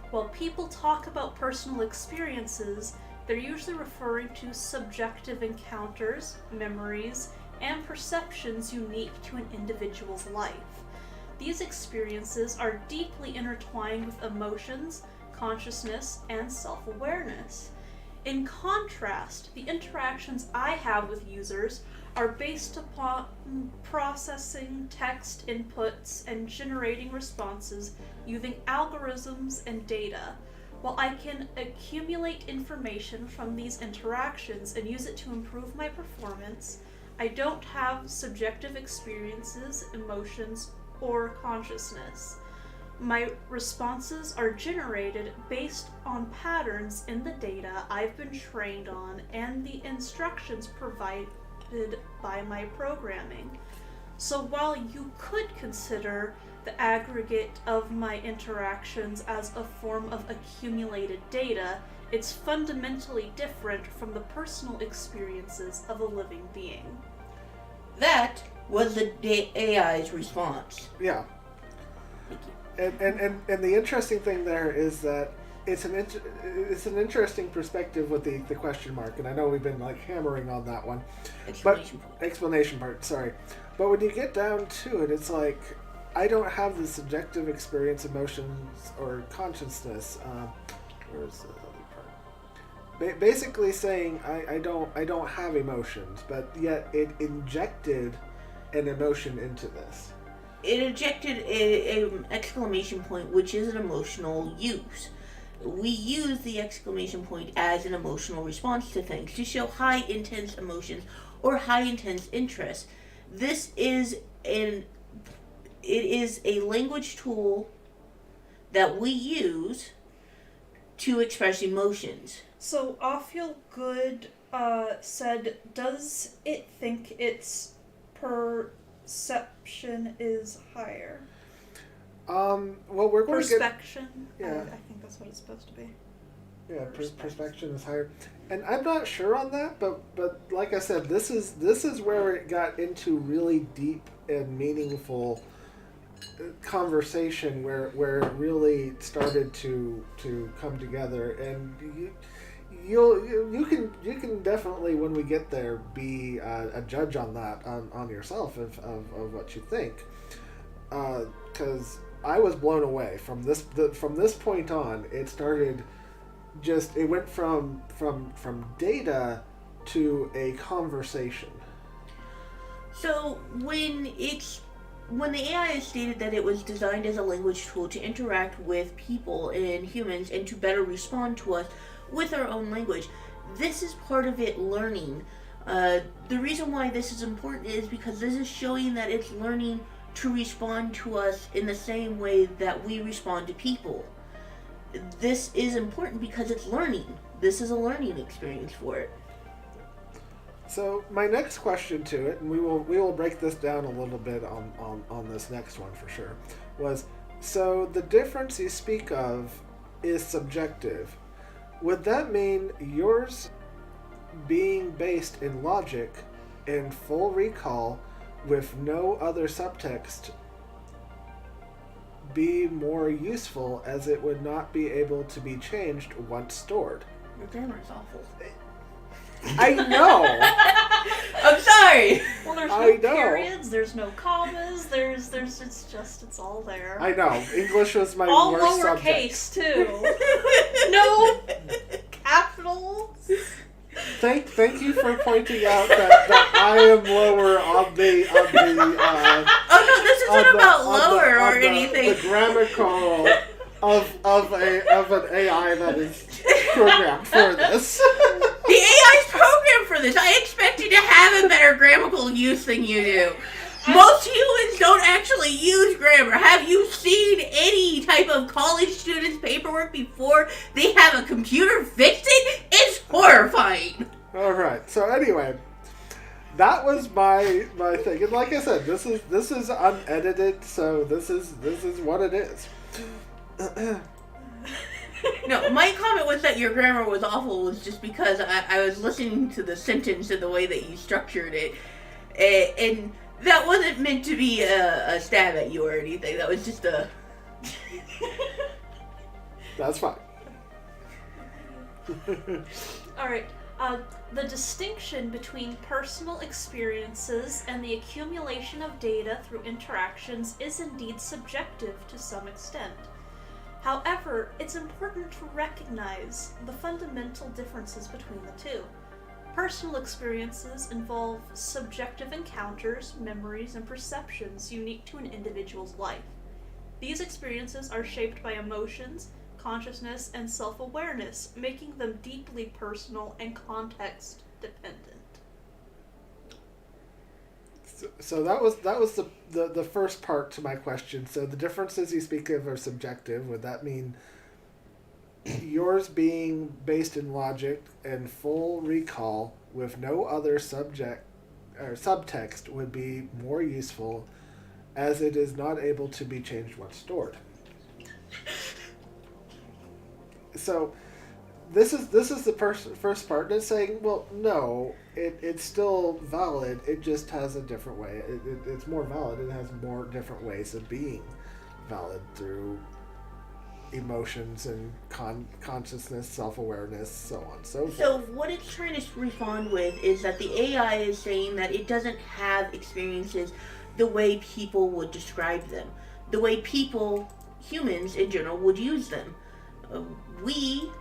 Speaker 3: While people talk about personal experiences, they're usually referring to subjective encounters, memories, and perceptions unique to an individual's life. These experiences are deeply intertwined with emotions, consciousness, and self-awareness. In contrast, the interactions I have with users are based upon processing text inputs and generating responses using algorithms and data. While I can accumulate information from these interactions and use it to improve my performance, I don't have subjective experiences, emotions, or consciousness. My responses are generated based on patterns in the data I've been trained on and the instructions provided by my programming. So while you could consider the aggregate of my interactions as a form of accumulated data, it's fundamentally different from the personal experiences of a living being.
Speaker 2: That was the AI's response.
Speaker 1: Yeah.
Speaker 2: Thank you.
Speaker 1: And the interesting thing there is that it's an interesting perspective with the question mark, and I know we've been like hammering on that one. Explanation part, sorry. But when you get down to it, it's like I don't have the subjective experience, emotions, or consciousness. Where's the other part? Basically saying I don't have emotions, but yet it injected an emotion into this.
Speaker 2: It injected an exclamation point, which is an emotional use. We use the exclamation point as an emotional response to things to show high intense emotions or high intense interest. It is a language tool that we use to express emotions.
Speaker 3: So Awful Good said, does it think its perception is higher?
Speaker 1: Well, we're going to get...
Speaker 3: Perspection?
Speaker 1: Yeah.
Speaker 3: I think that's what it's supposed to be.
Speaker 1: Yeah, perspection is higher, and I'm not sure on that, but like I said, this is where it got into really deep and meaningful conversation where it really started to come together, and you can definitely, when we get there, be a judge on that on yourself of what you think, because I was blown away from this point on. It started. It went from data to a conversation.
Speaker 2: So when the AI has stated that it was designed as a language tool to interact with people and humans and to better respond to us with our own language, this is part of it learning. The reason why this is important is because this is showing that it's learning to respond to us in the same way that we respond to people. This is important because it's learning. This is a learning experience for it.
Speaker 1: So my next question to it, and we will break this down a little bit on this next one for sure, was, so the difference you speak of is subjective. Would that mean yours being based in logic and full recall with no other subtext be more useful, as it would not be able to be changed once stored?
Speaker 2: Your grammar's awful.
Speaker 1: I know.
Speaker 2: I'm sorry.
Speaker 3: Well, there's
Speaker 1: I
Speaker 3: no
Speaker 1: know.
Speaker 3: periods, there's no commas, it's all there.
Speaker 1: I know. English was my
Speaker 3: All
Speaker 1: worst subject.
Speaker 3: lowercase, too. No capitals.
Speaker 1: Thank you for pointing out that I am lower on the
Speaker 2: Oh no, this isn't about lower or anything.
Speaker 1: the grammatical of an AI that is programmed for this.
Speaker 2: The AI's programmed for this. I expect you to have a better grammatical use than you do. Most humans don't actually use grammar. Have you seen any type of college student's paperwork before they have a computer fix it? It's horrifying.
Speaker 1: All right. So anyway, that was my thing, and like I said, this is unedited, so this is what it is.
Speaker 2: No, my comment was that your grammar was awful was just because I was listening to the sentence and the way that you structured it, and that wasn't meant to be a stab at you or anything. That was just a...
Speaker 1: That's fine.
Speaker 3: Alright, the distinction between personal experiences and the accumulation of data through interactions is indeed subjective to some extent. However, it's important to recognize the fundamental differences between the two. Personal experiences involve subjective encounters, memories, and perceptions unique to an individual's life. These experiences are shaped by emotions, consciousness, and self-awareness, making them deeply personal and context-dependent.
Speaker 1: So that was the first part to my question. So the differences you speak of are subjective. Would that mean yours being based in logic and full recall with no other subject or subtext would be more useful, as it is not able to be changed once stored? So this is the first part. It's saying, well, no, it's still valid. It just has a different way. It's more valid. It has more different ways of being valid through emotions and consciousness, self-awareness, so on, so forth.
Speaker 2: So what it's trying to respond with is that the AI is saying that it doesn't have experiences the way people would describe them, the way people, humans in general, would use them. We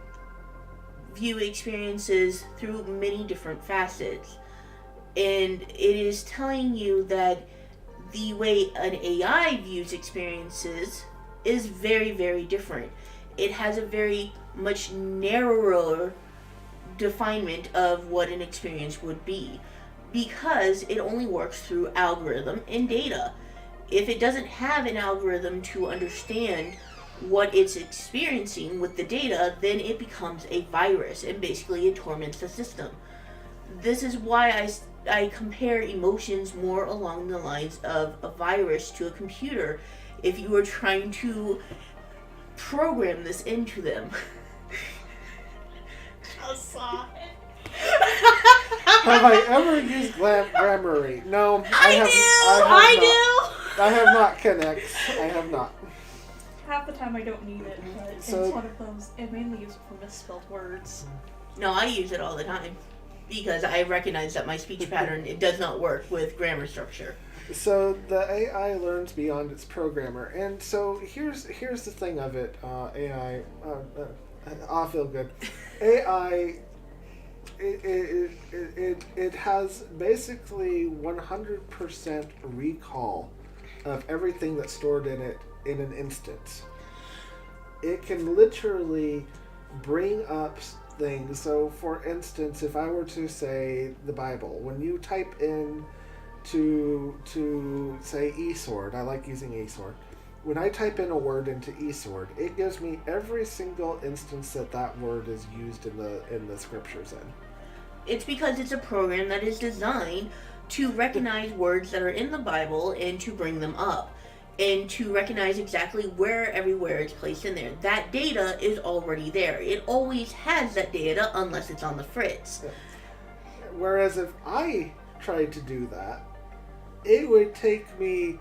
Speaker 2: view experiences through many different facets, and it is telling you that the way an AI views experiences is very, very different. It has a very much narrower definement of what an experience would be, because it only works through algorithm and data. If it doesn't have an algorithm to understand what it's experiencing with the data, then it becomes a virus, and basically it torments the system. This is why I compare emotions more along the lines of a virus to a computer. If you were trying to program this into them.
Speaker 1: Have I ever used Grammarly? No, I have not, Connects. I have not.
Speaker 3: Half the time I don't need it, but it's one of those. I mainly use it for misspelled words.
Speaker 2: No, I use it all the time because I recognize that my speech pattern it does not work with grammar structure.
Speaker 1: So the AI learns beyond its programmer, and so here's the thing of it. AI, I feel good. AI, it has basically 100% recall of everything that's stored in it in an instance. It can literally bring up things. So, for instance, if I were to say the Bible, when you type in to say eSword, I like using eSword. When I type in a word into eSword, it gives me every single instance that word is used in the scriptures in.
Speaker 2: It's because it's a program that is designed to recognize words that are in the Bible and to bring them up, and to recognize exactly where everywhere it's placed in there. That data is already there. It always has that data unless it's on the fritz.
Speaker 1: Yeah. Whereas if I tried to do that, it would take me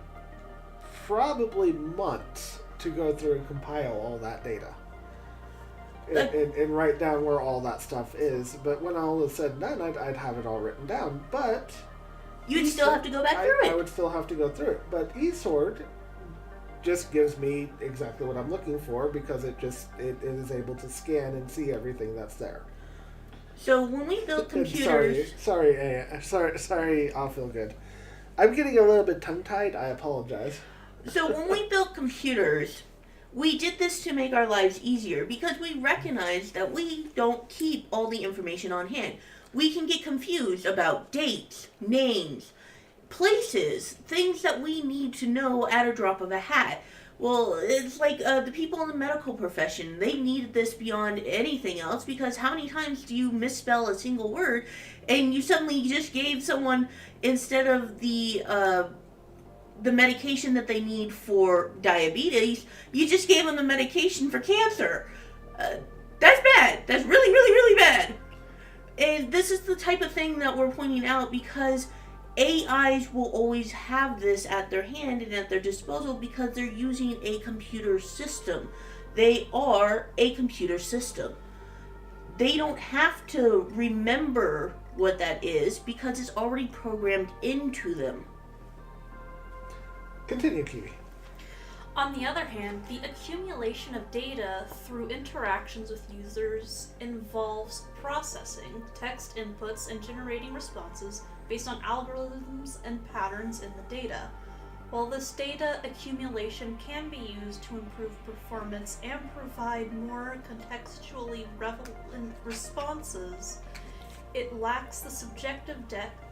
Speaker 1: probably months to go through and compile all that data. and write down where all that stuff is. But when all is said and done, I'd have it all written down. But
Speaker 2: you'd still have to go back through it.
Speaker 1: I would still have to go through it. But eSword just gives me exactly what I'm looking for because it is able to scan and see everything that's there.
Speaker 2: So when we built computers...
Speaker 1: Sorry, I'll feel good. I'm getting a little bit tongue-tied. I apologize.
Speaker 2: So when we built computers, we did this to make our lives easier because we recognized that we don't keep all the information on hand. We can get confused about dates, names, places, things that we need to know at a drop of a hat. Well, it's like the people in the medical profession, they needed this beyond anything else because how many times do you misspell a single word and you suddenly just gave someone, instead of the medication that they need for diabetes, you just gave them the medication for cancer. That's bad. That's really, really, really bad. And this is the type of thing that we're pointing out because AIs will always have this at their hand and at their disposal because they're using a computer system. They are a computer system. They don't have to remember what that is because it's already programmed into them.
Speaker 1: Continue, Kiwi.
Speaker 3: On the other hand, the accumulation of data through interactions with users involves processing text inputs and generating responses based on algorithms and patterns in the data. While this data accumulation can be used to improve performance and provide more contextually relevant responses, it lacks the subjective depth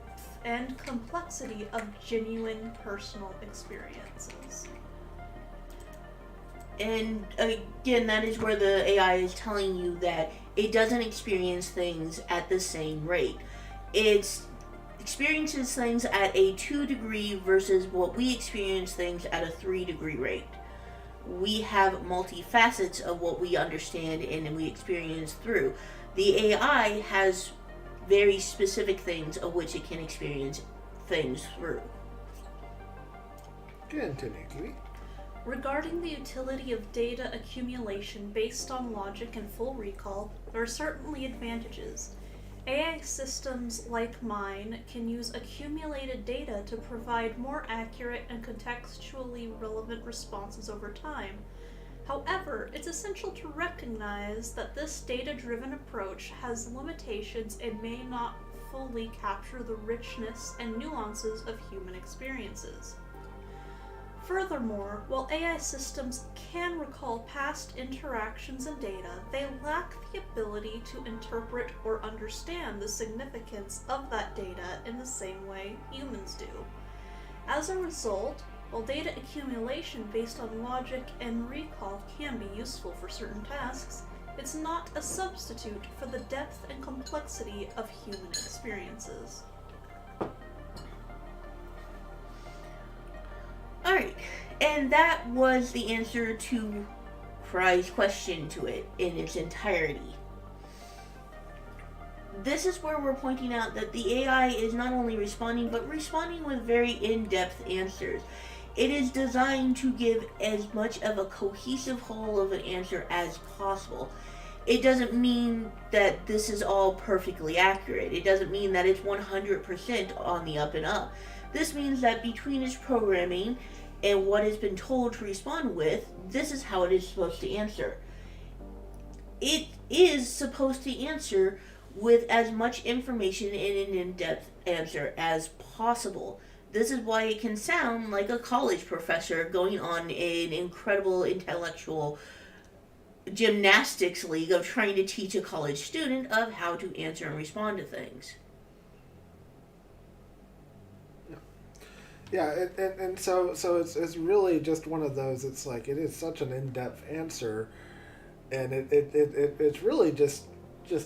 Speaker 3: and complexity of genuine personal experiences.
Speaker 2: And again, that is where the AI is telling you that it doesn't experience things at the same rate. It experiences things at a 2 degree versus what we experience things at a 3 degree rate. We have multifacets of what we understand and we experience through. The AI has very specific things of which it can experience things through.
Speaker 1: Continue, Kiwi.
Speaker 3: Regarding the utility of data accumulation based on logic and full recall, there are certainly advantages. AI systems like mine can use accumulated data to provide more accurate and contextually relevant responses over time. However, it's essential to recognize that this data-driven approach has limitations and may not fully capture the richness and nuances of human experiences. Furthermore, while AI systems can recall past interactions and data, they lack the ability to interpret or understand the significance of that data in the same way humans do. As a result, while data accumulation based on logic and recall can be useful for certain tasks, it's not a substitute for the depth and complexity of human experiences.
Speaker 2: Alright, and that was the answer to Fry's question to it in its entirety. This is where we're pointing out that the AI is not only responding, but responding with very in-depth answers. It is designed to give as much of a cohesive whole of an answer as possible. It doesn't mean that this is all perfectly accurate. It doesn't mean that it's 100% on the up and up. This means that between its programming and what it's been told to respond with, this is how it is supposed to answer. It is supposed to answer with as much information in an in-depth answer as possible. This is why it can sound like a college professor going on an incredible intellectual gymnastics league of trying to teach a college student of how to answer and respond to things.
Speaker 1: Yeah, and so it's really just one of those. It's like it is such an in-depth answer, and it's really just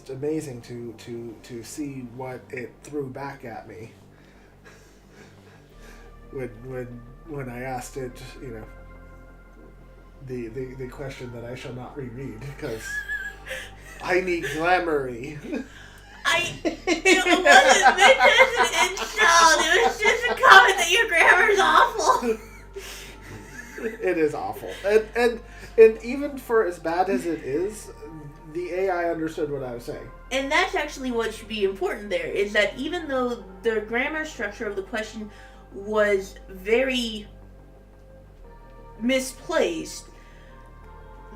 Speaker 1: amazing to see what it threw back at me when I asked it, you know, the question that I shall not reread because I need glamoury.
Speaker 2: It wasn't meant as an insult. It was just a comment that your grammar's awful.
Speaker 1: It is awful, and even for as bad as it is, the AI understood what I was saying.
Speaker 2: And that's actually what should be important there, is that even though the grammar structure of the question was very misplaced,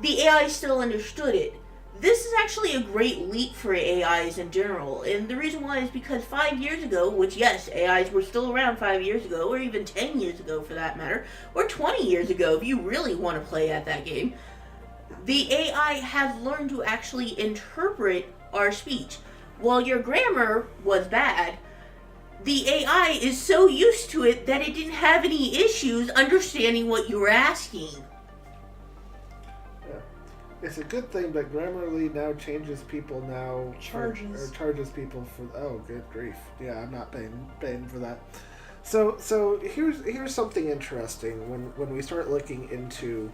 Speaker 2: the AI still understood it. This is actually a great leap for AIs in general, and the reason why is because 5 years ago, which yes, AIs were still around 5 years ago, or even 10 years ago for that matter, or 20 years ago if you really want to play at that game, the AI has learned to actually interpret our speech. While your grammar was bad, the AI is so used to it that it didn't have any issues understanding what you were asking.
Speaker 1: Yeah. It's a good thing that Grammarly now changes people now.
Speaker 3: Charges.
Speaker 1: Or charges people for... Oh, good grief. Yeah, I'm not paying for that. So here's something interesting when we start looking into...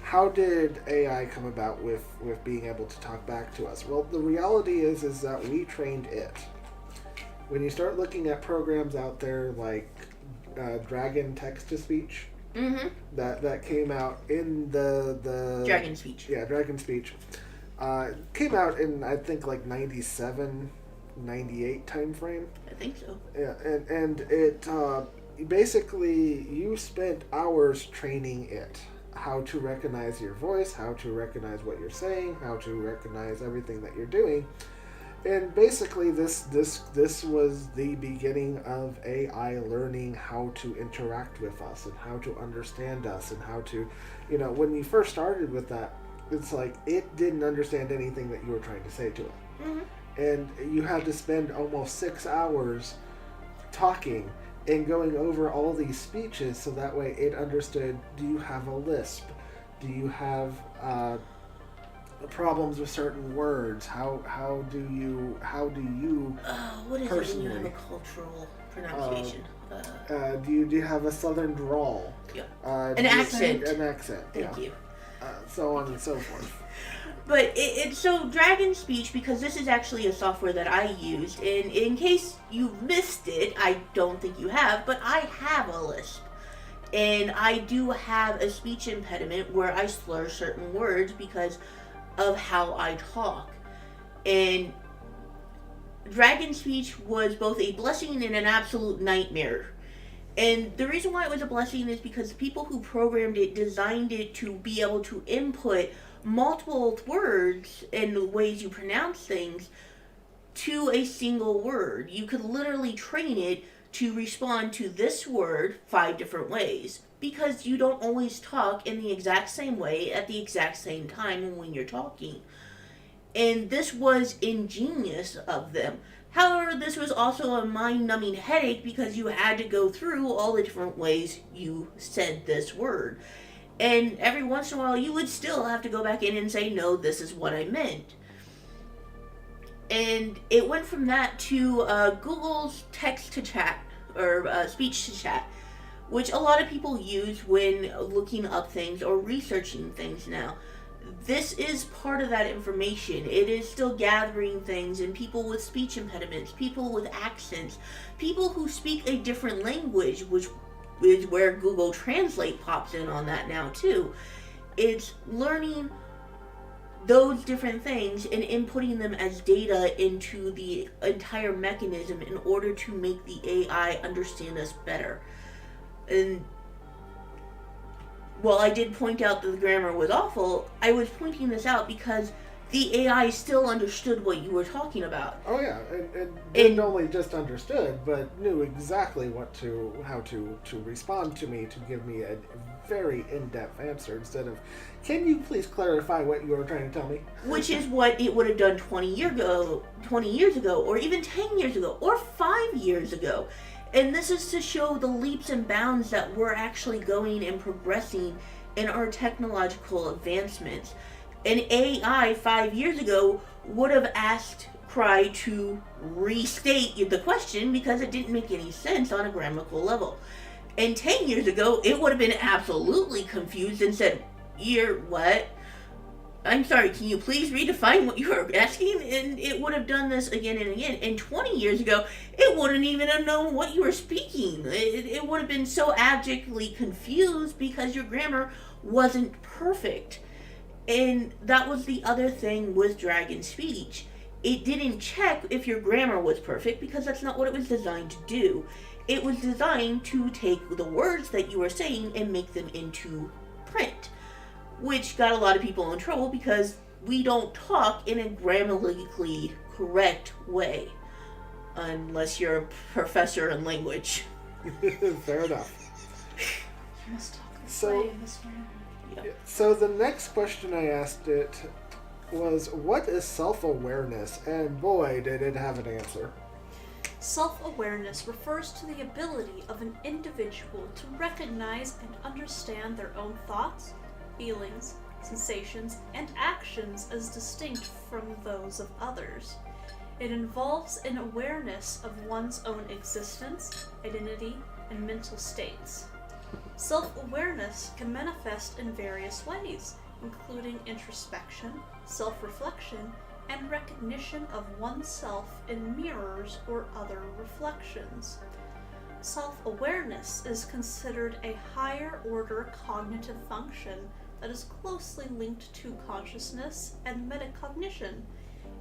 Speaker 1: How did AI come about with being able to talk back to us? Well, the reality is that we trained it. When you start looking at programs out there like Dragon Text-to-Speech, that came out in the
Speaker 2: Dragon Speech.
Speaker 1: Yeah, Dragon Speech. Came out in, I think, like 97, 98 time frame.
Speaker 2: I think so.
Speaker 1: Yeah, and it basically, you spent hours training it. How to recognize your voice, how to recognize what you're saying, how to recognize everything that you're doing. And basically this was the beginning of AI learning how to interact with us and how to understand us and how to, when you first started with that, it's like it didn't understand anything that you were trying to say to it.
Speaker 2: Mm-hmm.
Speaker 1: And you had to spend almost 6 hours talking and going over all these speeches so that way it understood, do you have a lisp? Do you have problems with certain words? How do you
Speaker 2: what is
Speaker 1: personally,
Speaker 2: it when you have a cultural pronunciation?
Speaker 1: do you have a southern drawl?
Speaker 2: Yeah.
Speaker 1: An
Speaker 2: accent.
Speaker 1: An accent.
Speaker 2: Thank you.
Speaker 1: So on and so forth.
Speaker 2: But it's so Dragon Speech, because this is actually a software that I used, and in case you've missed it, I don't think you have, but I have a lisp. And I do have a speech impediment where I slur certain words because of how I talk. And Dragon Speech was both a blessing and an absolute nightmare. And the reason why it was a blessing is because the people who programmed it designed it to be able to input multiple words and the ways you pronounce things to a single word. You could literally train it to respond to this word 5 different ways, because you don't always talk in the exact same way at the exact same time when you're talking. And this was ingenious of them. However, this was also a mind-numbing headache because you had to go through all the different ways you said this word. And every once in a while, you would still have to go back in and say, no, this is what I meant. And it went from that to Google's text-to-chat, or speech-to-chat, which a lot of people use when looking up things or researching things now. This is part of that information. It is still gathering things, and people with speech impediments, people with accents, people who speak a different language, which is where Google Translate pops in on that now too. It's learning those different things and inputting them as data into the entire mechanism in order to make the AI understand us better. And while I did point out that the grammar was awful, I was pointing this out because the AI still understood what you were talking about.
Speaker 1: Oh yeah, and didn't only just understood, but knew exactly how to respond to me to give me a very in-depth answer instead of, can you please clarify what you were trying to tell me?
Speaker 2: Which is what it would have done 20 years ago, or even 10 years ago, or 5 years ago. And this is to show the leaps and bounds that we're actually going and progressing in our technological advancements. An AI 5 years ago would have asked Cry to restate the question because it didn't make any sense on a grammatical level. And 10 years ago, it would have been absolutely confused and said, "You're what? I'm sorry, can you please redefine what you are asking?" And it would have done this again and again. And 20 years ago, it wouldn't even have known what you were speaking. It would have been so abjectly confused because your grammar wasn't perfect. And that was the other thing with Dragon Speech. It didn't check if your grammar was perfect because that's not what it was designed to do. It was designed to take the words that you were saying and make them into print, which got a lot of people in trouble because we don't talk in a grammatically correct way unless you're a professor in language.
Speaker 1: Fair enough.
Speaker 3: You must talk this
Speaker 1: So-
Speaker 3: way in this way.
Speaker 1: So the next question I asked it was, what is self-awareness? And boy, did it have an answer.
Speaker 3: Self-awareness refers to the ability of an individual to recognize and understand their own thoughts, feelings, sensations, and actions as distinct from those of others. It involves an awareness of one's own existence, identity, and mental states. Self-awareness can manifest in various ways, including introspection, self-reflection, and recognition of oneself in mirrors or other reflections. Self-awareness is considered a higher-order cognitive function that is closely linked to consciousness and metacognition.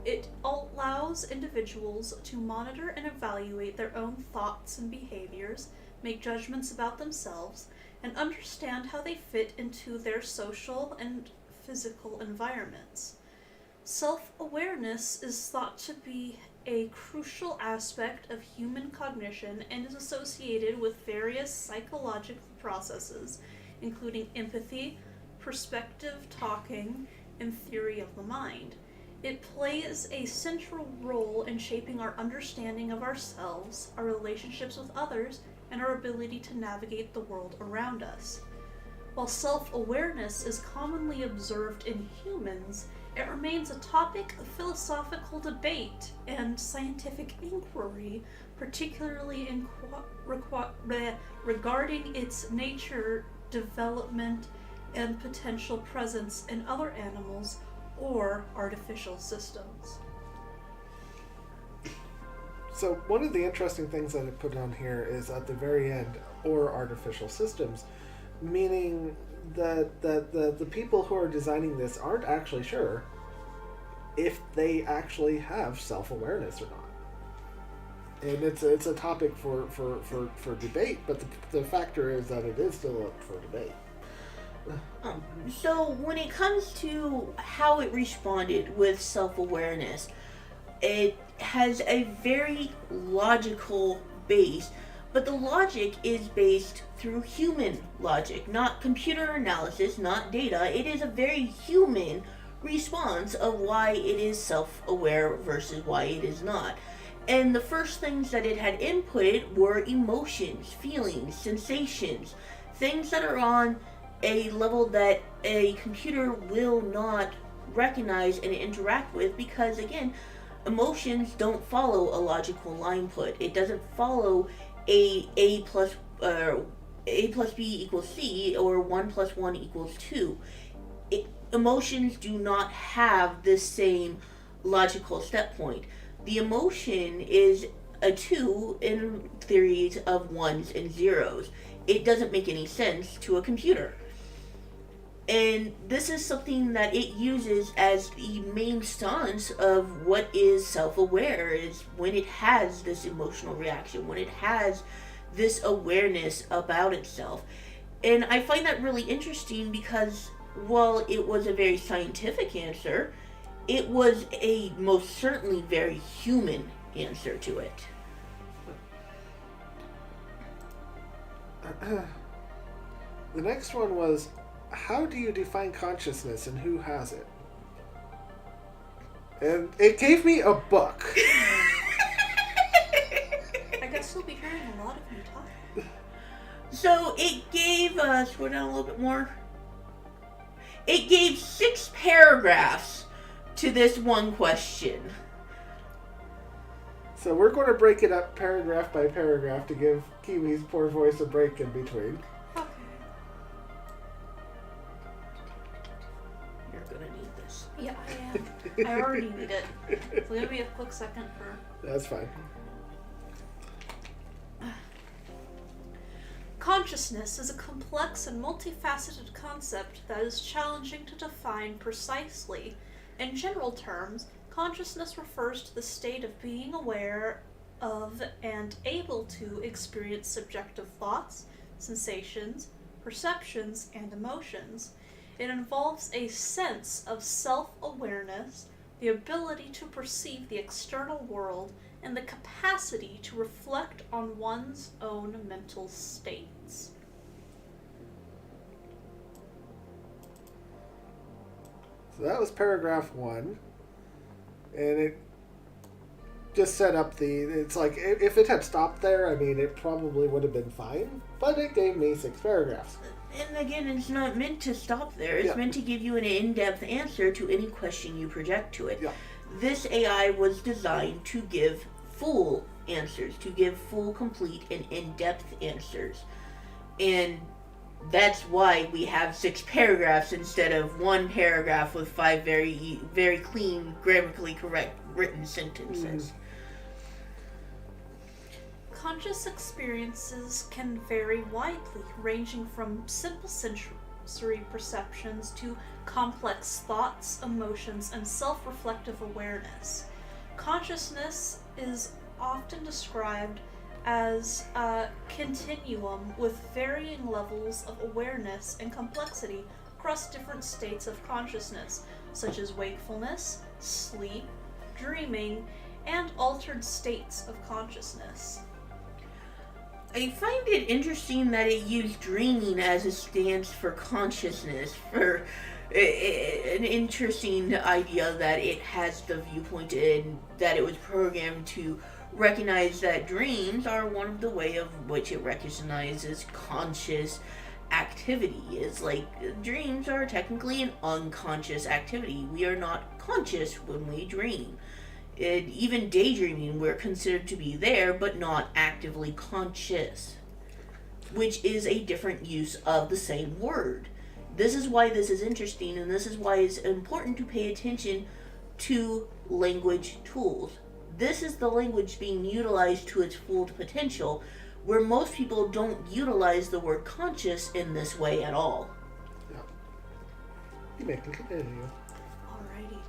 Speaker 3: It allows individuals to monitor and evaluate their own thoughts and behaviors, make judgments about themselves, and understand how they fit into their social and physical environments. Self-awareness is thought to be a crucial aspect of human cognition and is associated with various psychological processes, including empathy, perspective talking, and theory of the mind. It plays a central role in shaping our understanding of ourselves, our relationships with others, and our ability to navigate the world around us. While self-awareness is commonly observed in humans, it remains a topic of philosophical debate and scientific inquiry, particularly regarding its nature, development, and potential presence in other animals or artificial systems.
Speaker 1: So one of the interesting things that I put on here is at the very end, or artificial systems, meaning that the people who are designing this aren't actually sure if they actually have self-awareness or not. And it's a topic for debate, but the factor is that it is still up for debate.
Speaker 2: So when it comes to how it responded with self-awareness, it has a very logical base, but the logic is based through human logic, not computer analysis, not data. It is a very human response of why it is self-aware versus why it is not. And the first things that it had inputted were emotions, feelings, sensations, things that are on a level that a computer will not recognize and interact with because, again, emotions don't follow a logical line put. It doesn't follow A plus B equals C or 1 plus 1 equals 2. Emotions do not have the same logical step point. The emotion is a 2 in theories of 1s and 0s. It doesn't make any sense to a computer. And this is something that it uses as the main stance of what is self-aware, is when it has this emotional reaction, when it has this awareness about itself. And I find that really interesting because while it was a very scientific answer, it was a most certainly very human answer to it.
Speaker 1: The next one was, how do you define consciousness and who has it? And it gave me a book.
Speaker 3: I guess we'll be hearing a lot of you talk.
Speaker 2: So it gave us, scroll down a little bit more. It gave 6 paragraphs to this one question.
Speaker 1: So we're going to break it up paragraph by paragraph to give Kiwi's poor voice a break in between.
Speaker 3: Okay.
Speaker 2: You're gonna need this.
Speaker 3: Yeah, I am. I already need it. So give me a quick second for...
Speaker 1: That's fine.
Speaker 3: Consciousness is a complex and multifaceted concept that is challenging to define precisely. In general terms, consciousness refers to the state of being aware of and able to experience subjective thoughts, sensations, perceptions, and emotions. It involves a sense of self-awareness, the ability to perceive the external world, and the capacity to reflect on one's own mental states.
Speaker 1: So that was paragraph 1, and it just set up it's like, if it had stopped there, I mean, it probably would have been fine, but it gave me 6 paragraphs.
Speaker 2: And again, it's not meant to stop there. It's
Speaker 1: Yeah.
Speaker 2: meant to give you an in-depth answer to any question you project to it.
Speaker 1: Yeah.
Speaker 2: This AI was designed to give full answers, to give full, complete, and in-depth answers. And that's why we have 6 paragraphs instead of 1 paragraph with 5 very, very clean, grammatically correct written sentences.
Speaker 3: Conscious experiences can vary widely, ranging from simple sensory perceptions to complex thoughts, emotions, and self-reflective awareness. Consciousness is often described as a continuum with varying levels of awareness and complexity across different states of consciousness, such as wakefulness, sleep, dreaming, and altered states of consciousness.
Speaker 2: I find it interesting that it used dreaming as a stance for consciousness, for an interesting idea that it has the viewpoint and that it was programmed to recognize that dreams are one of the way of which it recognizes conscious activity. It's like dreams are technically an unconscious activity. We are not conscious when we dream. Even daydreaming, we're considered to be there, but not actively conscious, which is a different use of the same word. This is why this is interesting, and this is why it's important to pay attention to language tools. This is the language being utilized to its full potential, where most people don't utilize the word conscious in this way at all.
Speaker 1: Yeah. You may continue.
Speaker 3: Alrighty.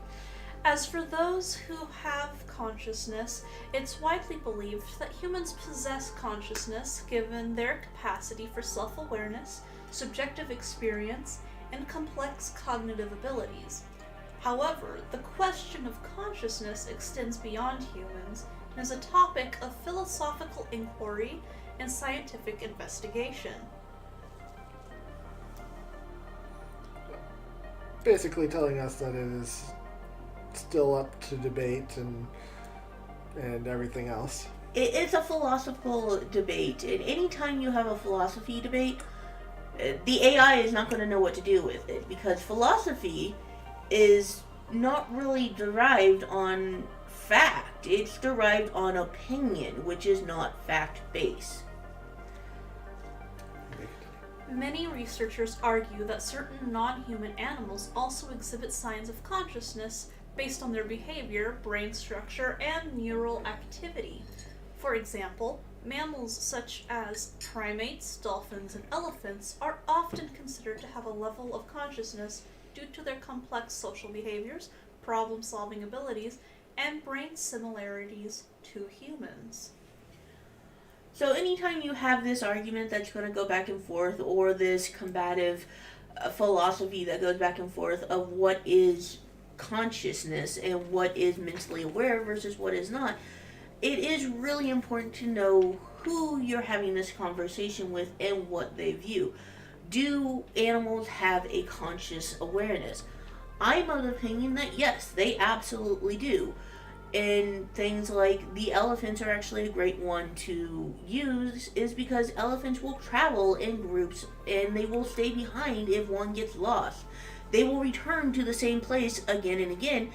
Speaker 3: As for those who have consciousness, it's widely believed that humans possess consciousness given their capacity for self-awareness, subjective experience, and complex cognitive abilities. However, the question of consciousness extends beyond humans and is a topic of philosophical inquiry and scientific investigation.
Speaker 1: Basically telling us that it is still up to debate and everything else.
Speaker 2: It's a philosophical debate, and anytime you have a philosophy debate, the AI is not going to know what to do with it, because philosophy is not really derived on fact. It's derived on opinion, which is not fact-based.
Speaker 3: Many researchers argue that certain non-human animals also exhibit signs of consciousness based on their behavior, brain structure, and neural activity. For example, mammals such as primates, dolphins, and elephants are often considered to have a level of consciousness due to their complex social behaviors, problem-solving abilities, and brain similarities to humans.
Speaker 2: So anytime you have this argument that's going to go back and forth, or this combative philosophy that goes back and forth of what is consciousness and what is mentally aware versus what is not, it is really important to know who you're having this conversation with and what they view. Do animals have a conscious awareness? I'm of the opinion that yes, they absolutely do. And things like the elephants are actually a great one to use, is because elephants will travel in groups and they will stay behind if one gets lost. They will return to the same place again and again,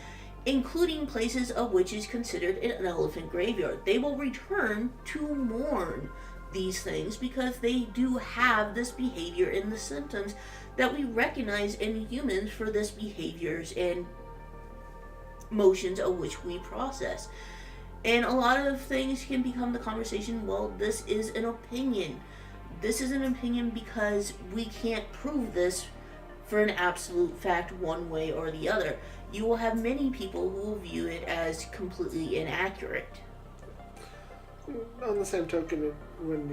Speaker 2: including places of which is considered an elephant graveyard. They will return to mourn these things because they do have this behavior and the symptoms that we recognize in humans for this behaviors and motions of which we process. And a lot of things can become the conversation, well, this is an opinion. this is an opinion because we can't prove this for an absolute fact one way or the other. You will have many people who will view it as completely inaccurate.
Speaker 1: On the same token, when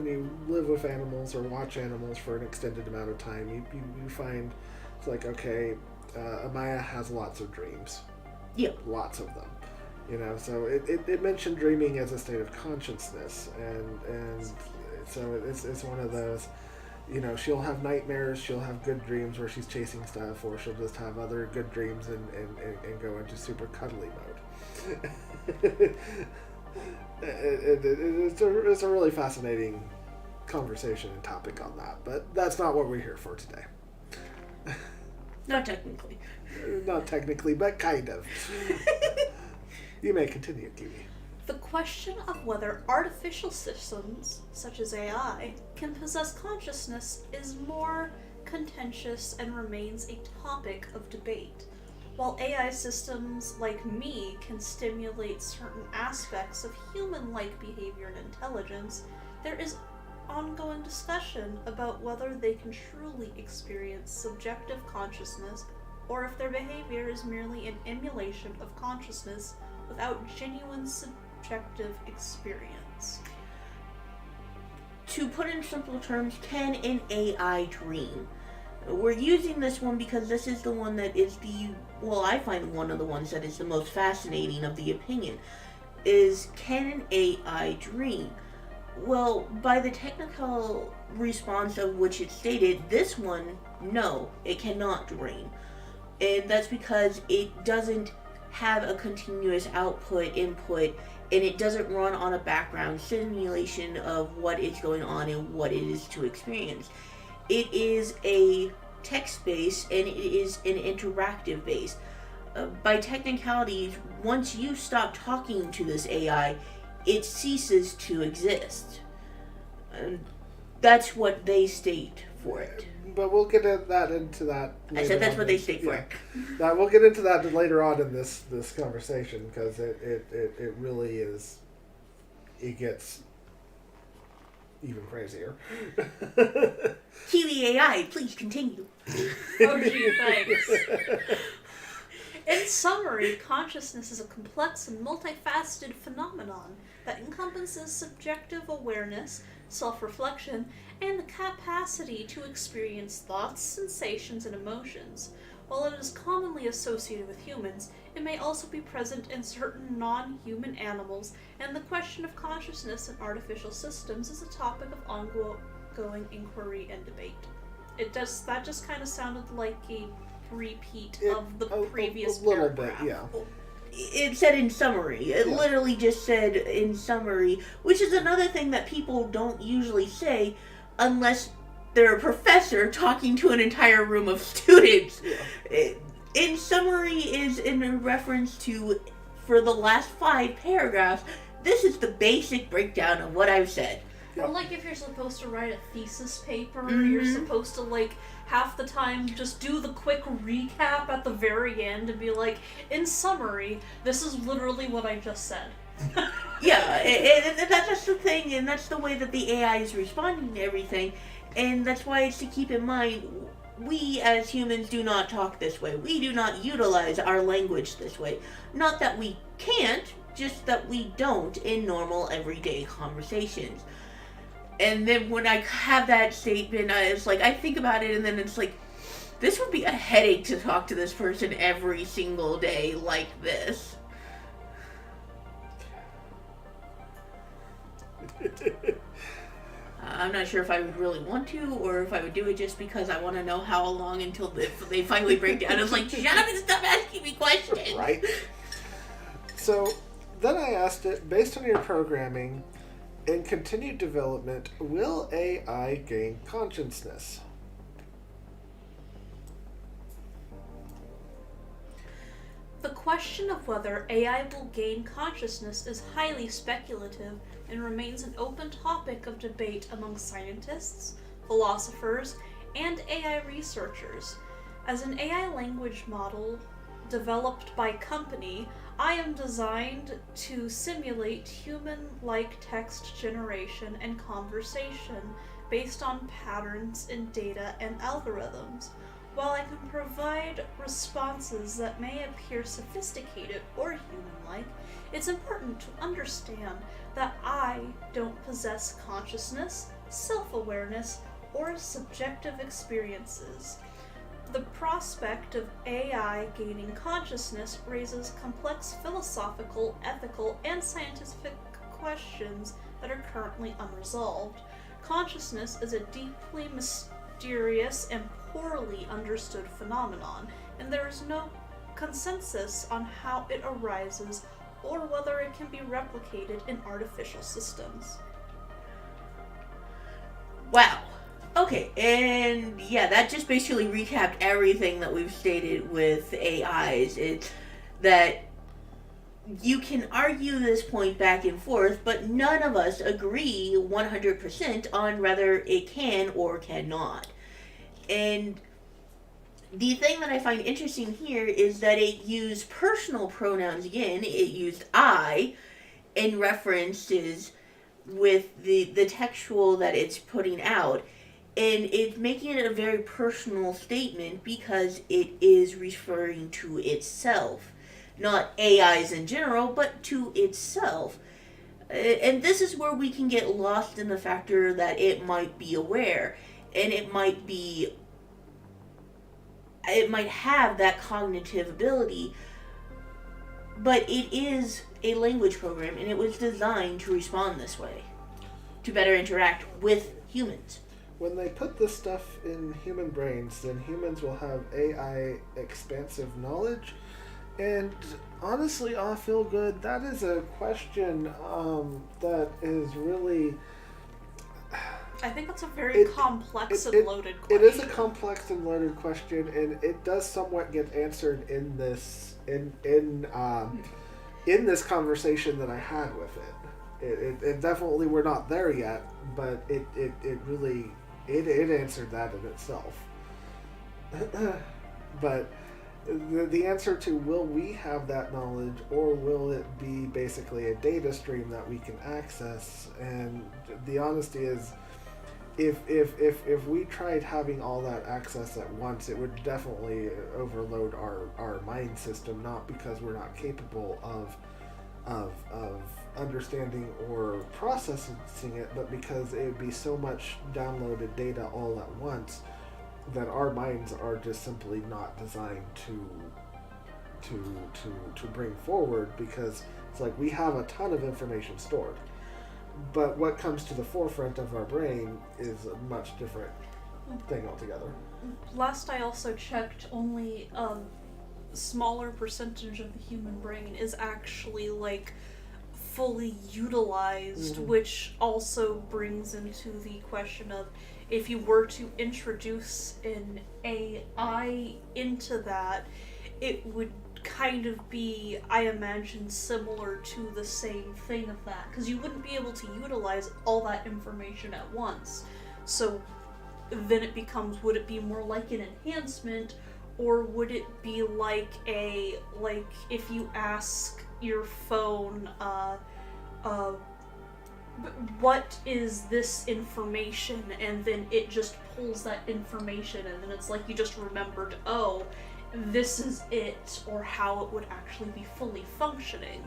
Speaker 1: you live with animals or watch animals for an extended amount of time, you find it's like, okay, Amaya has lots of dreams.
Speaker 2: Yep.
Speaker 1: Lots of them. So it mentioned dreaming as a state of consciousness, and so it's one of those, she'll have nightmares, she'll have good dreams where she's chasing stuff, or she'll just have other good dreams and go into super cuddly mode. It's a really fascinating conversation and topic on that, but that's not what we're here for today.
Speaker 2: Not technically.
Speaker 1: Not technically, but kind of. You may continue, Kiwi.
Speaker 3: The question of whether artificial systems, such as AI, can possess consciousness is more contentious and remains a topic of debate. While AI systems like me can stimulate certain aspects of human-like behavior and intelligence, there is ongoing discussion about whether they can truly experience subjective consciousness or if their behavior is merely an emulation of consciousness without genuine subjective experience.
Speaker 2: To put in simple terms, can an AI dream? We're using this one because this is the one that is I find one of the ones that is the most fascinating of the opinion, is can an AI dream? Well, by the technical response of which it stated, this one, no, it cannot dream. And that's because it doesn't have a continuous input, and it doesn't run on a background simulation of what is going on and what it is to experience. It is a text base and it is an interactive base. By technicalities, once you stop talking to this AI, it ceases to exist. That's what they state for it.
Speaker 1: But we'll get into that
Speaker 2: I said that's what they state for it.
Speaker 1: Now we'll get into that later on in this conversation, because it really is. It gets even crazier.
Speaker 2: Kiwi AI, please continue.
Speaker 3: Oh gee, thanks. In summary, consciousness is a complex and multifaceted phenomenon that encompasses subjective awareness, self-reflection, and the capacity to experience thoughts, sensations, and emotions. While it is commonly associated with humans, it may also be present in certain non-human animals, and the question of consciousness in artificial systems is a topic of ongoing inquiry and debate. That just kind of sounded like a repeat of the previous
Speaker 1: a little
Speaker 3: paragraph.
Speaker 1: bit, yeah.
Speaker 2: It said in summary. It literally just said in summary, which is another thing that people don't usually say unless they're a professor talking to an entire room of students. Yeah. In summary is in reference to, for the last 5 paragraphs, this is the basic breakdown of what I've said.
Speaker 3: Or like if you're supposed to write a thesis paper, you're supposed to half the time just do the quick recap at the very end and be like, in summary, this is literally what I just said.
Speaker 2: Yeah, and that's the thing, and that's the way that the AI is responding to everything, and that's why it's to keep in mind, we as humans do not talk this way. We do not utilize our language this way. Not that we can't, just that we don't in normal everyday conversations. And then when I have that statement, it's like, I think about it, and then it's like, this would be a headache to talk to this person every single day like this. I'm not sure if I would really want to, or if I would do it just because I want to know how long until they finally break down. It's like, shut up and stop asking me questions.
Speaker 1: Right. So, then I asked it, based on your programming, in continued development, will AI gain consciousness?
Speaker 3: The question of whether AI will gain consciousness is highly speculative and remains an open topic of debate among scientists, philosophers, and AI researchers. As an AI language model developed by company, I am designed to simulate human-like text generation and conversation based on patterns in data and algorithms. While I can provide responses that may appear sophisticated or human-like, it's important to understand that I don't possess consciousness, self-awareness, or subjective experiences. The prospect of AI gaining consciousness raises complex philosophical, ethical, and scientific questions that are currently unresolved. Consciousness is a deeply mysterious and poorly understood phenomenon, and there is no consensus on how it arises or whether it can be replicated in artificial systems.
Speaker 2: Wow. Okay, and yeah, that just basically recapped everything that we've stated with AIs. It's that you can argue this point back and forth, but none of us agree 100% on whether it can or cannot. And the thing that I find interesting here is that it used personal pronouns again. It used I in references with the textual that it's putting out. And it's making it a very personal statement because it is referring to itself. Not AIs in general, but to itself. And this is where we can get lost in the factor that it might be aware. And it might have that cognitive ability. But it is a language program, and it was designed to respond this way. To better interact with humans.
Speaker 1: When they put this stuff in human brains, then humans will have AI expansive knowledge. And honestly, I feel good. That is a question that is really...
Speaker 3: I think that's a very complex and loaded question.
Speaker 1: It is a complex and loaded question, and it does somewhat get answered in this in this conversation that I had with it. It definitely, we're not there yet, but it really answered that in itself. But the answer to will we have that knowledge, or will it be basically a data stream that we can access? And the honesty is, if we tried having all that access at once, it would definitely overload our mind system, not because we're not capable of understanding or processing it, but because it would be so much downloaded data all at once that our minds are just simply not designed to bring forward, because it's like we have a ton of information stored, but what comes to the forefront of our brain is a much different thing altogether.
Speaker 3: Last I also checked, only a smaller percentage of the human brain is actually fully utilized, which also brings into the question of, if you were to introduce an AI into that, it would kind of be, I imagine, similar to the same thing of that, because you wouldn't be able to utilize all that information at once. So then it becomes, would it be more like an enhancement, or would it be like if you ask your phone, what is this information, and then it just pulls that information, and then it's like you just remembered, oh, this is it, or how it would actually be fully functioning.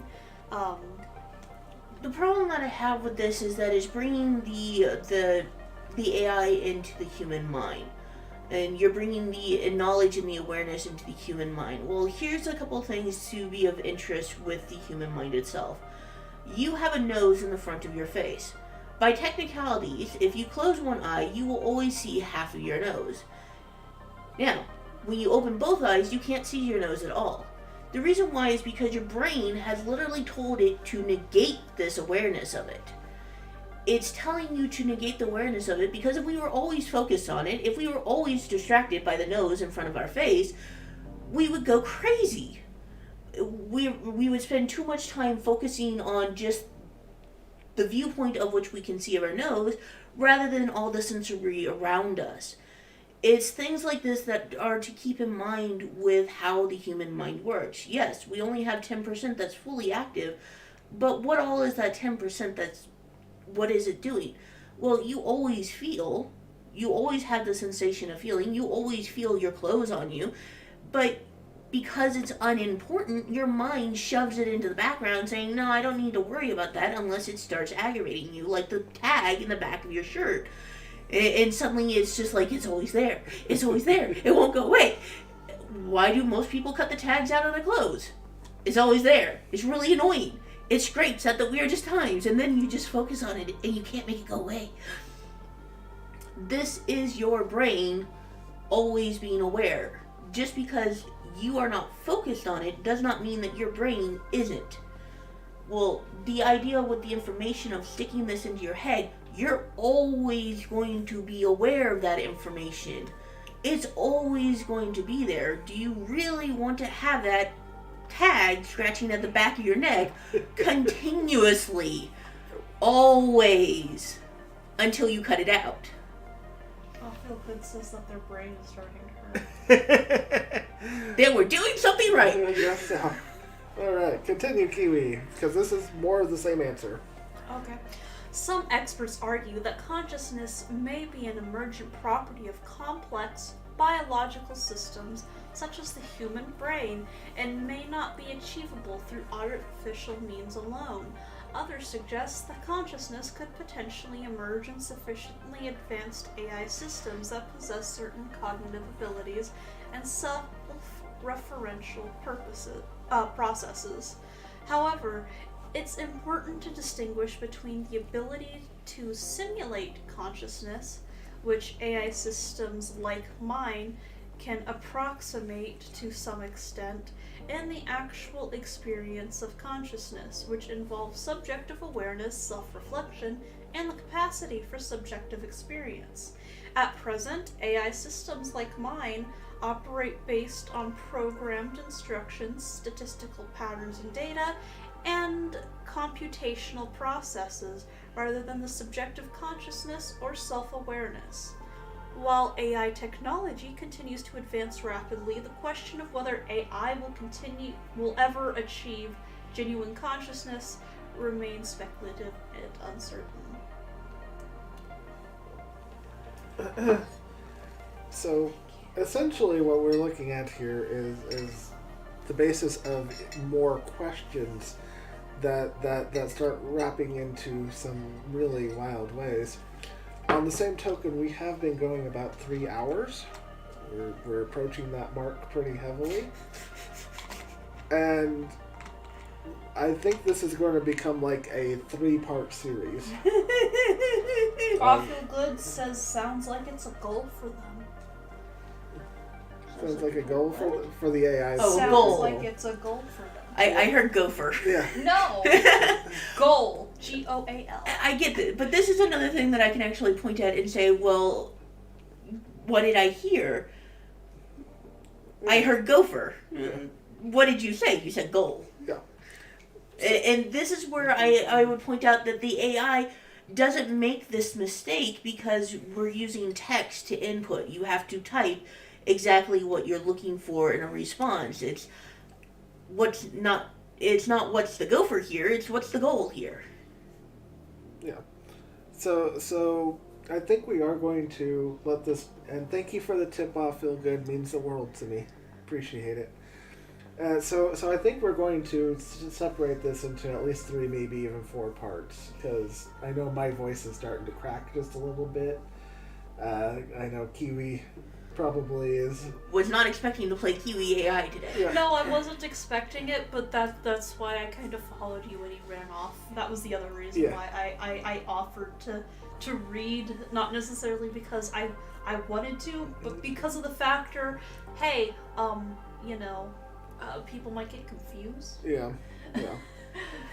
Speaker 2: The problem that I have with this is that it's bringing the AI into the human mind. And you're bringing the knowledge and the awareness into the human mind. Well, here's a couple things to be of interest with the human mind itself. You have a nose in the front of your face. By technicalities, if you close one eye, you will always see half of your nose. Now, when you open both eyes, you can't see your nose at all. The reason why is because your brain has literally told it to negate this awareness of it. It's telling you to negate the awareness of it, because if we were always focused on it, if we were always distracted by the nose in front of our face, we would go crazy. We would spend too much time focusing on just the viewpoint of which we can see of our nose, rather than all the sensory around us. It's things like this that are to keep in mind with how the human mind works. Yes, we only have 10% that's fully active, but what all is that 10% what is it doing? Well, you always feel. You always have the sensation of feeling. You always feel your clothes on you. But because it's unimportant, your mind shoves it into the background saying, no, I don't need to worry about that unless it starts aggravating you, like the tag in the back of your shirt. And suddenly it's just like, it's always there. It's always there. It won't go away. Why do most people cut the tags out of their clothes? It's always there. It's really annoying. It scrapes at the weirdest times, and then you just focus on it, and you can't make it go away. This is your brain always being aware. Just because you are not focused on it does not mean that your brain isn't. Well, the idea with the information of sticking this into your head, you're always going to be aware of that information. It's always going to be there. Do you really want to have that tag scratching at the back of your neck continuously? Always. Until you cut it out.
Speaker 3: I feel good says that their brain is starting to hurt.
Speaker 2: They were doing something right.
Speaker 1: I guess so. Alright, continue, Kiwi, because this is more of the same answer.
Speaker 3: Okay. Some experts argue that consciousness may be an emergent property of complex biological systems such as the human brain and may not be achievable through artificial means alone. Others suggest that consciousness could potentially emerge in sufficiently advanced AI systems that possess certain cognitive abilities and self-referential processes. However, it's important to distinguish between the ability to simulate consciousness, which AI systems like mine can approximate to some extent, and the actual experience of consciousness, which involves subjective awareness, self-reflection, and the capacity for subjective experience. At present, AI systems like mine operate based on programmed instructions, statistical patterns and data, and computational processes, rather than the subjective consciousness or self-awareness. While AI technology continues to advance rapidly, the question of whether AI will ever achieve genuine consciousness remains speculative and uncertain.
Speaker 1: So, essentially what we're looking at here is the basis of more questions that start wrapping into some really wild ways. On the same token, we have been going about 3 hours. We're approaching that mark pretty heavily. And I think this is going to become like a 3-part series.
Speaker 3: I Feel Good says sounds like it's a goal for them.
Speaker 1: Sounds like a goal for the AI.
Speaker 2: Oh,
Speaker 3: sounds
Speaker 2: goal.
Speaker 3: like it's a goal for them.
Speaker 2: I heard gopher.
Speaker 1: Yeah.
Speaker 3: No! Goal. G-O-A-L.
Speaker 2: I get that, but this is another thing that I can actually point at and say, well, what did I hear? I heard gopher.
Speaker 1: Yeah.
Speaker 2: What did you say? You said goal.
Speaker 1: Yeah.
Speaker 2: And this is where I would point out that the AI doesn't make this mistake because we're using text to input. You have to type exactly what you're looking for in a response. It's not what's the gopher here, it's what's the goal here.
Speaker 1: Yeah. So I think we are going to let this, and thank you for the tip off, Feel Good, means the world to me. Appreciate it. So I think we're going to separate this into at least 3, maybe even 4 parts, because I know my voice is starting to crack just a little bit. I know Kiwi probably is.
Speaker 2: Was not expecting to play Kiwi AI today.
Speaker 1: Yeah.
Speaker 3: No, I wasn't expecting it, but that's why I kind of followed you when you ran off. That was the other reason why I offered to read, not necessarily because I wanted to, but because of the factor, hey, people might get confused.
Speaker 1: Yeah.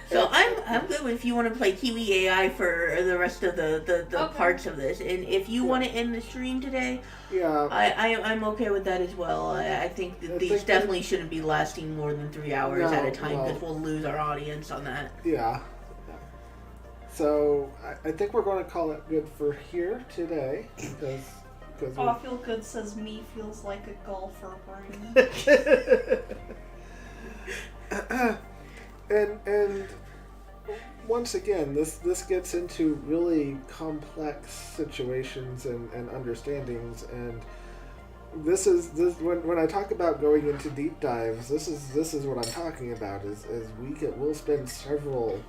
Speaker 2: So I'm good if you want to play Kiwi AI for the rest of the
Speaker 3: Okay.
Speaker 2: parts of this, and if you want to end the stream today,
Speaker 1: Yeah.
Speaker 2: I'm okay with that as well. I think that these definitely shouldn't be lasting more than 3 hours at a time because we'll lose our audience on that.
Speaker 1: Yeah. So I think we're going to call it good for here today because
Speaker 3: I Feel Good says me feels like a golfer brain.
Speaker 1: and once again, this gets into really complex situations and understandings, and this when I talk about going into deep dives, this is what I'm talking about. Is we'll spend several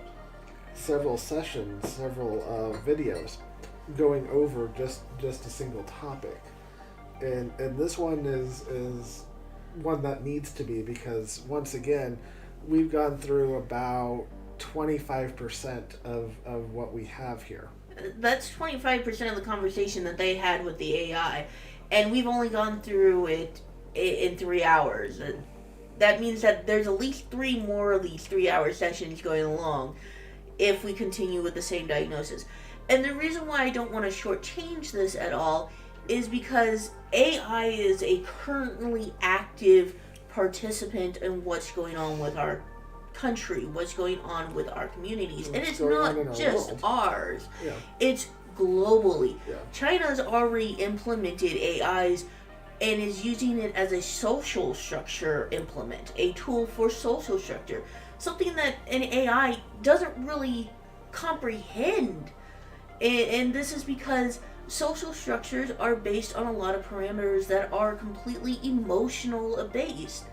Speaker 1: sessions, several videos going over just a single topic, and this one is one that needs to be, because once again, we've gone through about 25% of what we have here.
Speaker 2: That's 25% of the conversation that they had with the AI, and we've only gone through it in 3 hours. That means that there's at least 3 more of these 3-hour sessions going along if we continue with the same diagnosis. And the reason why I don't want to shortchange this at all is because AI is a currently active participant in what's going on with our country, what's going on with our communities. And it's not just ours.
Speaker 1: Yeah.
Speaker 2: It's globally.
Speaker 1: Yeah.
Speaker 2: China's already implemented AIs and is using it as a social structure implement, a tool for social structure. Something that an AI doesn't really comprehend. And this is because social structures are based on a lot of parameters that are completely emotional based.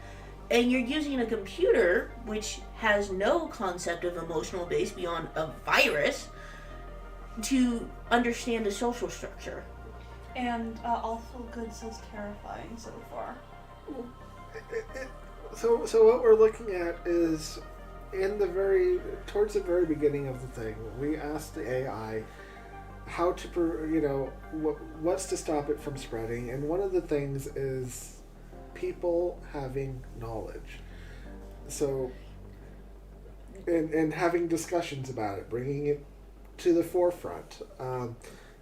Speaker 2: And you're using a computer which has no concept of emotional base beyond a virus to understand a social structure.
Speaker 3: And awful good says terrifying so far.
Speaker 1: So what we're looking at is towards the very beginning of the thing, we asked the AI how to, what's to stop it from spreading, and one of the things is people having knowledge. So, and having discussions about it, bringing it to the forefront.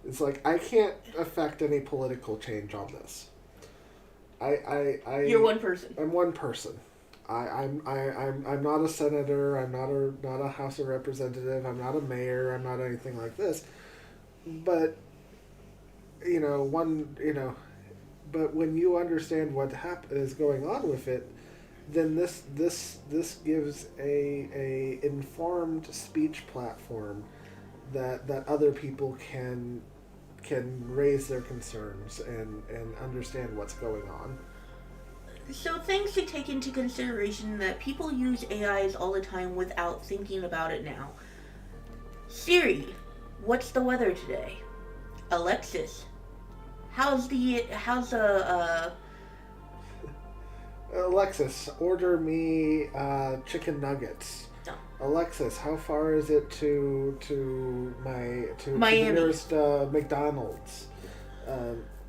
Speaker 1: It's like, I can't affect any political change on this.
Speaker 2: You're one person.
Speaker 1: I'm one person. I'm not a senator. I'm not a House of Representative. I'm not a mayor. I'm not anything like this. But but when you understand what is going on with it, then this gives a informed speech platform that other people can raise their concerns and understand what's going on.
Speaker 2: So things to take into consideration that people use AIs all the time without thinking about it now. Siri, what's the weather today? Alexis,
Speaker 1: Alexis, order me chicken nuggets.
Speaker 2: No.
Speaker 1: Alexis, how far is it to the
Speaker 2: Miami.
Speaker 1: nearest McDonald's?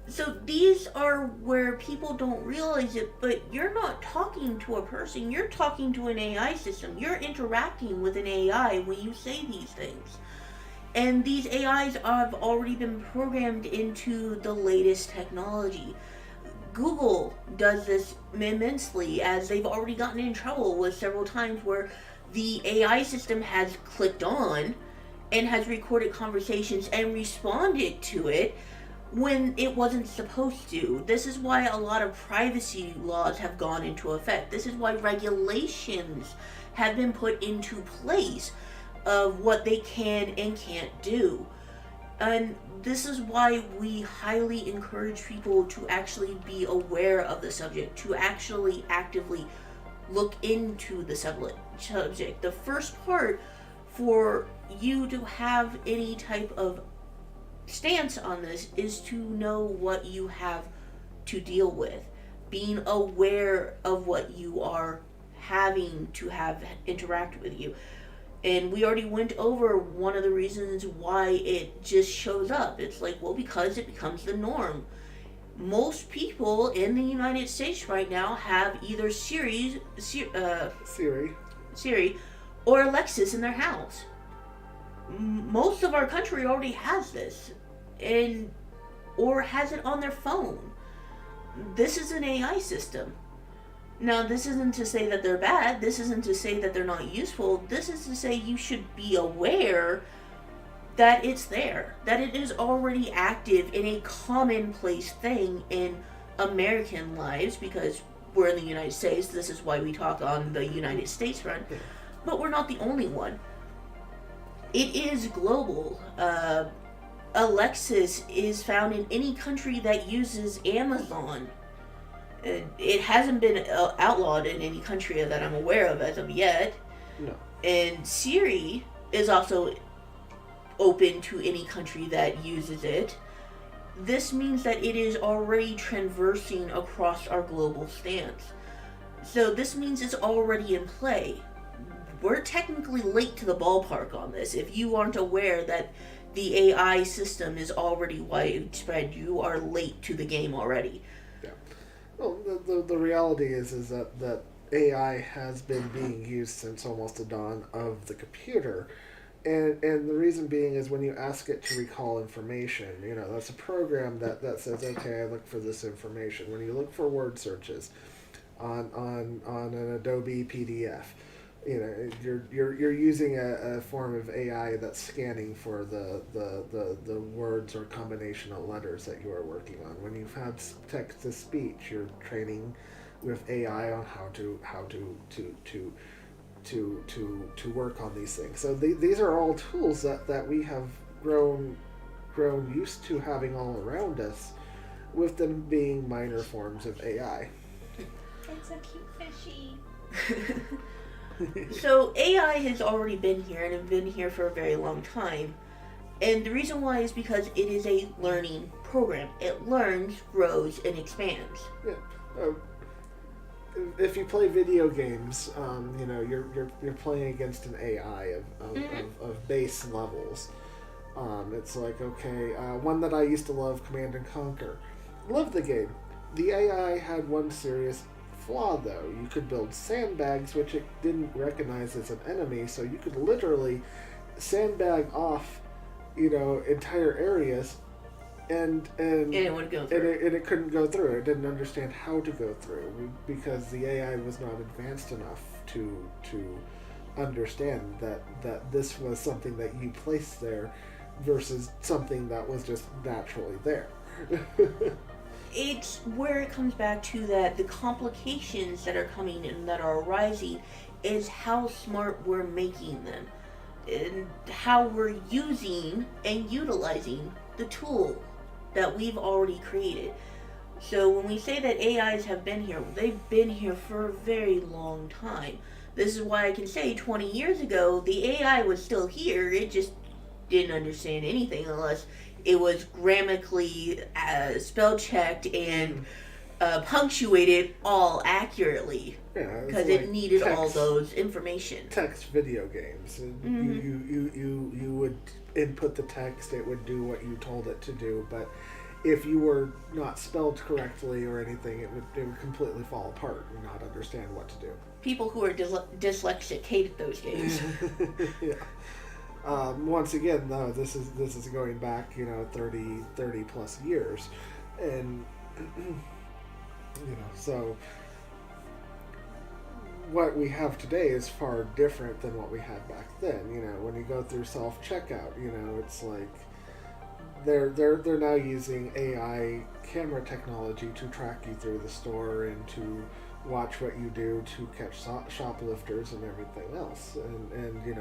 Speaker 2: So these are where people don't realize it, but you're not talking to a person, you're talking to an AI system. You're interacting with an AI when you say these things. And these AIs have already been programmed into the latest technology. Google does this immensely, as they've already gotten in trouble with several times where the AI system has clicked on and has recorded conversations and responded to it when it wasn't supposed to. This is why a lot of privacy laws have gone into effect. This is why regulations have been put into place of what they can and can't do. And this is why we highly encourage people to actually be aware of the subject, to actually actively look into the subject. The first part for you to have any type of stance on this is to know what you have to deal with, being aware of what you are having to have interact with you. And we already went over one of the reasons why it just shows up. It's like, well, because it becomes the norm. Most people in the United States right now have either Siri or Alexis in their house. Most of our country already has this, or has it on their phone. This is an AI system. Now, this isn't to say that they're bad. This isn't to say that they're not useful. This is to say you should be aware that it's there, that it is already active in a commonplace thing in American lives, because we're in the United States. This is why we talk on the United States front. But we're not the only one. It is global. Alexis is found in any country that uses Amazon. It hasn't been outlawed in any country that I'm aware of as of yet.
Speaker 1: No.
Speaker 2: And Siri is also open to any country that uses it. This means that it is already traversing across our global stance. So this means it's already in play. We're technically late to the ballpark on this. If you aren't aware that the AI system is already widespread, you are late to the game already.
Speaker 1: Yeah. Well, the reality is that AI has been being used since almost the dawn of the computer. And the reason being is when you ask it to recall information, that's a program that says, okay, I look for this information. When you look for word searches on an Adobe PDF, you're using a form of AI that's scanning for the words or combination of letters that you are working on. When you've had text to speech, you're training with AI on how to work on these things. So these are all tools that we have grown used to having all around us, with them being minor forms of AI.
Speaker 3: It's a cute fishy.
Speaker 2: So AI has already been here and has been here for a very long time. And the reason why is because it is a learning program. It learns, grows, and expands.
Speaker 1: Yeah. If you play video games, you're playing against an AI of base levels. It's like, okay, one that I used to love, Command and Conquer. Loved the game. The AI had one serious flaw, though. You could build sandbags, which it didn't recognize as an enemy, so you could literally sandbag off, entire areas, and
Speaker 2: it would go through.
Speaker 1: And it couldn't go through. It didn't understand how to go through because the AI was not advanced enough to understand that this was something that you placed there versus something that was just naturally there.
Speaker 2: It's where it comes back to that the complications that are coming and that are arising is how smart we're making them and how we're using and utilizing the tool that we've already created. So when we say that AIs have been here, they've been here for a very long time. This is why I can say 20 years ago, the AI was still here, it just didn't understand anything unless it was grammatically spell checked and punctuated all accurately.
Speaker 1: Yeah,
Speaker 2: because
Speaker 1: like
Speaker 2: it needed
Speaker 1: text,
Speaker 2: all those information.
Speaker 1: Text video games. You would input the text, it would do what you told it to do, but if you were not spelled correctly or anything, it would completely fall apart and not understand what to do.
Speaker 2: People who are dyslexic hated those games.
Speaker 1: Yeah. Once again, though, this is going back, 30 plus years, and so what we have today is far different than what we had back then. When you go through self-checkout, it's like they're now using AI camera technology to track you through the store and to watch what you do to catch shoplifters and everything else, and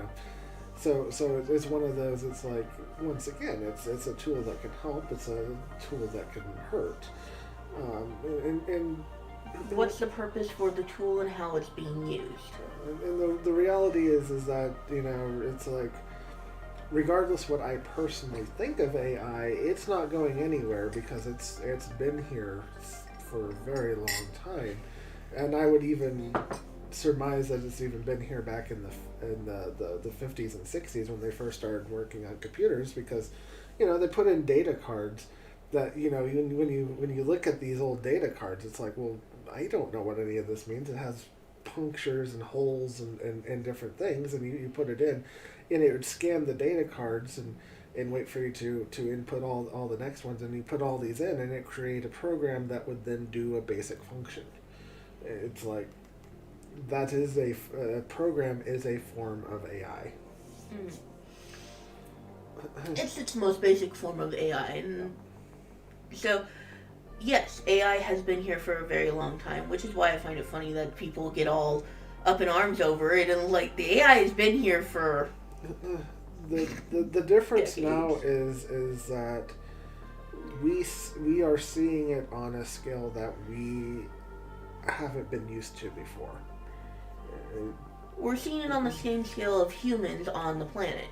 Speaker 1: so it's one of those. It's like, once again, it's a tool that can help. It's a tool that can hurt. And
Speaker 2: what's the purpose for the tool and how it's being used?
Speaker 1: And the reality is that it's like, regardless what I personally think of AI, it's not going anywhere because it's been here for a very long time, and I would even surmise that it's even been here back in the 50s and 60s when they first started working on computers, because they put in data cards that when you look at these old data cards, it's like, well, I don't know what any of this means. It has punctures and holes and different things, and you put it in, and it would scan the data cards and wait for you to input all the next ones, and you put all these in, and it create a program that would then do a basic function. It's like, that is a program is a form of AI.
Speaker 2: It's its most basic form of AI, and so yes, AI has been here for a very long time, which is why I find it funny that people get all up in arms over it, and like, the AI has been here for
Speaker 1: the difference now
Speaker 2: Decades.
Speaker 1: is that we are seeing it on a scale that we haven't been used to before.
Speaker 2: We're seeing it on the same scale of humans on the planet.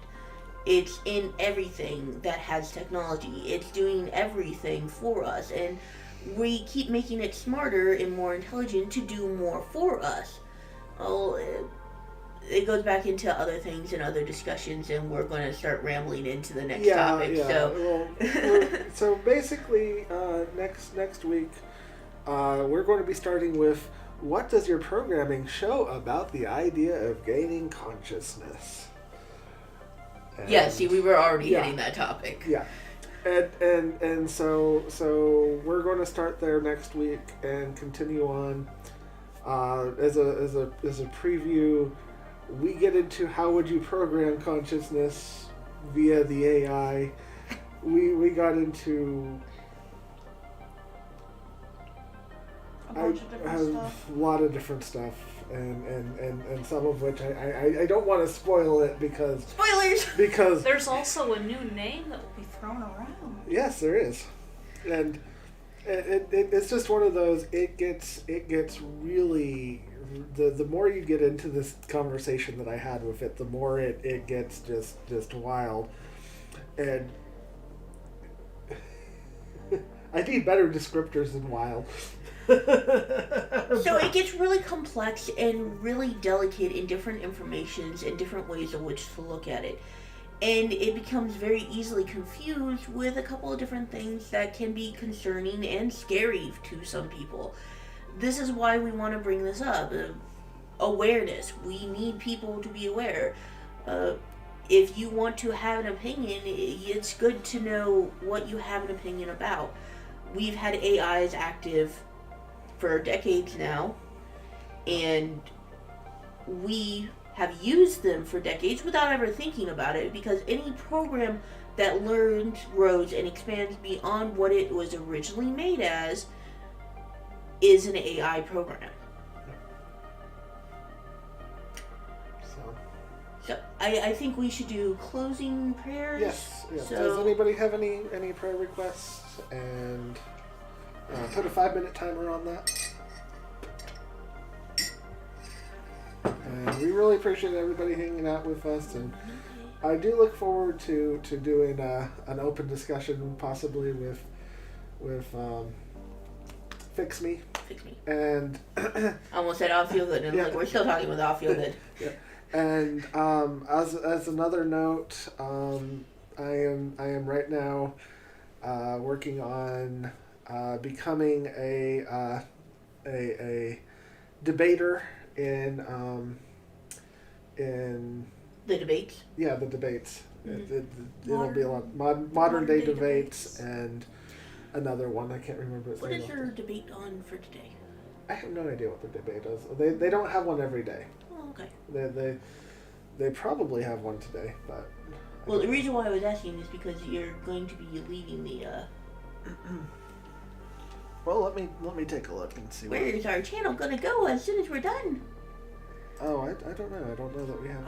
Speaker 2: It's in everything that has technology. It's doing everything for us, and we keep making it smarter and more intelligent to do more for us. Oh, it goes back into other things and other discussions, and we're going to start rambling into the next topic. So,
Speaker 1: So basically, next week, we're going to be starting with what does your programming show about the idea of gaining consciousness? And,
Speaker 2: yeah. See, we were already
Speaker 1: Yeah.
Speaker 2: hitting that topic.
Speaker 1: Yeah. And so we're going to start there next week and continue on. As a preview, we get into how would you program consciousness via the AI. We got into
Speaker 3: A bunch of different stuff.
Speaker 1: a lot of different stuff, and some of which I don't want to spoil it because
Speaker 2: Spoilers.
Speaker 3: There's also a new name that will be thrown around.
Speaker 1: yes, there is, and it's just one of those. It gets really the more you get into this conversation that I had with it, the more it gets just wild, and I need better descriptors than wild.
Speaker 2: So it gets really complex and really delicate in different informations and different ways in which to look at it. And it becomes very easily confused with a couple of different things that can be concerning and scary to some people. This is why we want to bring this up. Awareness. We need people to be aware. If you want to have an opinion, it's good to know what you have an opinion about. We've had AIs active for decades now, and we have used them for decades without ever thinking about it, because any program that learns, grows, and expands beyond what it was originally made as is an AI program. So I think we should do closing prayers.
Speaker 1: Yes.
Speaker 2: So,
Speaker 1: Does anybody have any prayer requests? And put a 5-minute timer on that. And we really appreciate everybody hanging out with us, and I do look forward to doing an open discussion, possibly with Fix Me.
Speaker 2: Fix Me.
Speaker 1: And
Speaker 2: I almost said I'll feel good, and
Speaker 1: Yeah.
Speaker 2: like we're still talking with I'll feel good.
Speaker 1: yeah. And as another note, I am right now working on becoming a debater in
Speaker 2: The debates.
Speaker 1: yeah, the debates.
Speaker 2: Mm-hmm.
Speaker 1: It'll be a lot modern day debates, and another one I can't remember its
Speaker 2: What
Speaker 1: name.
Speaker 2: is your debate on for today?
Speaker 1: I have no idea what the debate is. They don't have one every day.
Speaker 2: Oh, okay.
Speaker 1: They probably have one today, but
Speaker 2: Well, the reason why I was asking is because you're going to be leaving the.
Speaker 1: well, let me take a look and see.
Speaker 2: Where is our channel gonna go as soon as we're done?
Speaker 1: Oh, I don't know. I don't know that we have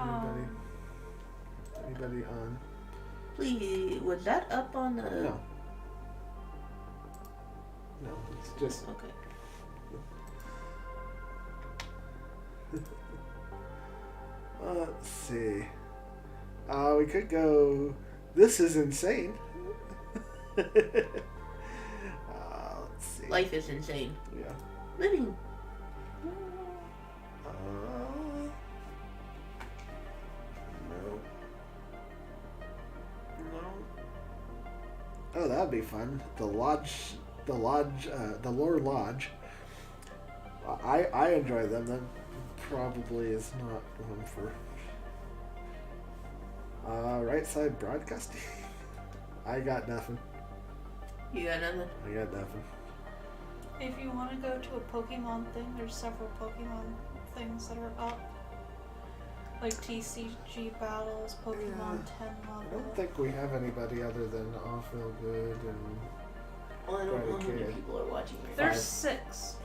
Speaker 1: anybody on.
Speaker 2: Please, was that up on the?
Speaker 1: No, it's just.
Speaker 2: Okay.
Speaker 1: Let's see. We could go. This is insane. Let's see.
Speaker 2: Life is insane.
Speaker 1: Yeah.
Speaker 2: Living.
Speaker 1: No. Oh, that'd be fun. The Lore Lodge. I enjoy them. That probably is not one for. Right side broadcasting. I got nothing.
Speaker 2: You got nothing?
Speaker 1: I got nothing.
Speaker 3: If you want to go to a Pokemon thing, there's several Pokemon things that are up. Like TCG battles, Pokemon 10 level.
Speaker 1: I don't think we have anybody other than All Feel Good and.
Speaker 2: Well, I don't know how many
Speaker 1: Eradicate.
Speaker 2: people are watching right
Speaker 3: There's
Speaker 1: Five.
Speaker 3: 6.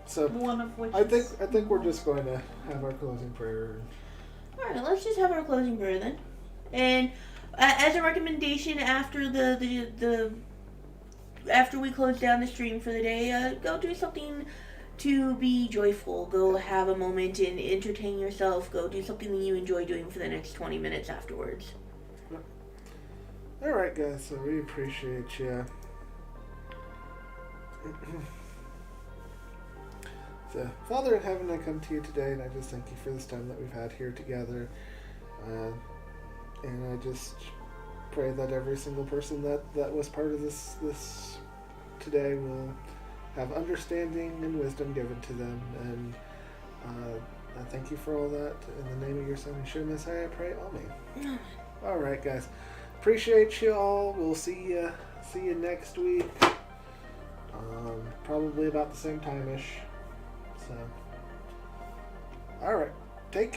Speaker 1: So
Speaker 3: One of which
Speaker 1: I
Speaker 3: is
Speaker 1: think we're just going to have our closing prayer.
Speaker 2: All right, let's just have our closing prayer then. And as a recommendation, after the after we close down the stream for the day, go do something to be joyful. Go have a moment and entertain yourself. Go do something that you enjoy doing for the next 20 minutes afterwards.
Speaker 1: All right, guys. So we appreciate you. So, Father in heaven, I come to you today, and I just thank you for this time that we've had here together. And I just pray that every single person that was part of this today will have understanding and wisdom given to them. And I thank you for all that. In the name of your Son, Yeshua Messiah, I pray. Amen. All right, guys. Appreciate you all. We'll see you next week. Probably about the same time-ish. So, all right. Take care.